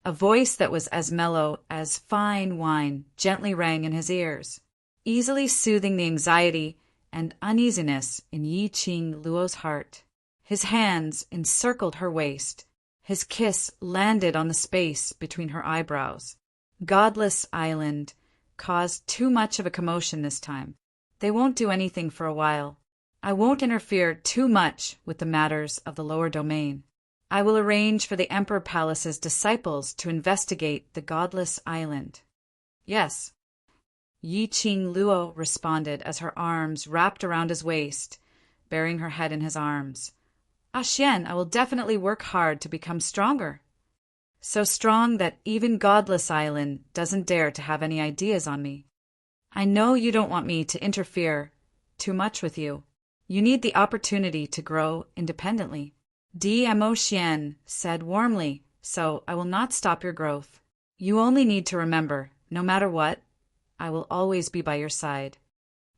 A: A voice that was as mellow as fine wine gently rang in his ears, easily soothing the anxiety and uneasiness in Yi Qing Luo's heart. His hands encircled her waist. His kiss landed on the space between her eyebrows. Godless Island caused too much of a commotion this time. They won't do anything for a while. I won't interfere too much with the matters of the lower domain. I will arrange for the Emperor Palace's disciples to investigate the Godless Island. Yes, Yi Qing Luo responded as her arms wrapped around his waist, burying her head in his arms. Xian, I will definitely work hard to become stronger. So strong that even Godless Island doesn't dare to have any ideas on me. I know you don't want me to interfere too much with you. You need the opportunity to grow independently. Diemo Xian said warmly, so I will not stop your growth. You only need to remember, no matter what, I will always be by your side.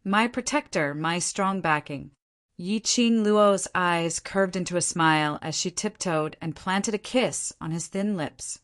A: My protector, my strong backing. Yi Qing Luo's eyes curved into a smile as she tiptoed and planted a kiss on his thin lips.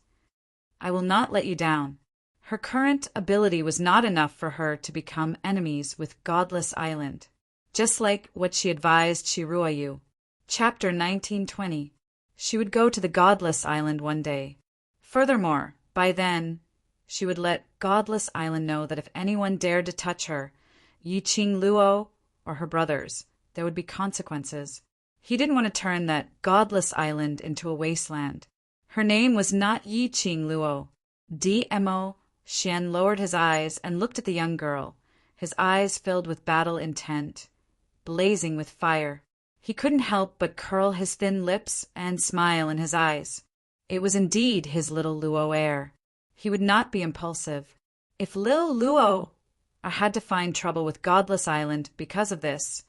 A: I will not let you down. Her current ability was not enough for her to become enemies with Godless Island, just like what she advised Shi Ruoyu. Chapter 1920. She would go to the Godless Island one day. Furthermore, by then, she would let Godless Island know that if anyone dared to touch her, Yi Qing Luo or her brothers, there would be consequences. He didn't want to turn that Godless Island into a wasteland. Her name was not Yi Qing Luo. DMO, Xian lowered his eyes and looked at the young girl, his eyes filled with battle intent, blazing with fire. He couldn't help but curl his thin lips and smile in his eyes. It was indeed his little Luo heir. He would not be impulsive. If Lil Luo had to find trouble with Godless Island because of this,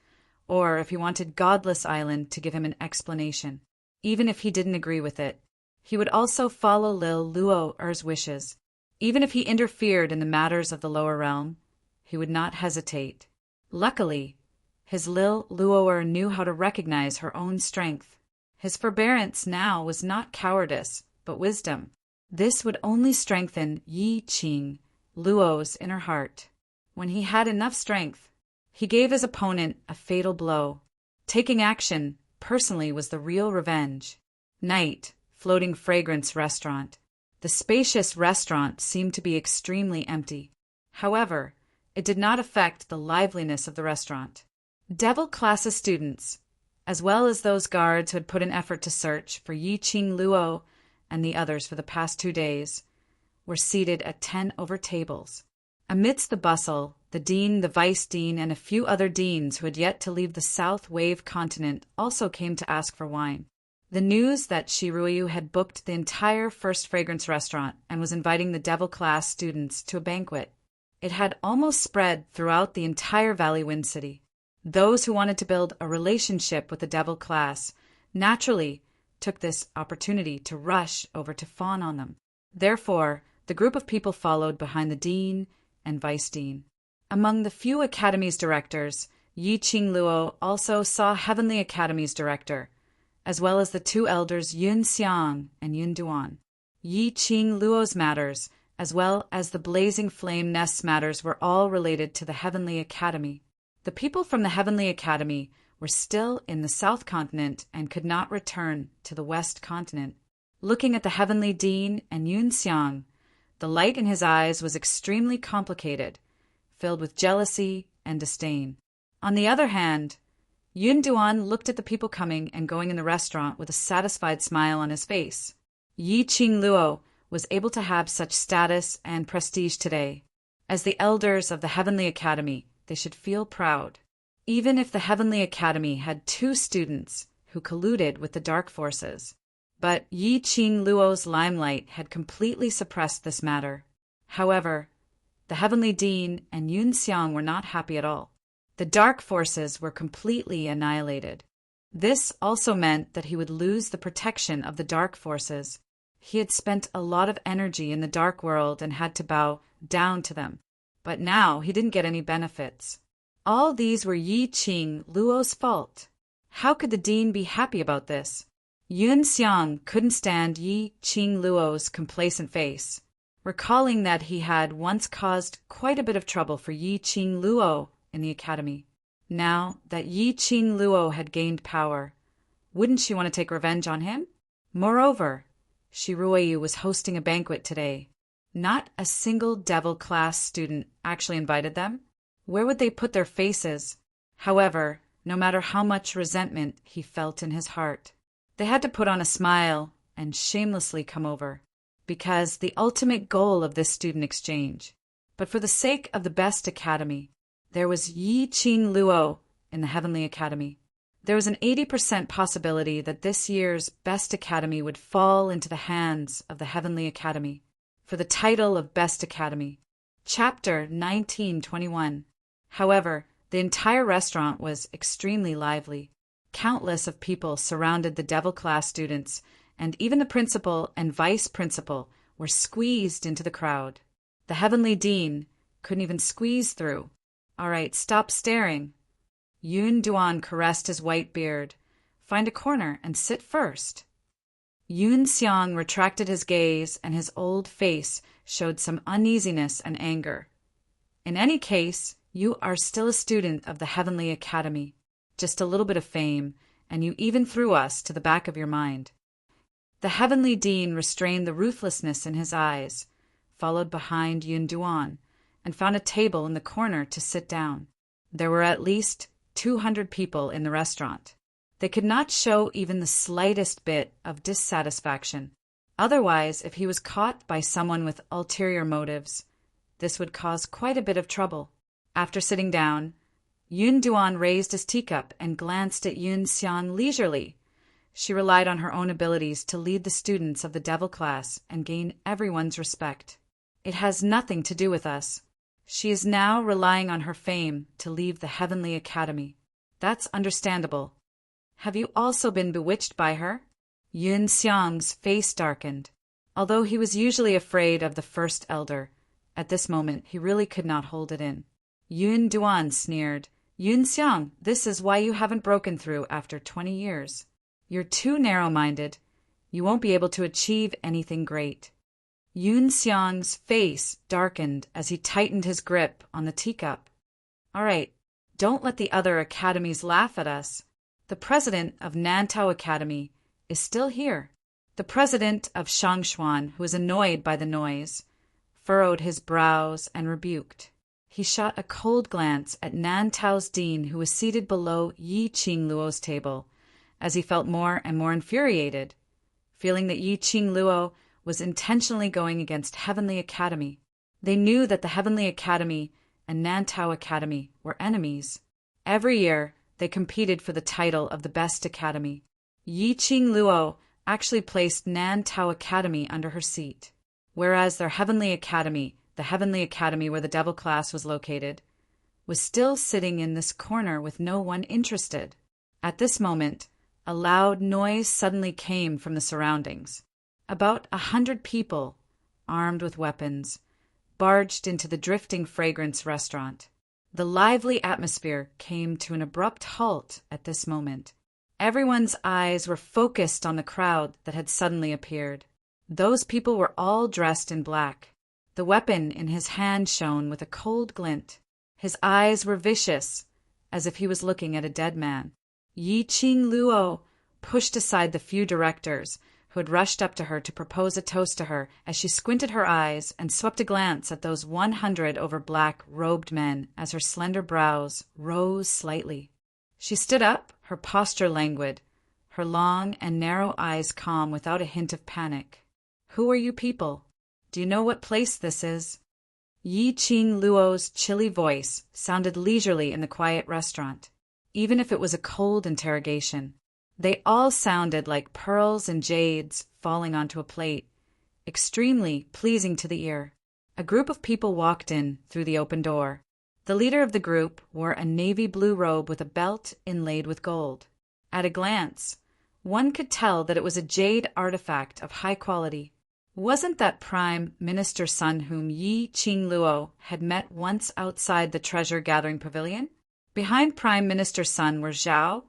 A: or if he wanted Godless Island to give him an explanation, even if he didn't agree with it, he would also follow Lil Luo's wishes. Even if he interfered in the matters of the lower realm, he would not hesitate. Luckily, his Lil Luo knew how to recognize her own strength. His forbearance now was not cowardice, but wisdom. This would only strengthen Yi Qing, Luo's inner heart. When he had enough strength, he gave his opponent a fatal blow. Taking action personally was the real revenge. Night, floating fragrance restaurant. The spacious restaurant seemed to be extremely empty. However, it did not affect the liveliness of the restaurant. Devil classes students, as well as those guards who had put an effort to search for Yi Qing Luo and the others for the past 2 days, were seated at 10 over tables. Amidst the bustle, the dean, the vice dean, and a few other deans who had yet to leave the South Wave continent also came to ask for wine. The news that Shiruyu had booked the entire First Fragrance restaurant and was inviting the Devil class students to a banquet. It had almost spread throughout the entire Valley Wind City. Those who wanted to build a relationship with the Devil class naturally took this opportunity to rush over to fawn on them. Therefore, the group of people followed behind the dean and vice dean. Among the few Academy's directors, Yi Qing Luo also saw Heavenly Academy's director, as well as the 2 elders Yun Xiang and Yun Duan. Yi Qing Luo's matters, as well as the Blazing Flame Nest's matters, were all related to the Heavenly Academy. The people from the Heavenly Academy were still in the South Continent and could not return to the West Continent. Looking at the Heavenly Dean and Yun Xiang, the light in his eyes was extremely complicated, filled with jealousy and disdain. On the other hand, Yun Duan looked at the people coming and going in the restaurant with a satisfied smile on his face. Yi Qing Luo was able to have such status and prestige today. As the elders of the Heavenly Academy, they should feel proud. Even if the Heavenly Academy had 2 students who colluded with the dark forces. But Yi Qing Luo's limelight had completely suppressed this matter. However, the Heavenly Dean and Yun Xiang were not happy at all. The dark forces were completely annihilated. This also meant that he would lose the protection of the dark forces. He had spent a lot of energy in the dark world and had to bow down to them. But now he didn't get any benefits. All these were Yi Qing Luo's fault. How could the dean be happy about this? Yun Xiang couldn't stand Yi Qing Luo's complacent face, recalling that he had once caused quite a bit of trouble for Yi Qing Luo in the academy. Now that Yi Qing Luo had gained power, wouldn't she want to take revenge on him? Moreover, Shiruyu was hosting a banquet today. Not a single Devil class student actually invited them. Where would they put their faces? However, no matter how much resentment he felt in his heart, they had to put on a smile and shamelessly come over, because the ultimate goal of this student exchange. But for the sake of the best academy, there was Yi Qing Luo in the Heavenly Academy. There was an 80% possibility that this year's best academy would fall into the hands of the Heavenly Academy for the title of Best Academy. Chapter 1921. However, the entire restaurant was extremely lively. Countless of people surrounded the Devil class students, and even the principal and vice principal were squeezed into the crowd. The Heavenly Dean couldn't even squeeze through. All right, stop staring. Yun Duan caressed his white beard. Find a corner and sit first. Yun Xiang retracted his gaze, and his old face showed some uneasiness and anger. In any case, you are still a student of the Heavenly Academy. Just a little bit of fame, and you even threw us to the back of your mind. The Heavenly Dean restrained the ruthlessness in his eyes, followed behind Yun Duan, and found a table in the corner to sit down. There were at least 200 people in the restaurant. They could not show even the slightest bit of dissatisfaction. Otherwise, if he was caught by someone with ulterior motives, this would cause quite a bit of trouble. After sitting down, Yun Duan raised his teacup and glanced at Yun Xiang leisurely. She relied on her own abilities to lead the students of the devil class and gain everyone's respect. It has nothing to do with us. She is now relying on her fame to leave the Heavenly Academy. That's understandable. Have you also been bewitched by her? Yun Xiang's face darkened. Although he was usually afraid of the first elder, at this moment he really could not hold it in. Yun Duan sneered. Yun Xiang, this is why you haven't broken through after 20 years. You're too narrow-minded. You won't be able to achieve anything great. Yun Xiang's face darkened as he tightened his grip on the teacup. All right, don't let the other academies laugh at us. The president of Nantao Academy is still here. The president of Shangshuan, who was annoyed by the noise, furrowed his brows and rebuked. He shot a cold glance at Nantao's dean, who was seated below Yi Qing Luo's table, as he felt more and more infuriated, feeling that Yi Qing Luo was intentionally going against Heavenly Academy. They knew that the Heavenly Academy and Nantao Academy were enemies. Every year, they competed for the title of the best academy. Yi Qing Luo actually placed Nantao Academy under her seat, whereas their Heavenly Academy, the Heavenly Academy where the devil class was located, was still sitting in this corner with no one interested. At this moment, a loud noise suddenly came from the surroundings. About 100 people, armed with weapons, barged into the Drifting Fragrance restaurant. The lively atmosphere came to an abrupt halt at this moment. Everyone's eyes were focused on the crowd that had suddenly appeared. Those people were all dressed in black. The weapon in his hand shone with a cold glint. His eyes were vicious, as if he was looking at a dead man. Yi Qing Luo pushed aside the few directors who had rushed up to her to propose a toast to her as she squinted her eyes and swept a glance at those 100 over black-robed men as her slender brows rose slightly. She stood up, her posture languid, her long and narrow eyes calm without a hint of panic. Who are you people? Do you know what place this is? Yi Qing Luo's chilly voice sounded leisurely in the quiet restaurant, even if it was a cold interrogation. They all sounded like pearls and jades falling onto a plate, extremely pleasing to the ear. A group of people walked in through the open door. The leader of the group wore a navy blue robe with a belt inlaid with gold. At a glance, one could tell that it was a jade artifact of high quality. Wasn't that Prime Minister's son whom Yi Qing Luo had met once outside the treasure-gathering pavilion? Behind Prime Minister's son were Zhao,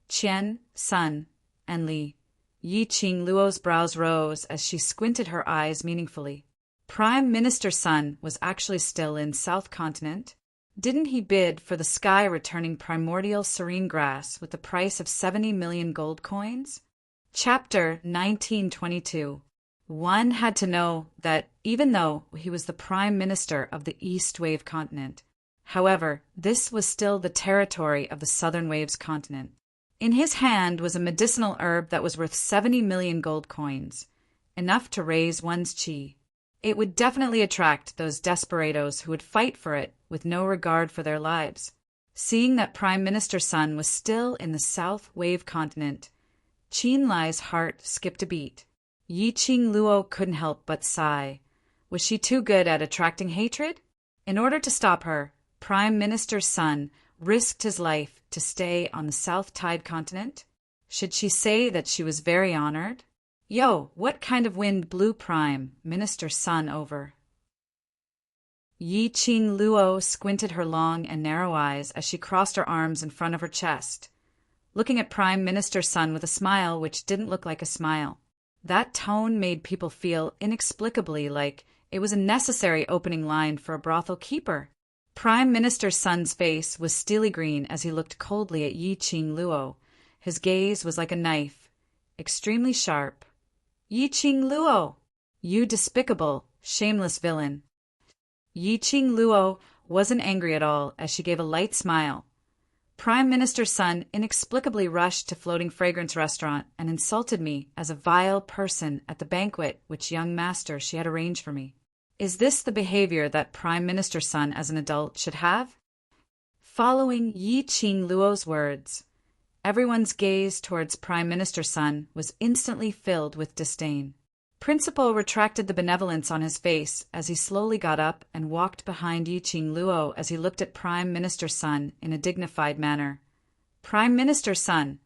A: Qian, Sun, and Li. Yi Qing Luo's brows rose as she squinted her eyes meaningfully. Prime Minister Sun was actually still in South Continent. Didn't he bid for the sky-returning primordial serene grass with the price of 70 million gold coins? Chapter 1922. One had to know that even though he was the Prime Minister of the East Wave Continent, however, this was still the territory of the Southern Waves Continent. In his hand was a medicinal herb that was worth 70 million gold coins, enough to raise one's chi. It would definitely attract those desperados who would fight for it with no regard for their lives. Seeing that Prime Minister Sun was still in the South Wave Continent, Qin Lai's heart skipped a beat. Yi Qing Luo couldn't help but sigh. Was she too good at attracting hatred? In order to stop her, Prime Minister Sun risked his life to stay on the South Tide Continent? Should she say that she was very honored? Yo, what kind of wind blew Prime Minister Sun over? Yi Qing Luo squinted her long and narrow eyes as she crossed her arms in front of her chest, looking at Prime Minister Sun with a smile which didn't look like a smile. That tone made people feel inexplicably like it was a necessary opening line for a brothel keeper. Prime Minister Sun's face was steely green as he looked coldly at Yi Qing Luo. His gaze was like a knife, extremely sharp. Yi Qing Luo! You despicable, shameless villain! Yi Qing Luo wasn't angry at all as she gave a light smile, Prime Minister's son inexplicably rushed to Floating Fragrance Restaurant and insulted me as a vile person at the banquet which young master she had arranged for me. Is this the behavior that Prime Minister's son as an adult should have? Following Yi Qing Luo's words, everyone's gaze towards Prime Minister's son was instantly filled with disdain. Principal retracted the benevolence on his face as he slowly got up and walked behind Yi Qing Luo as he looked at Prime Minister's son in a dignified manner. Prime Minister's son,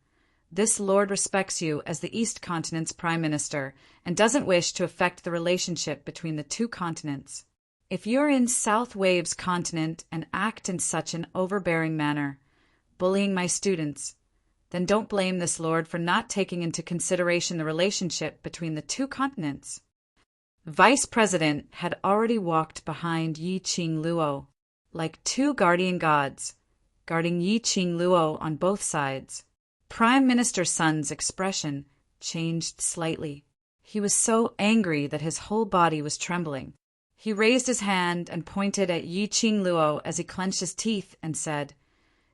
A: this lord respects you as the East Continent's Prime Minister and doesn't wish to affect the relationship between the two continents. If you're in South Wave's continent and act in such an overbearing manner, bullying my students, then don't blame this lord for not taking into consideration the relationship between the two continents. Vice President had already walked behind Yi Qing Luo, like two guardian gods, guarding Yi Qing Luo on both sides. Prime Minister's son's expression changed slightly. He was so angry that his whole body was trembling. He raised his hand and pointed at Yi Qing Luo as he clenched his teeth and said,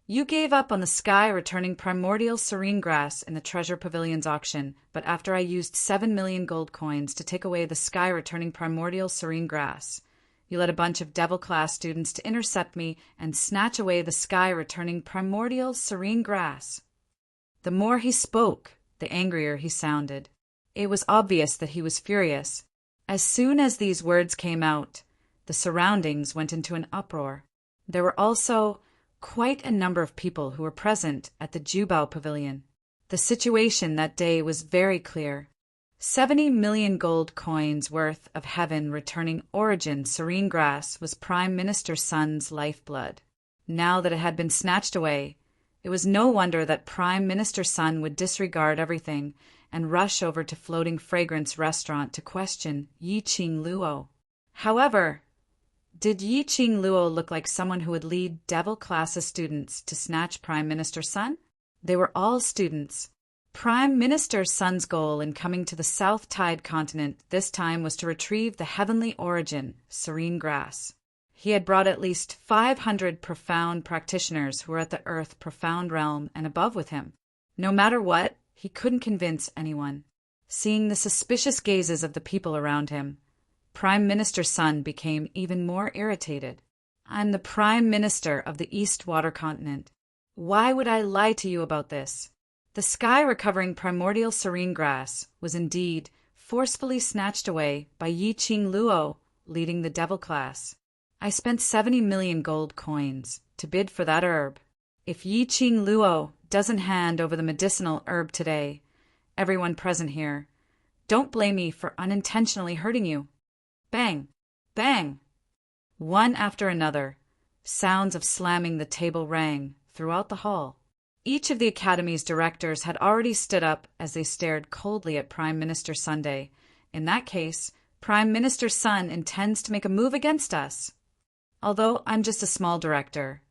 A: "You gave up on the sky returning primordial serene grass in the Treasure Pavilion's auction, but after I used 7 million gold coins to take away the sky returning primordial serene grass, you led a bunch of devil-class students to intercept me and snatch away the sky returning primordial serene grass." The more he spoke, the angrier he sounded. It was obvious that he was furious. As soon as these words came out, the surroundings went into an uproar. There were also quite a number of people who were present at the Jubao Pavilion. The situation that day was very clear. 70 million gold coins worth of heaven returning origin serene grass was Prime Minister's son's lifeblood. Now that it had been snatched away, it was no wonder that Prime Minister's son would disregard everything and rush over to Floating Fragrance Restaurant to question Yi Qing Luo. However, did Yi Qing Luo look like someone who would lead devil-class students to snatch Prime Minister's son? They were all students. Prime Minister's son's goal in coming to the South Tide continent this time was to retrieve the heavenly origin, serene grass. He had brought at least 500 profound practitioners who were at the Earth profound realm and above with him. No matter what, he couldn't convince anyone. Seeing the suspicious gazes of the people around him, Prime Minister's son became even more irritated. "I'm the Prime Minister of the East Water Continent. Why would I lie to you about this?" The sky-recovering primordial serene grass was indeed forcefully snatched away by Yi Qing Luo leading the devil class. I spent 70 million gold coins to bid for that herb. If Yi Qing Luo doesn't hand over the medicinal herb today, everyone present here, don't blame me for unintentionally hurting you. Bang! Bang! One after another, sounds of slamming the table rang throughout the hall. Each of the Academy's directors had already stood up as they stared coldly at Prime Minister Sunday. In that case, Prime Minister's son intends to make a move against us. Although I'm just a small director,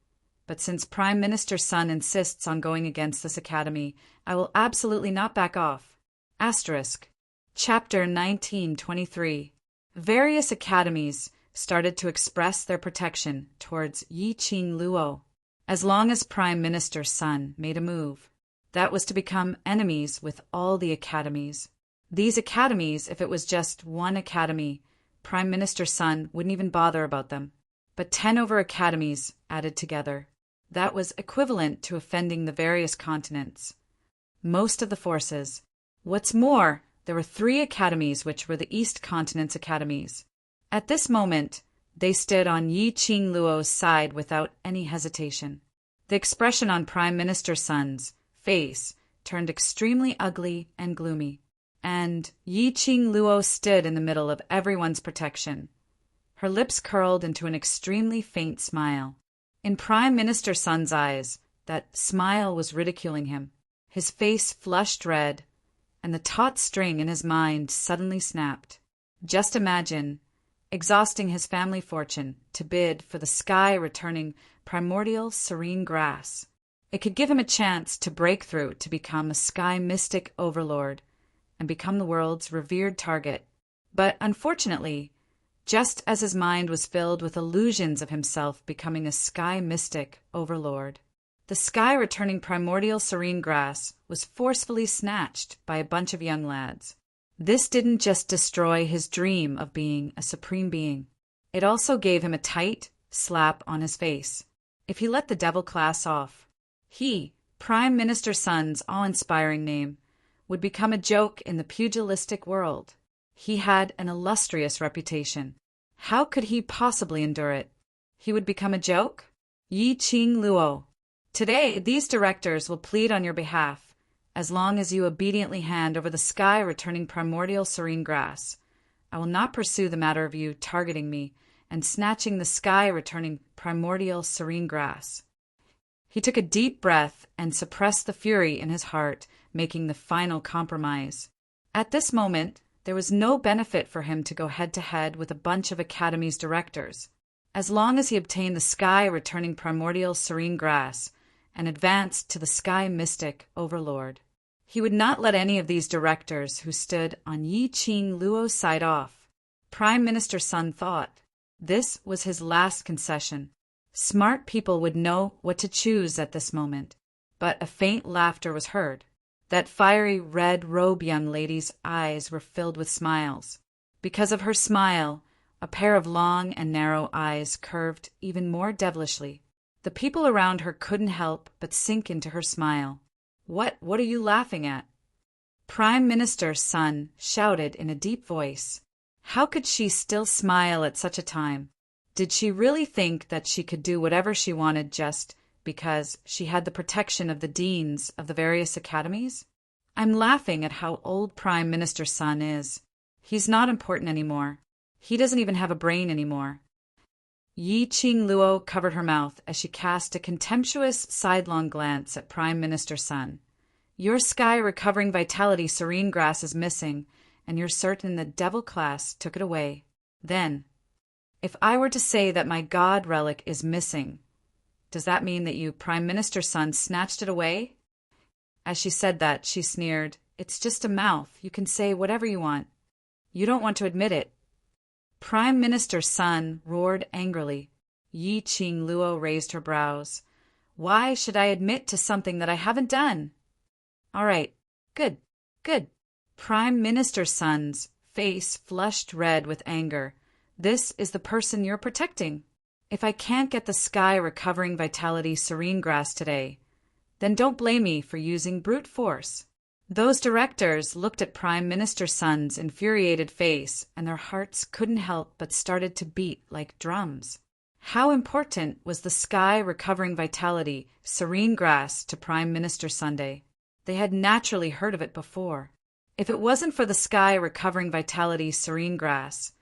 A: but since Prime Minister's son insists on going against this Academy, I will absolutely not back off. Asterisk. Chapter 1923. Various academies started to express their protection towards Yi Qing Luo. As long as Prime Minister's son made a move, that was to become enemies with all the academies. These academies, if it was just one academy, Prime Minister's son wouldn't even bother about them. But 10 over academies added together. That was equivalent to offending the various continents. Most of the forces. What's more, there were 3 academies which were the East Continent's academies. At this moment, they stood on Yi Qing Luo's side without any hesitation. The expression on Prime Minister's son's face turned extremely ugly and gloomy, and Yi Qing Luo stood in the middle of everyone's protection. Her lips curled into an extremely faint smile. In Prime Minister's son's eyes, that smile was ridiculing him. His face flushed red, and the taut string in his mind suddenly snapped. Just imagine exhausting his family fortune to bid for the sky-returning primordial serene grass. It could give him a chance to break through to become a sky mystic overlord and become the world's revered target. But unfortunately, just as his mind was filled with illusions of himself becoming a sky mystic overlord, The sky-returning primordial serene grass was forcefully snatched by a bunch of young lads. This didn't just destroy his dream of being a supreme being. It also gave him a tight slap on his face. If he let the devil class off, he, Prime Minister Sun's awe-inspiring name, would become a joke in the pugilistic world. He had an illustrious reputation. How could he possibly endure it? He would become a joke? Yi Qing Luo. Today, these directors will plead on your behalf, as long as you obediently hand over the sky-returning primordial serene grass. I will not pursue the matter of you targeting me and snatching the sky-returning primordial serene grass. He took a deep breath and suppressed the fury in his heart, making the final compromise. At this moment, there was no benefit for him to go head-to-head with a bunch of Academy's directors. As long as he obtained the sky-returning primordial serene grass and advanced to the sky mystic Overlord, he would not let any of these directors who stood on Yi Qing Luo's side off. Prime Minister Sun thought. This was his last concession. Smart people would know what to choose at this moment. But a faint laughter was heard. That fiery red-robed young lady's eyes were filled with smiles. Because of her smile, a pair of long and narrow eyes curved even more devilishly. The people around her couldn't help but sink into her smile. What are you laughing at? Prime Minister Sun shouted in a deep voice. How could she still smile at such a time? Did she really think that she could do whatever she wanted just because she had the protection of the deans of the various academies? I'm laughing at how old Prime Minister Sun is. He's not important anymore. He doesn't even have a brain anymore. Yi Qing Luo covered her mouth as she cast a contemptuous sidelong glance at Prime Minister Sun. Your sky-recovering vitality serene grass is missing, and you're certain the devil class took it away. Then, if I were to say that my god relic is missing, does that mean that you, Prime Minister Sun, snatched it away? As she said that, she sneered. It's just a mouth. You can say whatever you want. You don't want to admit it. Prime Minister Sun roared angrily. Yi Qing Luo raised her brows. Why should I admit to something that I haven't done? All right. Good. Prime Minister Sun's face flushed red with anger. This is the person you're protecting. If I can't get the sky-recovering vitality serene grass today, then don't blame me for using brute force. Those directors looked at Prime Minister Sun's infuriated face, and their hearts couldn't help but started to beat like drums. How important was the sky-recovering vitality serene grass to Prime Minister Sunday? They had naturally heard of it before. If it wasn't for the sky-recovering vitality serene grass,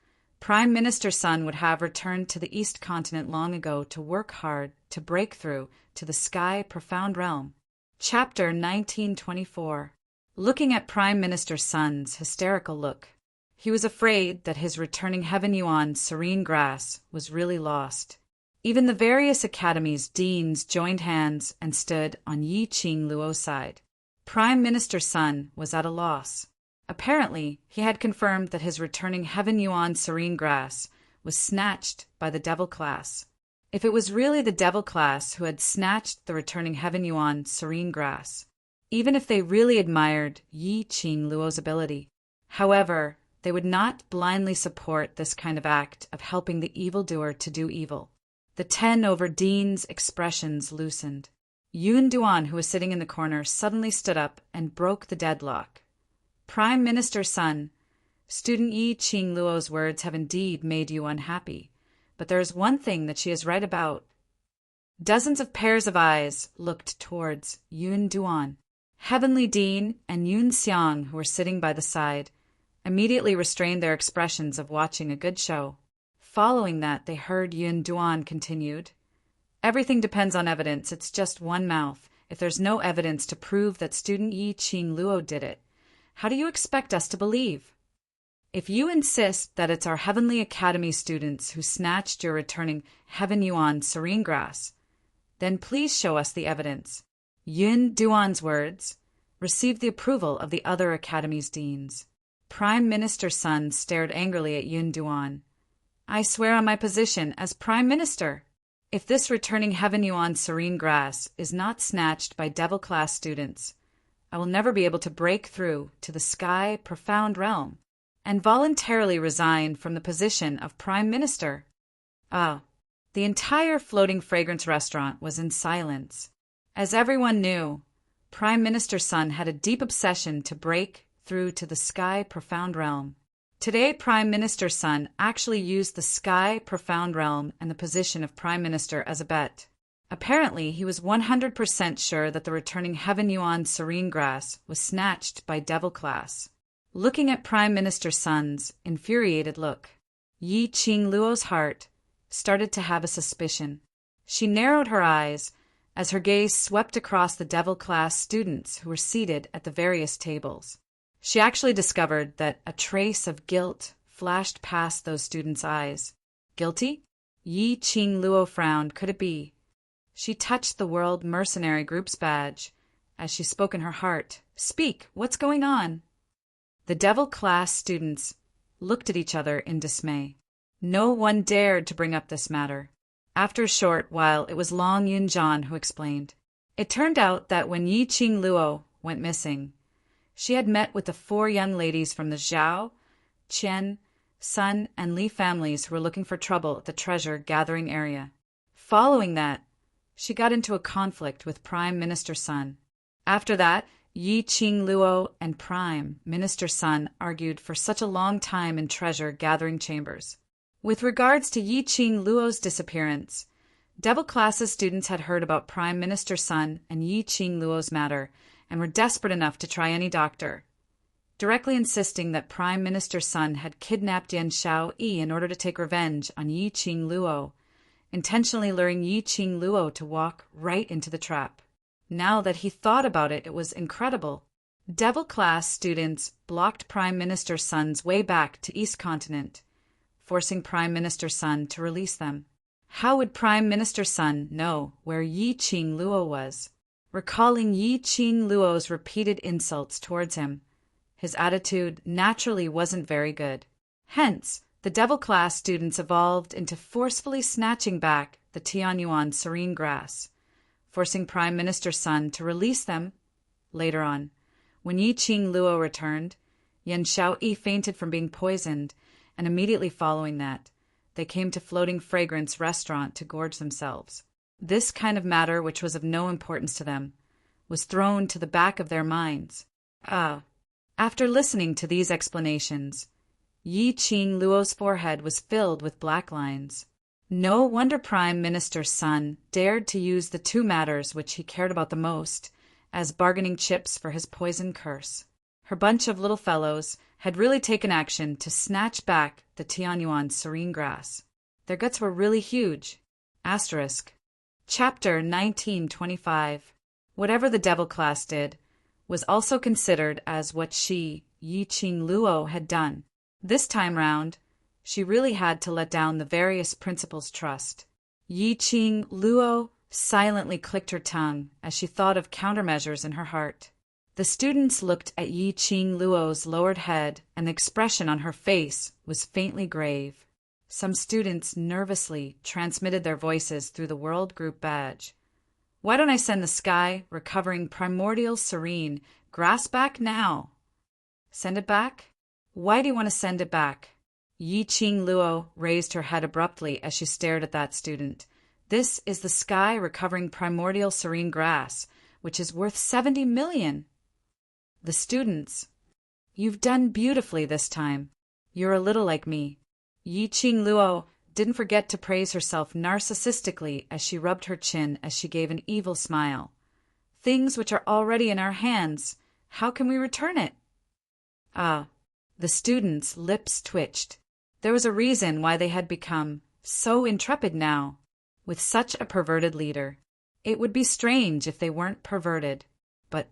A: Prime Minister Sun would have returned to the East Continent long ago to work hard to break through to the sky profound realm. Chapter 1924. Looking at Prime Minister Sun's hysterical look, he was afraid that his returning Heaven Yuan serene grass was really lost. Even the various academies' deans joined hands and stood on Yi Qing Luo's side. Prime Minister Sun was at a loss. Apparently, he had confirmed that his returning Heaven Yuan serene grass was snatched by the devil class. If it was really the devil class who had snatched the returning Heaven Yuan serene grass, even if they really admired Yi Qing Luo's ability. However, they would not blindly support this kind of act of helping the evildoer to do evil. The 10 over Dean's expressions loosened. Yun Duan, who was sitting in the corner, suddenly stood up and broke the deadlock. Prime Minister Sun, student Yi Qing Luo's words have indeed made you unhappy, but there is one thing that she is right about. Dozens of pairs of eyes looked towards Yun Duan. Heavenly Dean and Yun Xiang, who were sitting by the side, immediately restrained their expressions of watching a good show. Following that, they heard Yun Duan continued, Everything depends on evidence. It's just one mouth. If there's no evidence to prove that student Yi Qing Luo did it, how do you expect us to believe? If you insist that it's our Heavenly Academy students who snatched your returning Heaven Yuan serene grass, then please show us the evidence. Yun Duan's words received the approval of the other Academy's deans. Prime Minister Sun stared angrily at Yun Duan. I swear on my position as Prime Minister. If this returning heaven yuan serene grass is not snatched by devil-class students, I will never be able to break through to the sky profound realm and voluntarily resign from the position of Prime Minister. Ah, the entire floating fragrance restaurant was in silence. As everyone knew, Prime Minister Sun had a deep obsession to break through to the sky profound realm. Today, Prime Minister Sun actually used the sky profound realm and the position of Prime Minister as a bet. Apparently, he was 100% sure that the returning heaven yuan serene grass was snatched by devil class. Looking at Prime Minister Sun's infuriated look, Yi Qing Luo's heart started to have a suspicion. She narrowed her eyes as her gaze swept across the devil-class students who were seated at the various tables. She actually discovered that a trace of guilt flashed past those students' eyes. Guilty? Yi Qing Luo frowned. Could it be? She touched the World Mercenary Group's badge as she spoke in her heart. Speak, what's going on? The devil-class students looked at each other in dismay. No one dared to bring up this matter. After a short while, it was Long Yunjian who explained. It turned out that when Yi Qing Luo went missing, she had met with the 4 young ladies from the Zhao, Qian, Sun, and Li families who were looking for trouble at the treasure gathering area. Following that, she got into a conflict with Prime Minister Sun. After that, Yi Qing Luo and Prime Minister Sun argued for such a long time in treasure gathering chambers. With regards to Yi Qing Luo's disappearance, devil classes students had heard about Prime Minister Sun and Yi Qing Luo's matter and were desperate enough to try any doctor, directly insisting that Prime Minister Sun had kidnapped Yan Xiaoyi in order to take revenge on Yi Qing Luo, intentionally luring Yi Qing Luo to walk right into the trap. Now that he thought about it, it was incredible. Devil class students blocked Prime Minister Sun's way back to East Continent, forcing Prime Minister Sun to release them. How would Prime Minister Sun know where Yi Qing Luo was? Recalling Yi Qing Luo's repeated insults towards him, his attitude naturally wasn't very good. Hence, the devil class students evolved into forcefully snatching back the Tianyuan serene grass, forcing Prime Minister Sun to release them. Later on, when Yi Qing Luo returned, Yan Xiaoyi fainted from being poisoned, and immediately following that, they came to Floating Fragrance restaurant to gorge themselves. This kind of matter, which was of no importance to them, was thrown to the back of their minds. After listening to these explanations, Yi Qing Luo's forehead was filled with black lines. No wonder Prime Minister Sun dared to use the 2 matters which he cared about the most as bargaining chips for his poison curse. Her bunch of little fellows had really taken action to snatch back the Tianyuan serene grass. Their guts were really huge. Asterisk. Chapter 1925. Whatever the devil class did was also considered as what she, Yi Qing Luo, had done. This time round, she really had to let down the various principals' trust. Yi Qing Luo silently clicked her tongue as she thought of countermeasures in her heart. The students looked at Yi Qing Luo's lowered head, and the expression on her face was faintly grave. Some students nervously transmitted their voices through the World Group badge. Why don't I send the sky, recovering primordial serene, grass back now? Send it back? Why do you want to send it back? Yi Qing Luo raised her head abruptly as she stared at that student. This is the sky, recovering primordial serene grass, which is worth 70 million. The students. You've done beautifully this time. You're a little like me. Yi Qing Luo didn't forget to praise herself narcissistically as she rubbed her chin as she gave an evil smile. Things which are already in our hands, how can we return it? The students' lips twitched. There was a reason why they had become so intrepid now, with such a perverted leader. It would be strange if they weren't perverted, but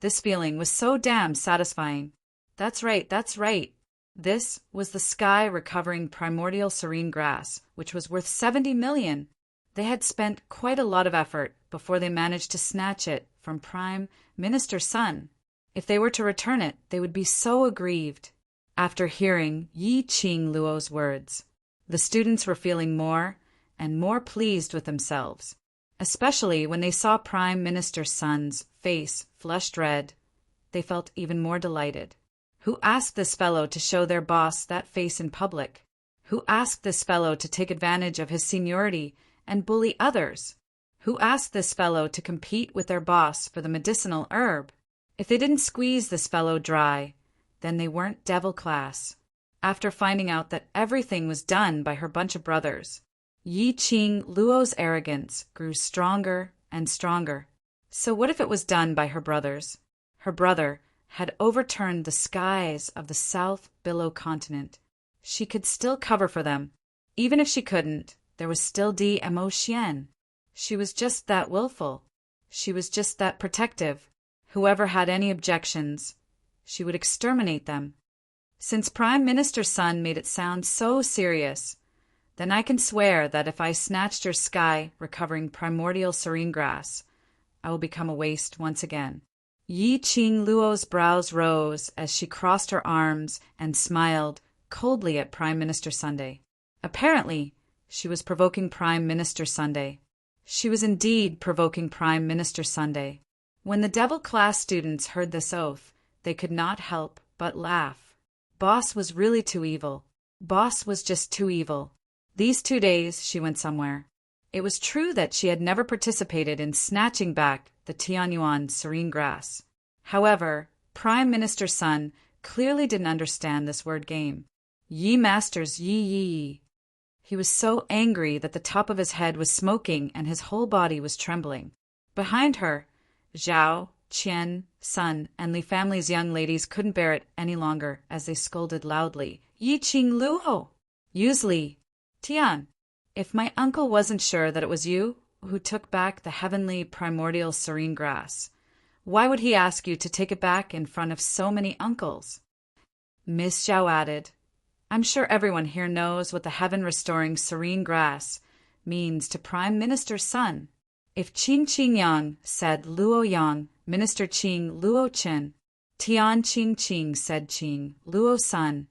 A: this feeling was so damn satisfying. That's right, that's right. This was the sky recovering primordial serene grass, which was worth 70 million. They had spent quite a lot of effort before they managed to snatch it from Prime Minister Sun. If they were to return it, they would be so aggrieved. After hearing Yi Qing Luo's words, the students were feeling more and more pleased with themselves, especially when they saw Prime Minister Sun's face flushed red. They felt even more delighted. Who asked this fellow to show their boss that face in public? Who asked this fellow to take advantage of his seniority and bully others? Who asked this fellow to compete with their boss for the medicinal herb? If they didn't squeeze this fellow dry, then they weren't devil class. After finding out that everything was done by her bunch of brothers, Yi-Ching Luo's arrogance grew stronger and stronger. So what if it was done by her brothers? Her brother had overturned the skies of the South Billow continent. She could still cover for them. Even if she couldn't, there was still Mo Xian. She was just that willful. She was just that protective. Whoever had any objections, she would exterminate them. Since Prime Minister Sun made it sound so serious, then I can swear that if I snatched your sky, recovering primordial serene grass, I will become a waste once again. Yi-Ching Luo's brows rose as she crossed her arms and smiled coldly at Prime Minister Sunday. Apparently, she was provoking Prime Minister Sunday. She was indeed provoking Prime Minister Sunday. When the devil class students heard this oath, they could not help but laugh. Boss was really too evil. Boss was just too evil. These 2 days she went somewhere. It was true that she had never participated in snatching back the Tianyuan serene grass. However, Prime Minister Sun clearly didn't understand this word game. Yi masters yi yi. He was so angry that the top of his head was smoking and his whole body was trembling. Behind her, Zhao, Qian, Sun, and Li family's young ladies couldn't bear it any longer as they scolded loudly. Yi-Ching Luo! Use Li! Tian! If my uncle wasn't sure that it was you who took back the heavenly primordial serene grass, why would he ask you to take it back in front of so many uncles? Miss Zhao added, I'm sure everyone here knows what the heaven-restoring serene grass means to Prime Minister Sun. If Qing Qing Yang said Luo Yang, Minister Qing Luo Chen, Tian Qing Qing said Qing Luo Sun,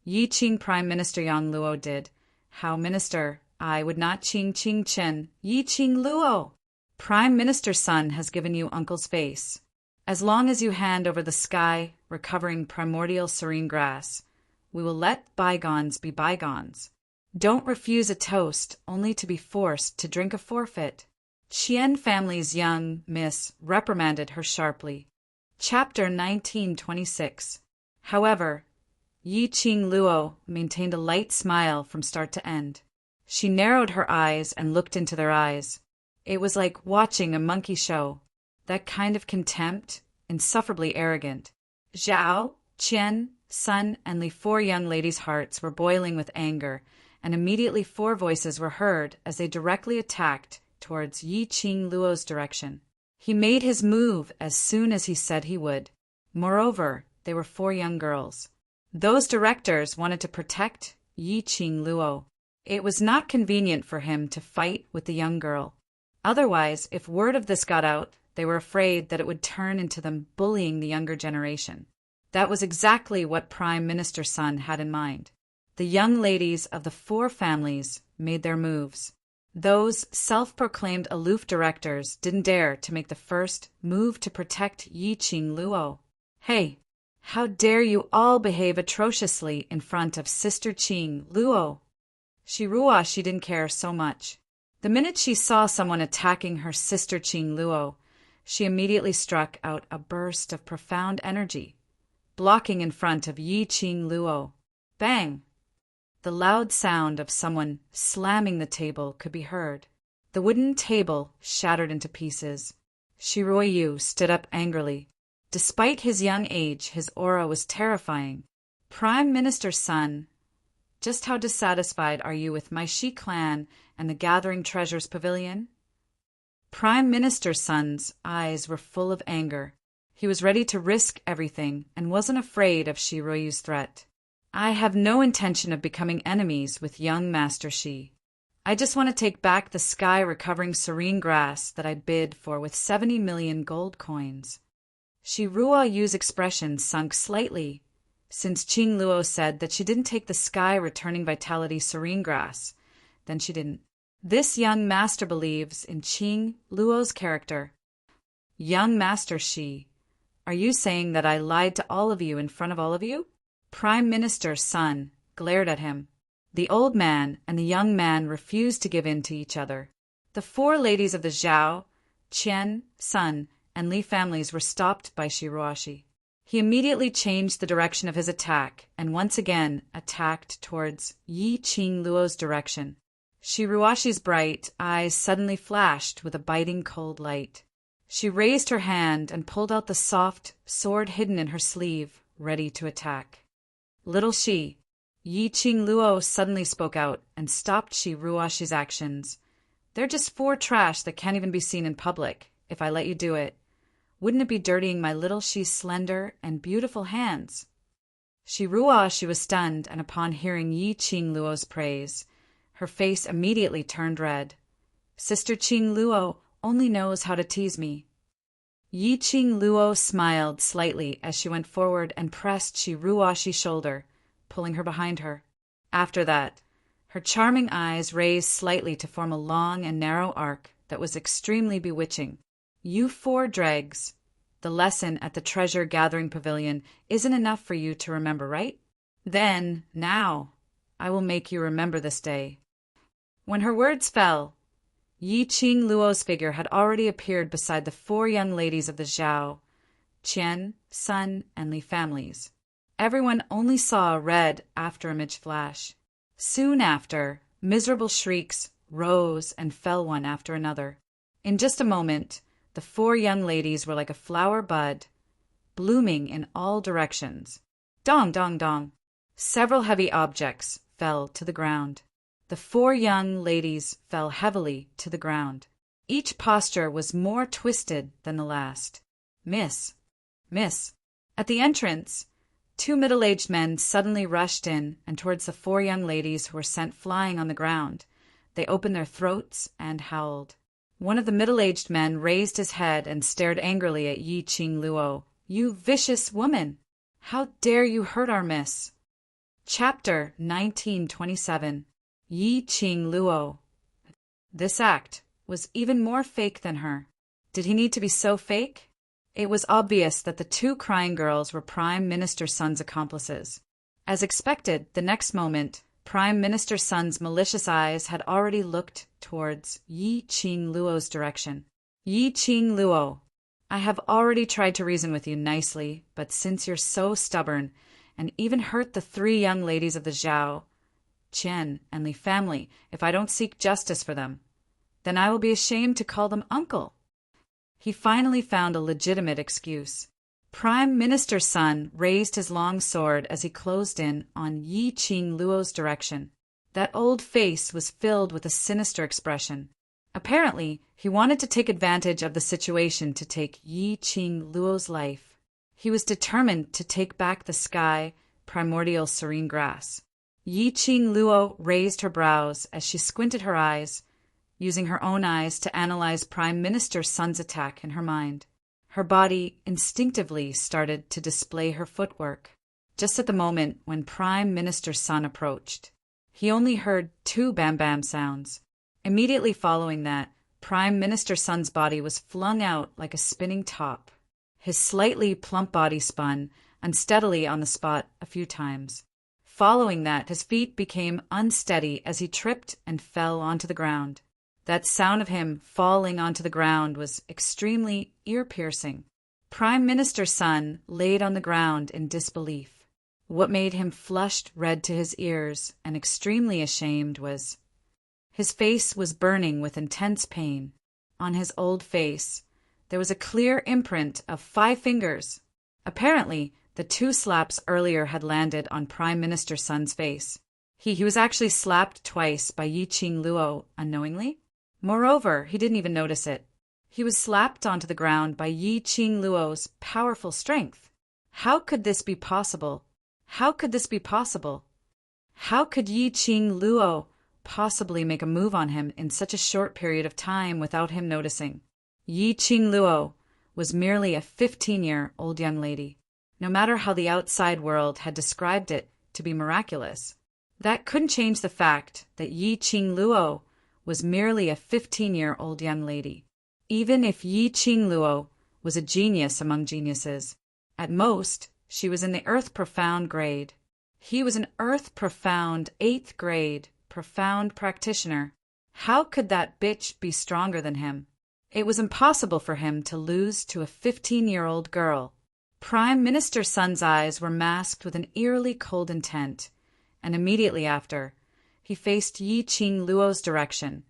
A: Yi Qing Prime Minister Yang Luo did, how Minister I would not Qing Qing Chen, Yi Qing Luo. Prime Minister Sun has given you uncle's face. As long as you hand over the sky, recovering primordial serene grass, we will let bygones be bygones. Don't refuse a toast only to be forced to drink a forfeit. Qian family's young miss reprimanded her sharply. Chapter 1926. However, Yi-Ching Luo maintained a light smile from start to end. She narrowed her eyes and looked into their eyes. It was like watching a monkey show. That kind of contempt, insufferably arrogant. Zhao, Qian, Sun, and Li, 4 young ladies' hearts were boiling with anger, and immediately 4 voices were heard as they directly attacked towards Yi-Ching Luo's direction. He made his move as soon as he said he would. Moreover, they were 4 young girls. Those directors wanted to protect Yi-Ching Luo. It was not convenient for him to fight with the young girl. Otherwise, if word of this got out, they were afraid that it would turn into them bullying the younger generation. That was exactly what Prime Minister Sun had in mind. The young ladies of the 4 families made their moves. Those self-proclaimed aloof directors didn't dare to make the first move to protect Yi-Ching Luo. Hey, how dare you all behave atrociously in front of Sister Qing Luo? She didn't care so much. The minute she saw someone attacking her sister Qing Luo, she immediately struck out a burst of profound energy, blocking in front of Yi-Ching Luo. Bang! The loud sound of someone slamming the table could be heard. The wooden table shattered into pieces. Shiroyu stood up angrily. Despite his young age, his aura was terrifying. Prime Minister Sun, just how dissatisfied are you with my Shi clan and the Gathering Treasures Pavilion? Prime Minister Sun's eyes were full of anger. He was ready to risk everything and wasn't afraid of Shiroyu's threat. I have no intention of becoming enemies with young Master Shi. I just want to take back the sky-recovering serene grass that I bid for with 70 million gold coins. Shiruoyu's expression sunk slightly, since Qing Luo said that she didn't take the sky-returning vitality serene grass. Then she didn't. This young master believes in Qing Luo's character. Young master Shi, are you saying that I lied to all of you in front of all of you? Prime Minister Sun glared at him. The old man and the young man refused to give in to each other. The four ladies of the Zhao, Qian, Sun, and Li families were stopped by Shi Ruoxi. He immediately changed the direction of his attack and once again attacked towards Yi Qing Luo's direction. Shi Ruoxi's bright eyes suddenly flashed with a biting cold light. She raised her hand and pulled out the soft sword hidden in her sleeve, ready to attack. Little Shi, Yi Qing Luo suddenly spoke out and stopped Shi Ruoxi's actions. They're just four trash that can't even be seen in public, if I let you do it. Wouldn't it be dirtying my little Shi's slender and beautiful hands? Shi Ruoxi was stunned, and upon hearing Yi Qing Luo's praise, her face immediately turned red. Sister Qing Luo only knows how to tease me. Yi Qing Luo smiled slightly as she went forward and pressed Shi Ruoxi's shoulder, pulling her behind her. After that, her charming eyes raised slightly to form a long and narrow arc that was extremely bewitching. You four dregs, the lesson at the treasure-gathering pavilion isn't enough for you to remember, right? Then, now, I will make you remember this day. When her words fell, Yi Qing Luo's figure had already appeared beside the four young ladies of the Zhao, Qian, Sun, and Li families. Everyone only saw a red after-image flash. Soon after, miserable shrieks rose and fell one after another. In just a moment, the four young ladies were like a flower bud, blooming in all directions. Dong, dong, dong. Several heavy objects fell to the ground. The four young ladies fell heavily to the ground. Each posture was more twisted than the last. Miss, miss. At the entrance, two middle-aged men suddenly rushed in and towards the four young ladies who were sent flying on the ground. They opened their throats and howled. One of the middle-aged men raised his head and stared angrily at Yi Qing Luo. You vicious woman! How dare you hurt our miss? Chapter 1927. Yi Qing Luo. This act was even more fake than her. Did he need to be so fake? It was obvious that the two crying girls were Prime Minister Sun's accomplices. As expected, the next moment, Prime Minister Sun's malicious eyes had already looked towards Yi Qing Luo's direction. Yi Qing Luo, I have already tried to reason with you nicely, but since you're so stubborn, and even hurt the three young ladies of the Zhao, Qian, and Li family, if I don't seek justice for them, then I will be ashamed to call them uncle. He finally found a legitimate excuse. Prime Minister Sun raised his long sword as he closed in on Yi Qing Luo's direction. That old face was filled with a sinister expression. Apparently, he wanted to take advantage of the situation to take Yi Qing Luo's life. He was determined to take back the sky, primordial serene grass. Yi Qing Luo raised her brows as she squinted her eyes, using her own eyes to analyze Prime Minister Sun's attack in her mind. Her body instinctively started to display her footwork. Just at the moment when Prime Minister Sun approached, he only heard two bam-bam sounds. Immediately following that, Prime Minister Sun's body was flung out like a spinning top. His slightly plump body spun unsteadily on the spot a few times. Following that, his feet became unsteady as he tripped and fell onto the ground. That sound of him falling onto the ground was extremely ear-piercing. Prime Minister Sun laid on the ground in disbelief. What made him flushed red to his ears and extremely ashamed was his face was burning with intense pain. On his old face, there was a clear imprint of 5 fingers. Apparently, the 2 slaps earlier had landed on Prime Minister Sun's face. He was actually slapped twice by Yi Qing Luo unknowingly. Moreover, he didn't even notice it. He was slapped onto the ground by Yi Qing Luo's powerful strength. How could this be possible? How could this be possible? How could Yi Qing Luo possibly make a move on him in such a short period of time without him noticing? Yi Qing Luo was merely a 15-year-old young lady, no matter how the outside world had described it to be miraculous. That couldn't change the fact that Yi Qing Luo was merely a 15-year-old young lady. Even if Yi Qingluo was a genius among geniuses, at most, she was in the Earth Profound grade. He was an Earth Profound 8th grade Profound practitioner. How could that bitch be stronger than him? It was impossible for him to lose to a 15-year-old girl. Prime Minister Sun's eyes were masked with an eerily cold intent, and immediately after, he faced Yi Qingluo's direction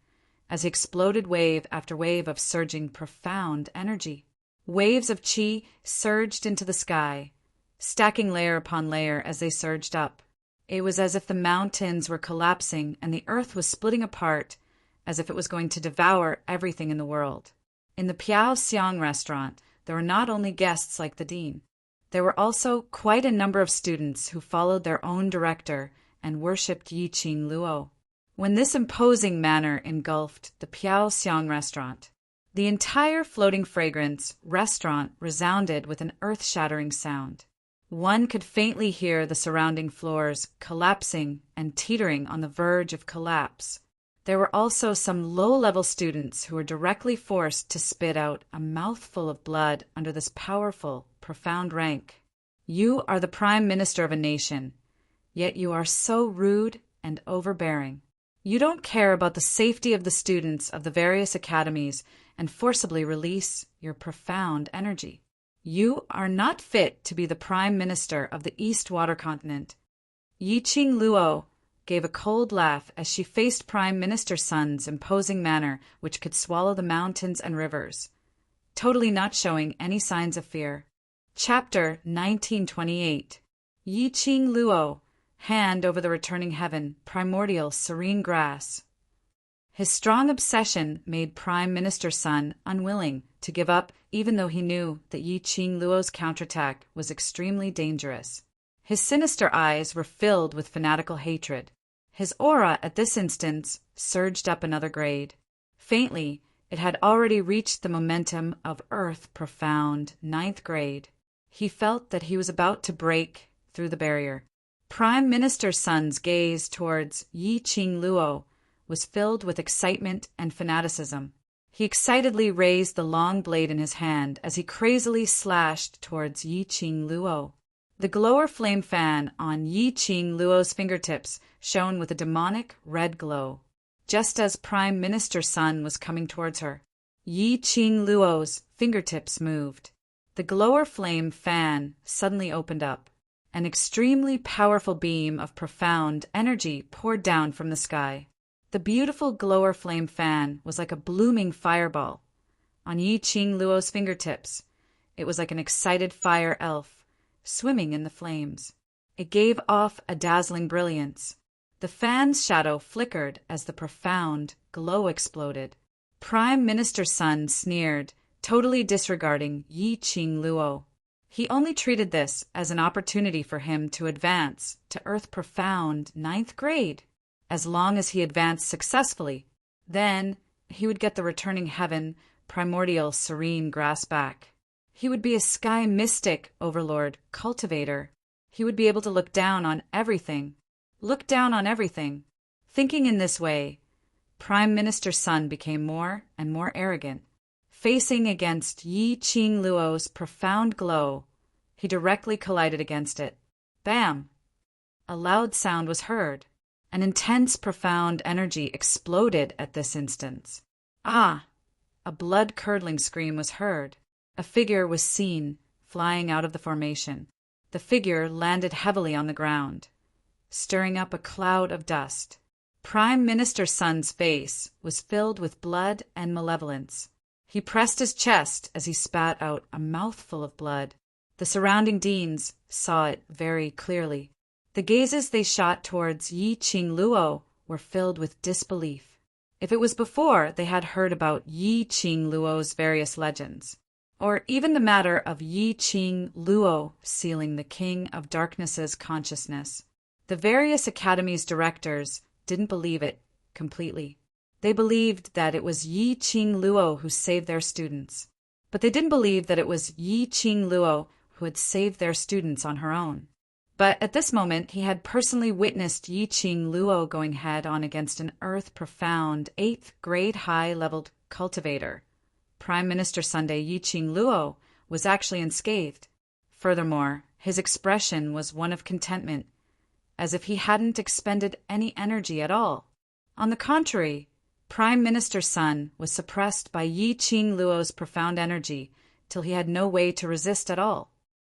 A: as he exploded wave after wave of surging profound energy. Waves of qi surged into the sky, stacking layer upon layer as they surged up. It was as if the mountains were collapsing and the earth was splitting apart, as if it was going to devour everything in the world. In the Piao Xiang restaurant, there were not only guests like the dean. There were also quite a number of students who followed their own director and worshipped Yi Qingluo. When this imposing manner engulfed the Piao Xiang restaurant, the entire floating fragrance restaurant resounded with an earth-shattering sound. One could faintly hear the surrounding floors collapsing and teetering on the verge of collapse. There were also some low-level students who were directly forced to spit out a mouthful of blood under this powerful, profound rank. You are the prime minister of a nation, yet you are so rude and overbearing. You don't care about the safety of the students of the various academies and forcibly release your profound energy. You are not fit to be the prime minister of the East Water Continent. Yi Qingluo gave a cold laugh as she faced Prime Minister Sun's imposing manner, which could swallow the mountains and rivers, totally not showing any signs of fear. Chapter 1928. Yi Qingluo, hand over the returning heaven, primordial serene grass. His strong obsession made Prime Minister Sun unwilling to give up, even though he knew that Yi Qingluo's counterattack was extremely dangerous. His sinister eyes were filled with fanatical hatred. His aura at this instance surged up another grade. Faintly, it had already reached the momentum of Earth Profound 9th grade. He felt that he was about to break through the barrier. Prime Minister Sun's gaze towards Yi Qingluo was filled with excitement and fanaticism. He excitedly raised the long blade in his hand as he crazily slashed towards Yi Qingluo. The glower flame fan on Yi Qingluo's fingertips shone with a demonic red glow. Just as Prime Minister Sun was coming towards her, Yi Qingluo's fingertips moved. The glower flame fan suddenly opened up. An extremely powerful beam of profound energy poured down from the sky. The beautiful glower flame fan was like a blooming fireball. On Yi Qingluo's fingertips, it was like an excited fire elf, swimming in the flames. It gave off a dazzling brilliance. The fan's shadow flickered as the profound glow exploded. Prime Minister Sun sneered, totally disregarding Yi Qingluo. He only treated this as an opportunity for him to advance to Earth Profound 9th grade. As long as he advanced successfully, then he would get the returning heaven, primordial serene grass back. He would be a sky mystic, overlord, cultivator. He would be able to look down on everything. Look down on everything. Thinking in this way, Prime Minister Sun became more and more arrogant. Facing against Yi Qingluo's profound glow, he directly collided against it. Bam! A loud sound was heard. An intense, profound energy exploded at this instance. Ah! A blood-curdling scream was heard. A figure was seen, flying out of the formation. The figure landed heavily on the ground, stirring up a cloud of dust. Prime Minister Sun's face was filled with blood and malevolence. He pressed his chest as he spat out a mouthful of blood. The surrounding deans saw it very clearly. The gazes they shot towards Yi Qingluo were filled with disbelief. If it was before they had heard about Yi Qingluo's various legends, or even the matter of Yi Qingluo sealing the King of Darkness's consciousness, the various academies' directors didn't believe it completely. They believed that it was Yi Qingluo who saved their students, but they didn't believe that it was Yi Qingluo who had saved their students on her own. But at this moment, he had personally witnessed Yi Qing Luo going head-on against an earth-profound 8th grade high-leveled cultivator. Prime Minister Sunday Yi Qing Luo was actually unscathed. Furthermore, his expression was one of contentment, as if he hadn't expended any energy at all. On the contrary, Prime Minister Sun was suppressed by Yi Qing Luo's profound energy till he had no way to resist at all.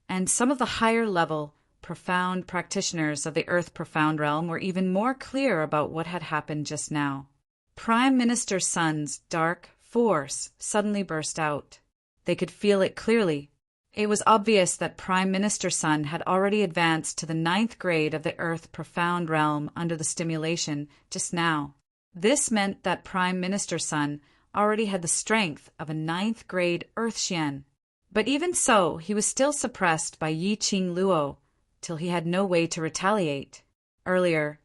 A: And some of the higher-level, profound practitioners of the earth-profound realm were even more clear about what had happened just now. Prime Minister Sun's dark force suddenly burst out. They could feel it clearly. It was obvious that Prime Minister Sun had already advanced to the 9th grade of the earth-profound realm under the stimulation just now. This meant that Prime Minister Sun already had the strength of a 9th grade Earth Xian. But even so, he was still suppressed by Yi Qing Luo, till he had no way to retaliate. Earlier,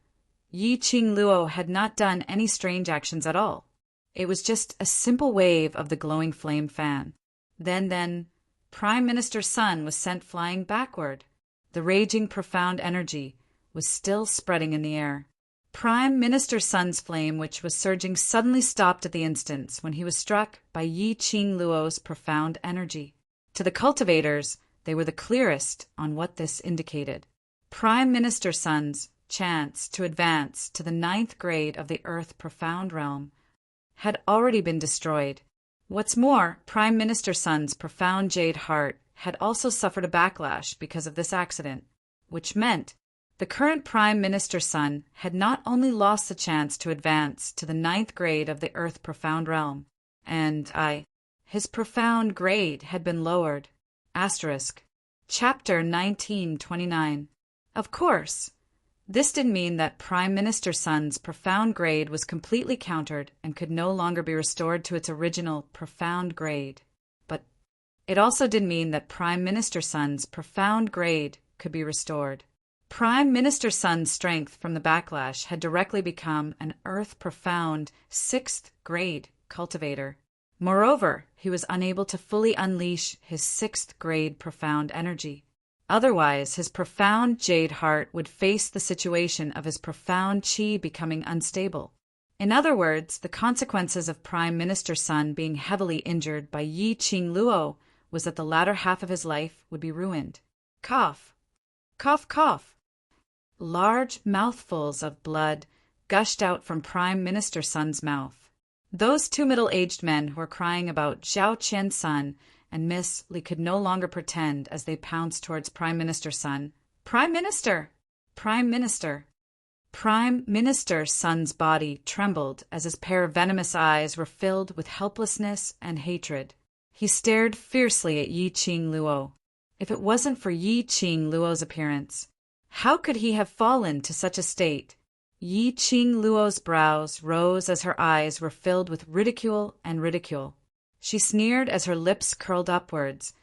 A: Yi Qing Luo had not done any strange actions at all. It was just a simple wave of the glowing flame fan. Then, Prime Minister Sun was sent flying backward. The raging profound energy was still spreading in the air. Prime Minister Sun's flame, which was surging, suddenly stopped at the instant when he was struck by Yi Qing Luo's profound energy. To the cultivators, they were the clearest on what this indicated. Prime Minister Sun's chance to advance to the 9th grade of the Earth profound realm had already been destroyed. What's more, Prime Minister Sun's profound jade heart had also suffered a backlash because of this accident, which meant the current Prime Minister Sun had not only lost the chance to advance to the 9th grade of the Earth profound realm, and his profound grade had been lowered. Chapter 1929. Of course, this didn't mean that Prime Minister Sun's profound grade was completely countered and could no longer be restored to its original profound grade. But it also did mean that Prime Minister Sun's profound grade could be restored. Prime Minister Sun's strength from the backlash had directly become an Earth profound 6th grade cultivator. Moreover, he was unable to fully unleash his 6th grade profound energy. Otherwise, his profound jade heart would face the situation of his profound qi becoming unstable. In other words, the consequences of Prime Minister Sun being heavily injured by Yi Qing Luo was that the latter half of his life would be ruined. Cough. Cough, cough. Large mouthfuls of blood gushed out from Prime Minister Sun's mouth. Those two middle-aged men who were crying about Zhao Qian Sun and Miss Li could no longer pretend as they pounced towards Prime Minister Sun. Prime Minister! Prime Minister! Prime Minister Sun's body trembled as his pair of venomous eyes were filled with helplessness and hatred. He stared fiercely at Yi Qing Luo. If it wasn't for Yi Qing Luo's appearance, how could he have fallen to such a state? Yi Qing Luo's brows rose as her eyes were filled with ridicule and ridicule. She sneered as her lips curled upwards,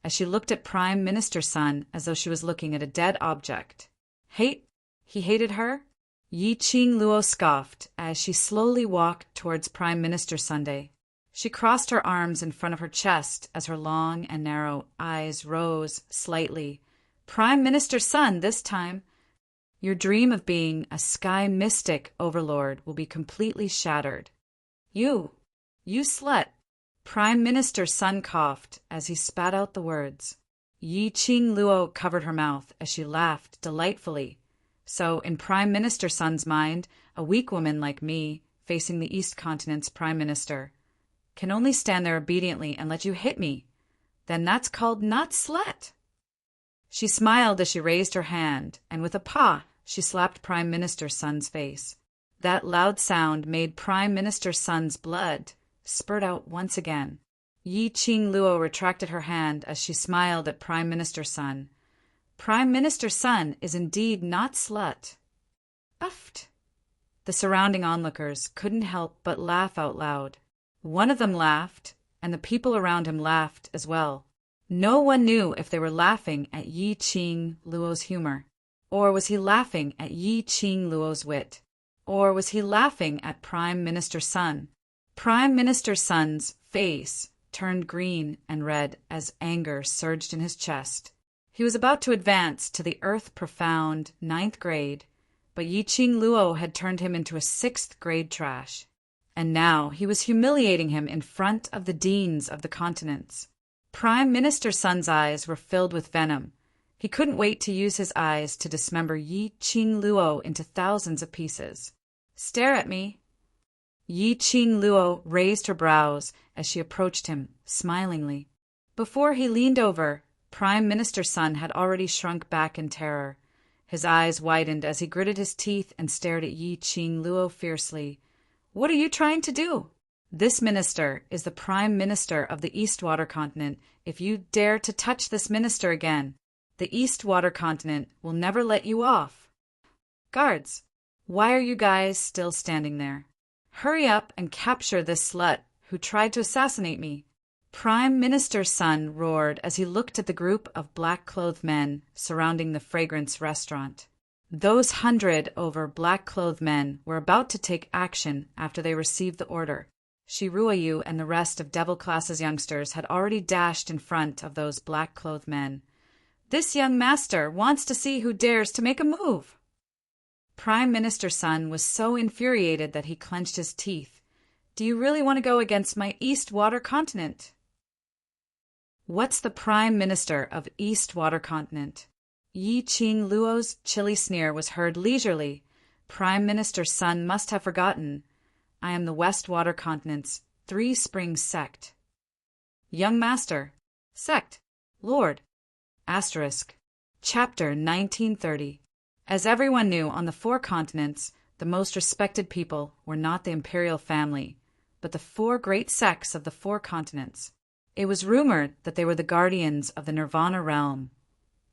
A: as she looked at Prime Minister Sun as though she was looking at a dead object. Hate? He hated her? Yi Qing Luo scoffed as she slowly walked towards Prime Minister Sunday. She crossed her arms in front of her chest as her long and narrow eyes rose slightly. Prime Minister Sun, this time. Your dream of being a sky mystic overlord will be completely shattered. You slut. Prime Minister Sun coughed as he spat out the words. Yi Qing Luo covered her mouth as she laughed delightfully. So, in Prime Minister Sun's mind, a weak woman like me, facing the East Continent's Prime Minister, can only stand there obediently and let you hit me. Then that's called not slut. She smiled as she raised her hand, and with a paw, she slapped Prime Minister Sun's face. That loud sound made Prime Minister Sun's blood spurt out once again. Yi Qing Luo retracted her hand as she smiled at Prime Minister Sun. Prime Minister Sun is indeed not slut. Uffed. The surrounding onlookers couldn't help but laugh out loud. One of them laughed, and the people around him laughed as well. No one knew if they were laughing at Yi Qing Luo's humor, or was he laughing at Yi Qing Luo's wit, or was he laughing at Prime Minister Sun? Prime Minister Sun's face turned green and red as anger surged in his chest. He was about to advance to the earth-profound 9th grade, but Yiqing Luo had turned him into a 6th grade trash. And now he was humiliating him in front of the deans of the continents. Prime Minister Sun's eyes were filled with venom. He couldn't wait to use his eyes to dismember Yiqing Luo into thousands of pieces. "Stare at me." Yiqing Luo raised her brows as she approached him, smilingly. Before he leaned over, Prime Minister Sun had already shrunk back in terror. His eyes widened as he gritted his teeth and stared at Yiqing Luo fiercely. "What are you trying to do? This minister is the Prime Minister of the East Water Continent. If you dare to touch this minister again, the East Water Continent will never let you off." "Guards, why are you guys still standing there? Hurry up and capture this slut who tried to assassinate me." Prime Minister Sun roared as he looked at the group of black-clothed men surrounding the fragrance restaurant. Those 100 over black-clothed men were about to take action after they received the order. Shiruayu and the rest of Devil Class's youngsters had already dashed in front of those black-clothed men. "This young master wants to see who dares to make a move." Prime Minister Sun was so infuriated that he clenched his teeth. "Do you really want to go against my East Water Continent?" "What's the Prime Minister of East Water Continent?" Yiqing Luo's chilly sneer was heard leisurely. Prime Minister Sun must have forgotten. "I am the West Water Continent's Three Springs sect." "Young master, sect, lord, asterisk, chapter 1930. As everyone knew on the 4 continents, the most respected people were not the imperial family, but the 4 great sects of the 4 continents. It was rumored that they were the guardians of the Nirvana realm,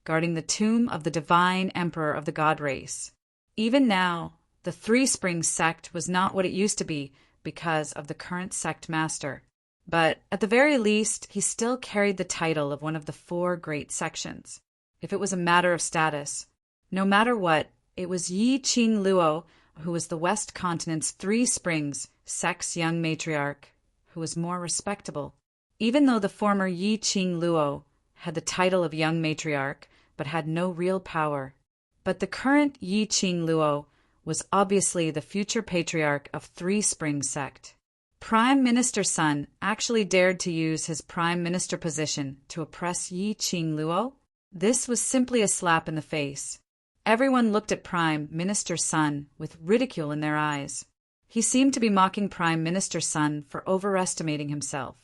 A: guarding the tomb of the divine emperor of the god race. Even now, the Three Springs sect was not what it used to be because of the current sect master, but at the very least, he still carried the title of one of the 4 great sections. If it was a matter of status, no matter what, it was Yiqing Luo who was the West Continent's Three Springs sect's young matriarch, who was more respectable. Even though the former Yiqing Luo had the title of young matriarch, but had no real power. But the current Yiqing Luo was obviously the future patriarch of Three Springs sect. Prime Minister Sun actually dared to use his prime minister position to oppress Yiqing Luo? This was simply a slap in the face. Everyone looked at Prime Minister Sun with ridicule in their eyes. He seemed to be mocking Prime Minister Sun for overestimating himself.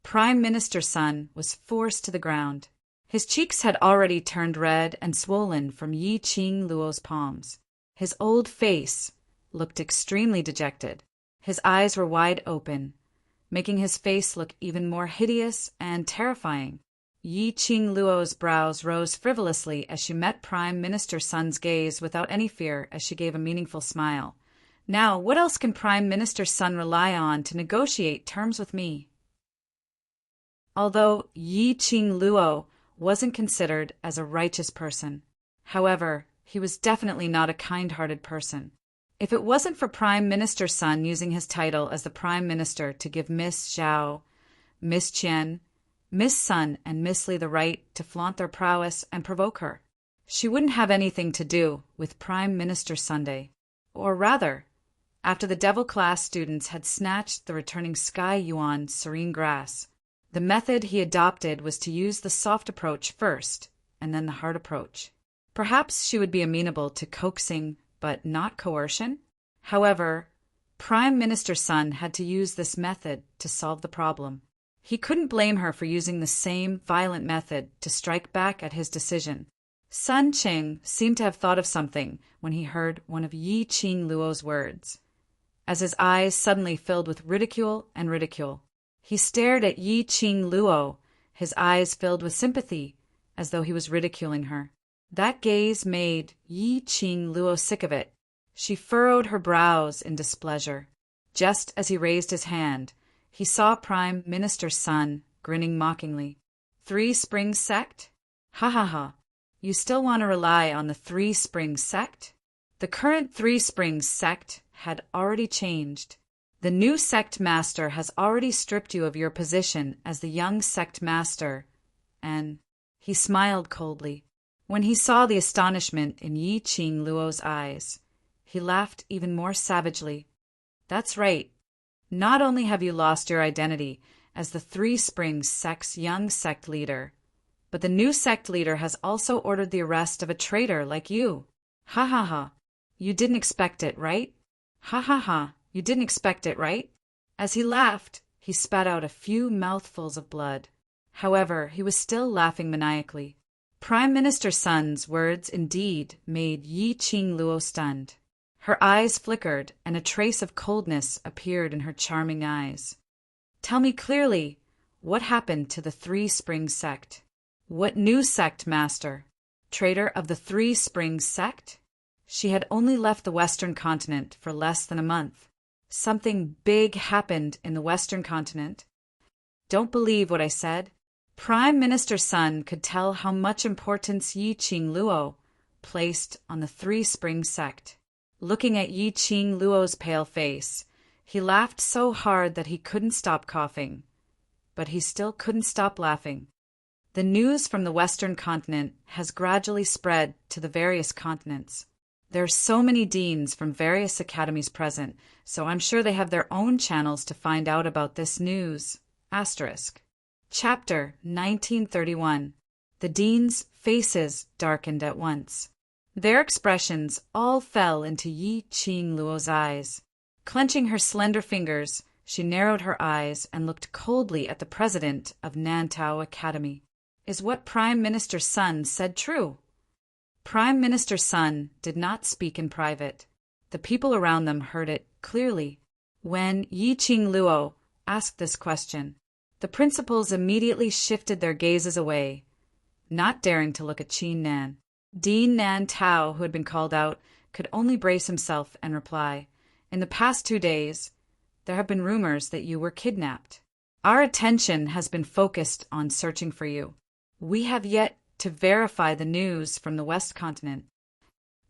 A: Prime Minister Sun was forced to the ground. His cheeks had already turned red and swollen from Yiqing Luo's palms. His old face looked extremely dejected. His eyes were wide open, making his face look even more hideous and terrifying. Yiqing Luo's brows rose frivolously as she met Prime Minister Sun's gaze without any fear as she gave a meaningful smile. "Now, what else can Prime Minister Sun rely on to negotiate terms with me?" Although Yiqing Luo wasn't considered as a righteous person, however, he was definitely not a kind-hearted person. If it wasn't for Prime Minister Sun using his title as the Prime Minister to give Miss Zhao, Miss Qian, Miss Sun, and Miss Li the right to flaunt their prowess and provoke her, she wouldn't have anything to do with Prime Minister Sunday. Or rather, after the Devil Class students had snatched the returning Sky Yuan serene grass, the method he adopted was to use the soft approach first, and then the hard approach. Perhaps she would be amenable to coaxing, but not coercion? However, Prime Minister Sun had to use this method to solve the problem. He couldn't blame her for using the same violent method to strike back at his decision. Sun Qing seemed to have thought of something when he heard one of Yiqing Luo's words. As his eyes suddenly filled with ridicule, he stared at Yiqing Luo, his eyes filled with sympathy, as though he was ridiculing her. That gaze made Yiqing Luo sick of it. She furrowed her brows in displeasure. Just as he raised his hand, he saw Prime Minister Sun grinning mockingly. "Three Springs sect? Ha ha ha. You still want to rely on the Three Springs sect?" The current Three Springs sect had already changed. The new sect master has already stripped you of your position as the young sect master, and He smiled coldly. When he saw the astonishment in Yi Qing Luo's eyes, he laughed even more savagely. That's right. Not only have you lost your identity as the Three Springs sect's young sect leader, but the new sect leader has also ordered the arrest of a traitor like you. Ha ha ha. You didn't expect it, right? Ha ha ha. You didn't expect it, right? As he laughed, he spat out a few mouthfuls of blood. However, he was still laughing maniacally. Prime Minister Sun's words indeed made Yi Qing Luo stunned. Her eyes flickered, and a trace of coldness appeared in her charming eyes. Tell me clearly, what happened to the Three Springs sect? What new sect, master? Traitor of the Three Springs sect? She had only left the Western continent for less than a month. Something big happened in the Western continent. Don't believe what I said. Prime Minister Sun could tell how much importance Yi Qing Luo placed on the Three Springs sect. Looking at Yi Qing Luo's pale face, he laughed so hard that he couldn't stop coughing. But he still couldn't stop laughing. The news from the Western continent has gradually spread to the various continents. There are so many deans from various academies present, so I'm sure they have their own channels to find out about this news. Asterisk. Chapter 1931. The deans' faces darkened at once. Their expressions all fell into Yi Qing Luo's eyes. Clenching her slender fingers, she narrowed her eyes and looked coldly at the president of Nantao Academy. Is what Prime Minister Sun said true? Prime Minister Sun did not speak in private. The people around them heard it clearly. When Yi Qing Luo asked this question, the principals immediately shifted their gazes away, not daring to look at Qin Nan. Dean Nan Tao, who had been called out, could only brace himself and reply, In the past 2 days, there have been rumors that you were kidnapped. Our attention has been focused on searching for you. We have yet to verify the news from the West Continent.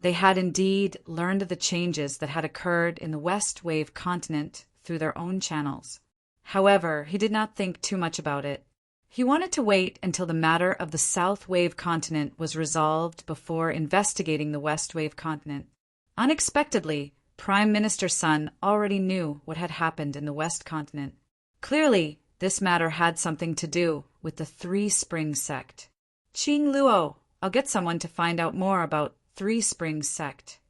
A: They had indeed learned of the changes that had occurred in the West Wave continent through their own channels. However, he did not think too much about it. He wanted to wait until the matter of the South Wave continent was resolved before investigating the West Wave continent. Unexpectedly, Prime Minister Sun already knew what had happened in the West continent. Clearly, this matter had something to do with the Three Springs sect. Qing Luo, I'll get someone to find out more about Three Springs sect.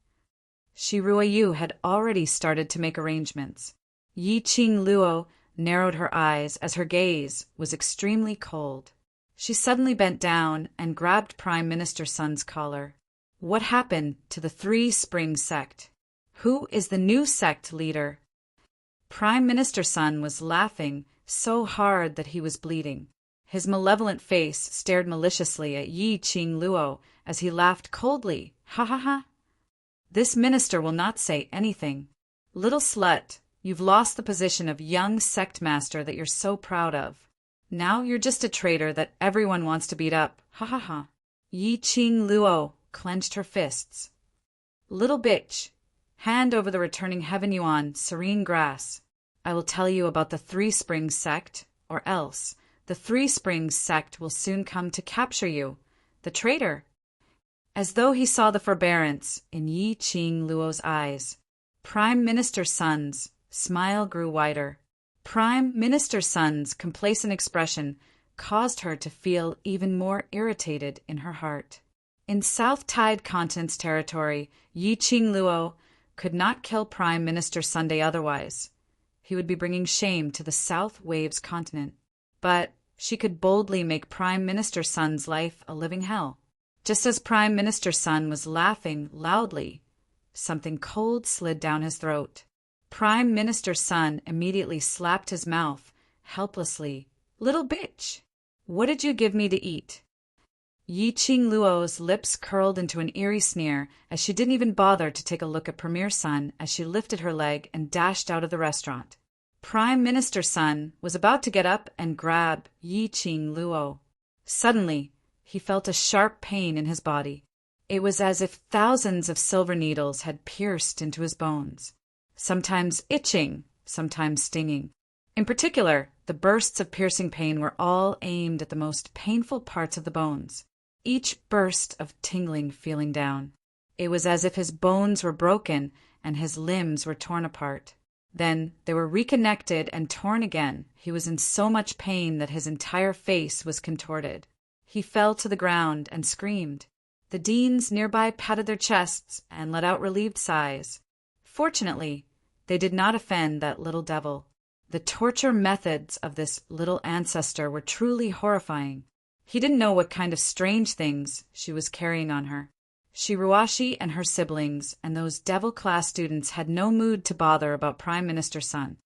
A: Shi Ruoyu had already started to make arrangements. Yi Qing Luo narrowed her eyes as her gaze was extremely cold. She suddenly bent down and grabbed Prime Minister Sun's collar. What happened to the Three Springs sect? Who is the new sect leader? Prime Minister Sun was laughing so hard that he was bleeding. His malevolent face stared maliciously at Yi Qing Luo as he laughed coldly. Ha ha ha. This minister will not say anything. Little slut, you've lost the position of young sect master that you're so proud of. Now you're just a traitor that everyone wants to beat up. Ha ha ha. Yi Qing Luo clenched her fists. Little bitch, hand over the returning heaven yuan, serene grass. I will tell you about the Three Springs sect, or else the Three Springs sect will soon come to capture you, the traitor. As though he saw the forbearance in Yi Qing Luo's eyes, Prime Minister Sun's smile grew wider. Prime Minister Sun's complacent expression caused her to feel even more irritated in her heart. In South Tide Continent's territory, Yi Qing Luo could not kill Prime Minister Sunday otherwise. He would be bringing shame to the South Waves continent. But she could boldly make Prime Minister Sun's life a living hell. Just as Prime Minister Sun was laughing loudly, something cold slid down his throat. Prime Minister Sun immediately slapped his mouth, helplessly. Little bitch, what did you give me to eat? Yi Qing Luo's lips curled into an eerie sneer as she didn't even bother to take a look at Premier Sun as she lifted her leg and dashed out of the restaurant. Prime Minister Sun was about to get up and grab Yi Qing Luo. Suddenly, he felt a sharp pain in his body. It was as if thousands of silver needles had pierced into his bones, sometimes itching, sometimes stinging. In particular, The bursts of piercing pain were all aimed at the most painful parts of the bones, each burst of tingling feeling down. It was as if his bones were broken and his limbs were torn apart. Then they were reconnected and torn again. He was in so much pain that his entire face was contorted. He fell to the ground and screamed. The deans nearby patted their chests and let out relieved sighs. Fortunately, they did not offend that little devil. The torture methods of this little ancestor were truly horrifying. He didn't know what kind of strange things she was carrying on her. Shiruashi and her siblings and those devil-class students had no mood to bother about Prime Minister's son.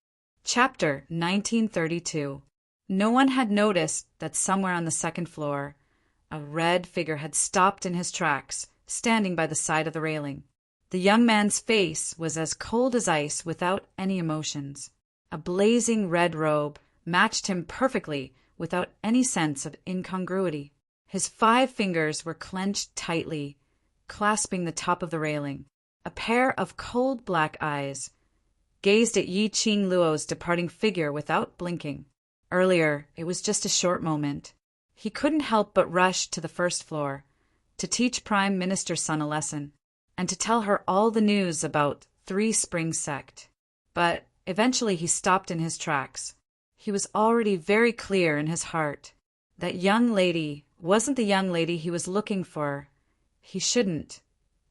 A: Chapter 1932. No one had noticed that somewhere on the second floor, a red figure had stopped in his tracks, standing by the side of the railing. The young man's face was as cold as ice without any emotions. A blazing red robe matched him perfectly without any sense of incongruity. His 5 fingers were clenched tightly, clasping the top of the railing. A pair of cold black eyes gazed at Yi Qing Luo's departing figure without blinking. Earlier, it was just a short moment. He couldn't help but rush to the first floor to teach Prime Minister's son a lesson and to tell her all the news about Three Springs sect. But eventually he stopped in his tracks. He was already very clear in his heart. That young lady wasn't the young lady he was looking for. He shouldn't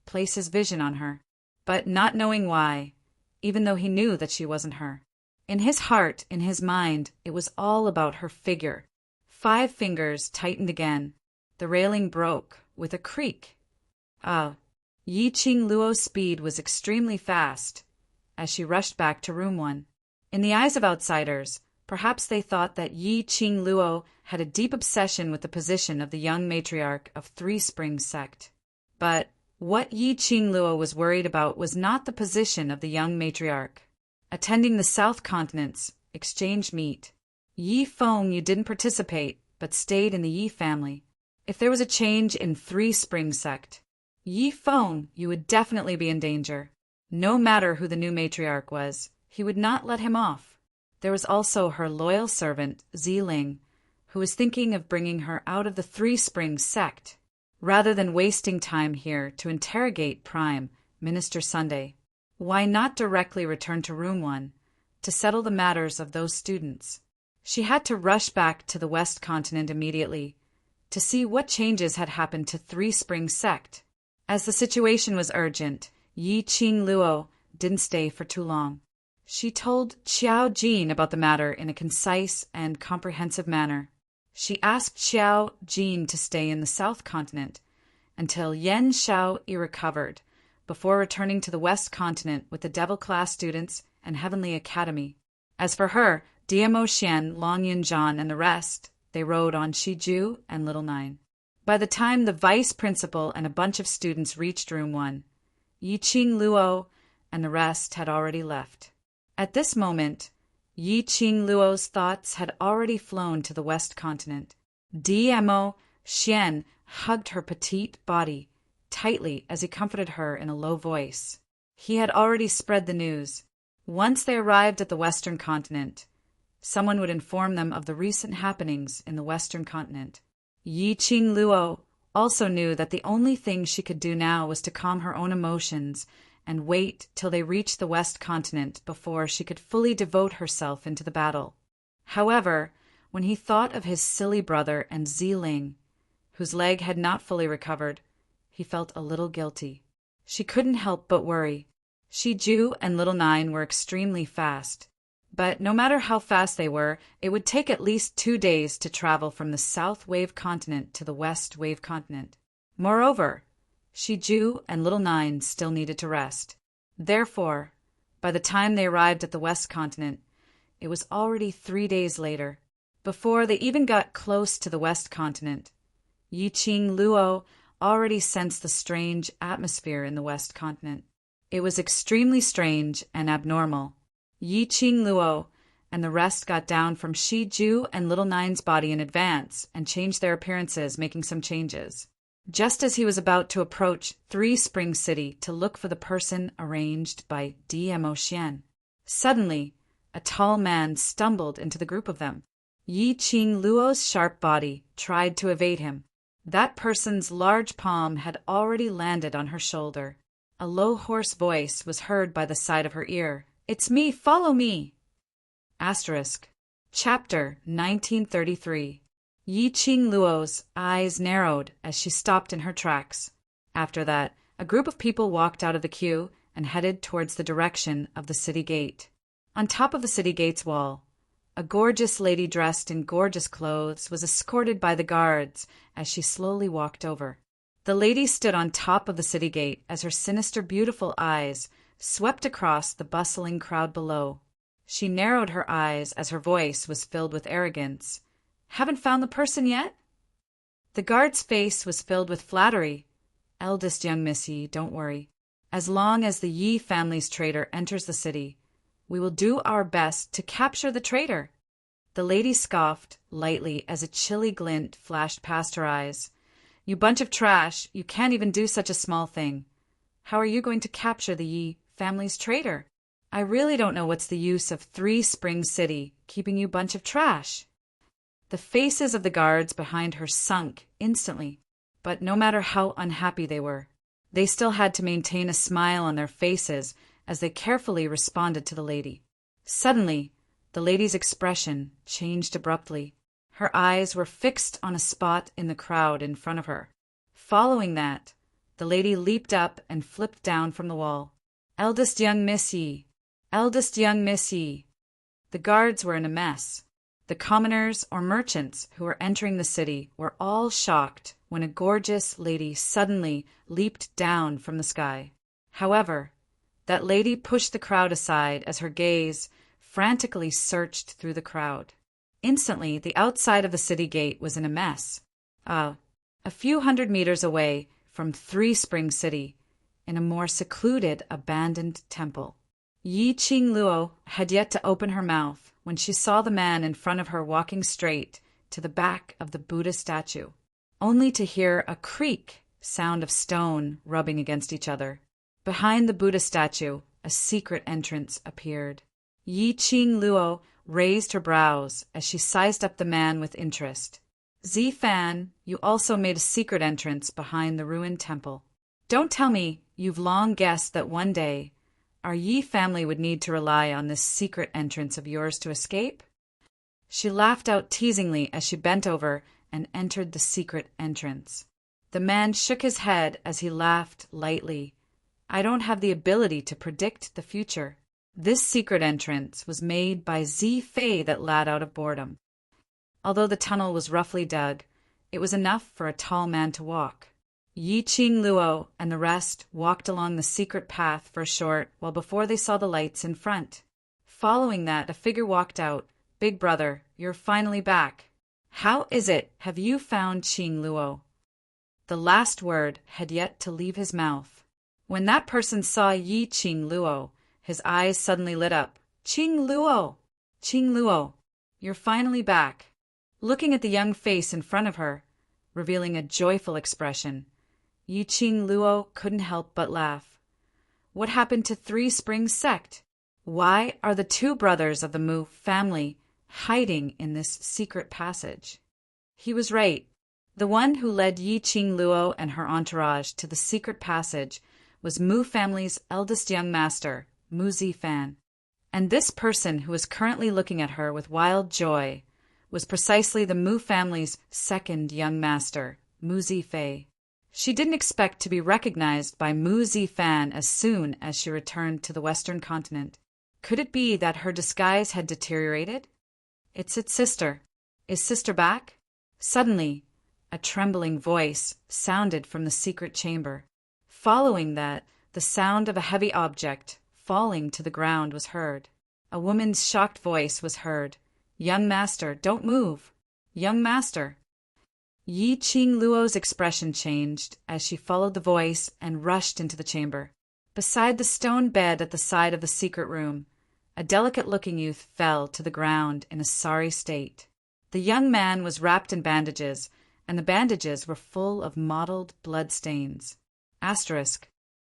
A: place his vision on her, but not knowing why, even though he knew that she wasn't her. In his heart, in his mind, it was all about her figure. 5 fingers tightened again. The railing broke with a creak. Yi Qing Luo's speed was extremely fast as she rushed back to room 1. In the eyes of outsiders, perhaps they thought that Yi Qing Luo had a deep obsession with the position of the young matriarch of Three Springs sect. But what Yi Qing Luo was worried about was not the position of the young matriarch. Attending the South Continent's exchange meet, Yi Feng you didn't participate, but stayed in the Yi family. If there was a change in Three Springs sect, Yi Feng you would definitely be in danger. No matter who the new matriarch was, he would not let him off. There was also her loyal servant, Ziling, who was thinking of bringing her out of the Three Springs sect, rather than wasting time here to interrogate Prime Minister Sunday. Why not directly return to room 1 to settle the matters of those students? She had to rush back to the West Continent immediately to see what changes had happened to Three Springs sect. As the situation was urgent, Yi Qing Luo didn't stay for too long. She told Xiao Jin about the matter in a concise and comprehensive manner. She asked Xiao Jin to stay in the South Continent until Yan Xiao recovered, before returning to the West Continent with the Devil-class students and Heavenly Academy. As for her, DMO Xian, Long Yunzhan, and the rest, they rode on Shiju and Little Nine. By the time the vice principal and a bunch of students reached room 1, Yi Qing Luo and the rest had already left. At this moment, Yi Qing Luo's thoughts had already flown to the West Continent. DMO Xian hugged her petite body tightly as he comforted her in a low voice. He had already spread the news. Once they arrived at the Western Continent, someone would inform them of the recent happenings in the Western Continent. Yi Qing Luo also knew that the only thing she could do now was to calm her own emotions and wait till they reached the West Continent before she could fully devote herself into the battle. However, when he thought of his silly brother and Ziling, whose leg had not fully recovered, he felt a little guilty. She couldn't help but worry. Shiju and Little Nine were extremely fast, but no matter how fast they were, it would take at least 2 days to travel from the South Wave Continent to the West Wave Continent. Moreover, Shiju and Little Nine still needed to rest. Therefore, by the time they arrived at the West Continent, it was already 3 days later. Before they even got close to the West Continent, Yi Qing Luo already sensed the strange atmosphere in the West Continent. It was extremely strange and abnormal. Yi Qing Luo and the rest got down from Shiju and Little Nine's body in advance and changed their appearances, making some changes. Just as he was about to approach Three Springs City to look for the person arranged by DMO Xian, suddenly a tall man stumbled into the group of them. Yi Qing Luo's sharp body tried to evade him. That person's large palm had already landed on her shoulder. A low, hoarse voice was heard by the side of her ear. "It's me, follow me!" Asterisk. Chapter 1933. Yi Qing Luo's eyes narrowed as she stopped in her tracks. After that, a group of people walked out of the queue and headed towards the direction of the city gate. On top of the city gate's wall, a gorgeous lady dressed in gorgeous clothes was escorted by the guards as she slowly walked over. The lady stood on top of the city gate as her sinister, beautiful eyes swept across the bustling crowd below. She narrowed her eyes as her voice was filled with arrogance. "Haven't found the person yet?" The guard's face was filled with flattery. "Eldest young missy, don't worry. As long as the Yi family's traitor enters the city, we will do our best to capture the traitor." The lady scoffed lightly as a chilly glint flashed past her eyes. "You bunch of trash, you can't even do such a small thing. How are you going to capture the Yi family's traitor? I really don't know what's the use of 3 Spring City keeping you bunch of trash." The faces of the guards behind her sunk instantly, but no matter how unhappy they were, they still had to maintain a smile on their faces as they carefully responded to the lady. Suddenly, the lady's expression changed abruptly. Her eyes were fixed on a spot in the crowd in front of her. Following that, the lady leaped up and flipped down from the wall. "Eldest young missy! Eldest young missy!" The guards were in a mess. The commoners or merchants who were entering the city were all shocked when a gorgeous lady suddenly leaped down from the sky. However, that lady pushed the crowd aside as her gaze frantically searched through the crowd. Instantly, the outside of the city gate was in a mess. A few hundred meters away from 3 Spring City, in a more secluded, abandoned temple. Yi Qing Luo had yet to open her mouth when she saw the man in front of her walking straight to the back of the Buddha statue, only to hear a creak sound of stone rubbing against each other. Behind the Buddha statue, a secret entrance appeared. Yi Qing Luo raised her brows as she sized up the man with interest. "Zi Fan, you also made a secret entrance behind the ruined temple. Don't tell me you've long guessed that one day our Yi family would need to rely on this secret entrance of yours to escape?" She laughed out teasingly as she bent over and entered the secret entrance. The man shook his head as he laughed lightly. "I don't have the ability to predict the future. This secret entrance was made by Zi Fei that lad out of boredom." Although the tunnel was roughly dug, it was enough for a tall man to walk. Yi Qing Luo and the rest walked along the secret path for a short while before they saw the lights in front. Following that, a figure walked out. "Big brother, you're finally back. How is it have you found Qing Luo?" The last word had yet to leave his mouth. When that person saw Yi Qing Luo, his eyes suddenly lit up. "Qing Luo! Qing Luo, you're finally back." Looking at the young face in front of her, revealing a joyful expression, Yi Qing Luo couldn't help but laugh. What happened to 3 Spring Sect? Why are the 2 brothers of the Mu family hiding in this secret passage? He was right. The one who led Yi Qing Luo and her entourage to the secret passage was Mu family's eldest young master, Mu Zifan. And this person who was currently looking at her with wild joy was precisely the Mu family's second young master, Mu Zifei. She didn't expect to be recognized by Mu Zifan as soon as she returned to the Western continent. Could it be that her disguise had deteriorated? "It's its sister. Is sister back?" Suddenly, a trembling voice sounded from the secret chamber. Following that, the sound of a heavy object falling to the ground was heard. A woman's shocked voice was heard. "Young master, don't move. Young master." Yi Qing Luo's expression changed as she followed the voice and rushed into the chamber. Beside the stone bed at the side of the secret room, a delicate-looking youth fell to the ground in a sorry state. The young man was wrapped in bandages, and the bandages were full of mottled blood stains. Asterisk.